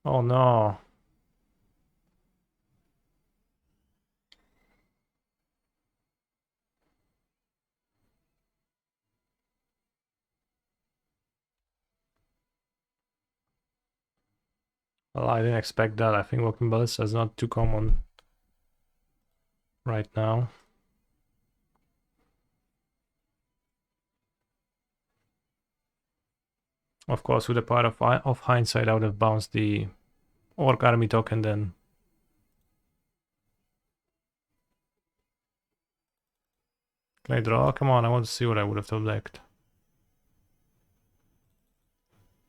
Oh no. Well, I didn't expect that. I think Walking Ballista is not too common right now. Of course, with the power of hindsight, I would have bounced the Orc Army token then. Can I draw? Come on, I want to see what I would have selected.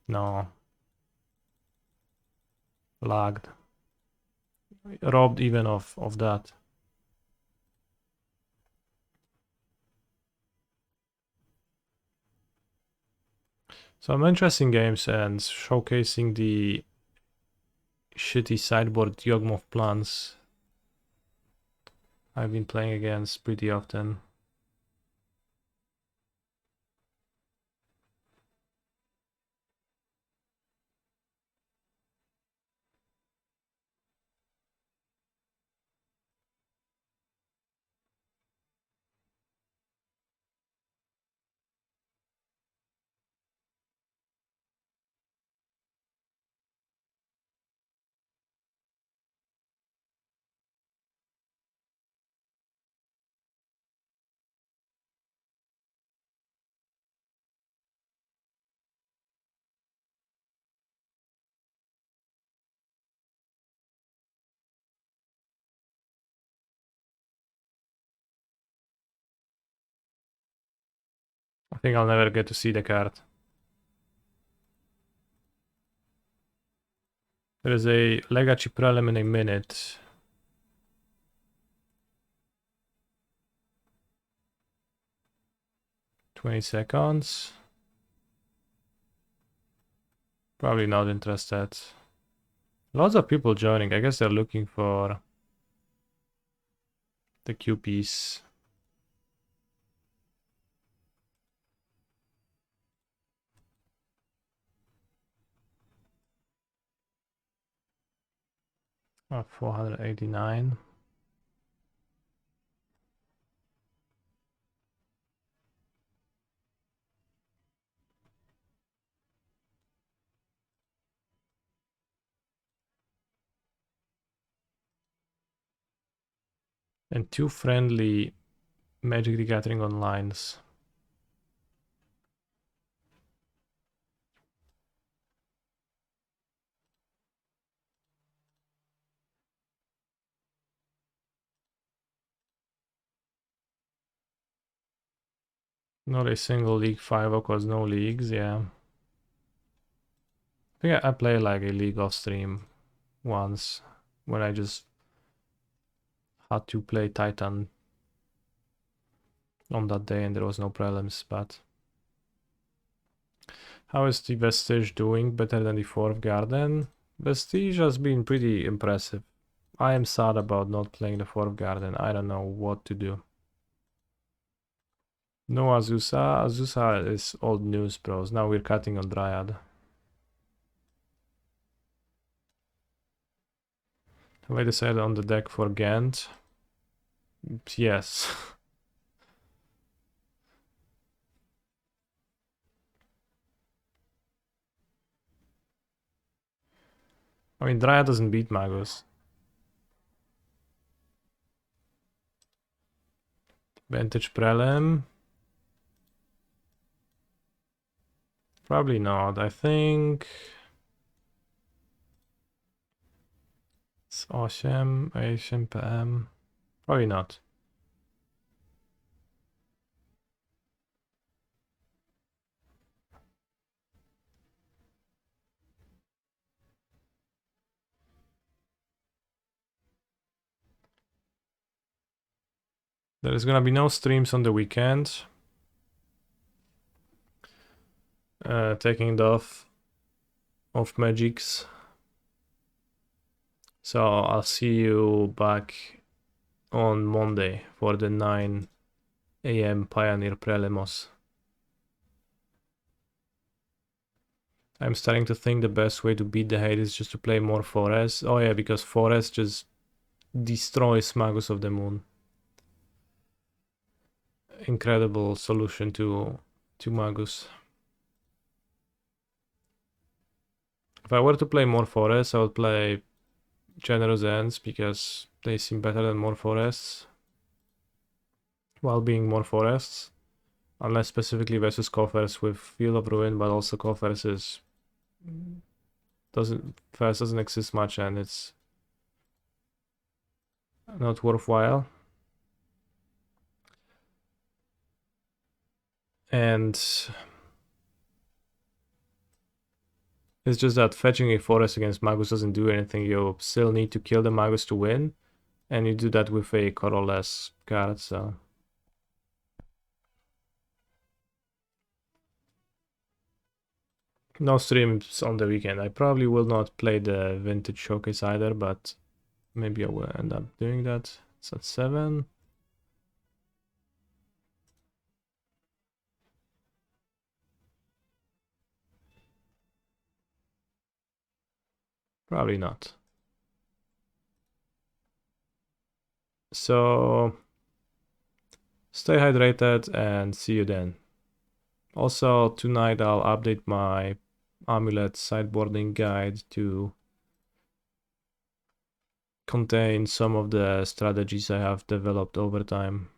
No. Lagged. Robbed even of that. Some interesting games and showcasing the shitty sideboard Yawgmoth plans I've been playing against pretty often. I think I'll never get to see the card. There is a Legacy Prelim in a minute. $20 seconds. Probably not interested. Lots of people joining. I guess they're looking for the Q piece. Oh, 489. And 2 friendly Magic the Gathering onlines. Not a single League 5, of course, no leagues, yeah. I think I played like a League off stream once when I just had to play Titan on that day and there was no prelims, but how is the Vestige doing? Better than the Fourth Garden? Vestige has been pretty impressive. I am sad about not playing the Fourth Garden. I don't know what to do. No Azusa. Azusa is old news, bros. Now we're cutting on Dryad. Have I decided on the deck for Ghent? Yes. I mean, Dryad doesn't beat Magus. Vantage Prelim? Probably not. I think... It's 8 PM. Probably not. There is gonna be no streams on the weekend. Taking it off of Magics. So I'll see you back on Monday for the 9 AM Pioneer Prelemos. I'm starting to think the best way to beat the hate is just to play more Forest. Oh yeah, because Forest just destroys Magus of the Moon. Incredible solution to Magus. If I were to play more Forests, I would play Generous Ends because they seem better than more Forests. While being more Forests. Unless specifically versus Coffers with Field of Ruin, but also Coffers is doesn't exist much and it's not worthwhile. And it's just that fetching a forest against Magus doesn't do anything. You still need to kill the Magus to win, and you do that with a colorless card, so... No streams on the weekend. I probably will not play the Vintage Showcase either, but maybe I will end up doing that. It's at 7. Probably not. So stay hydrated and see you then. Also tonight I'll update my Amulet sideboarding guide to contain some of the strategies I have developed over time.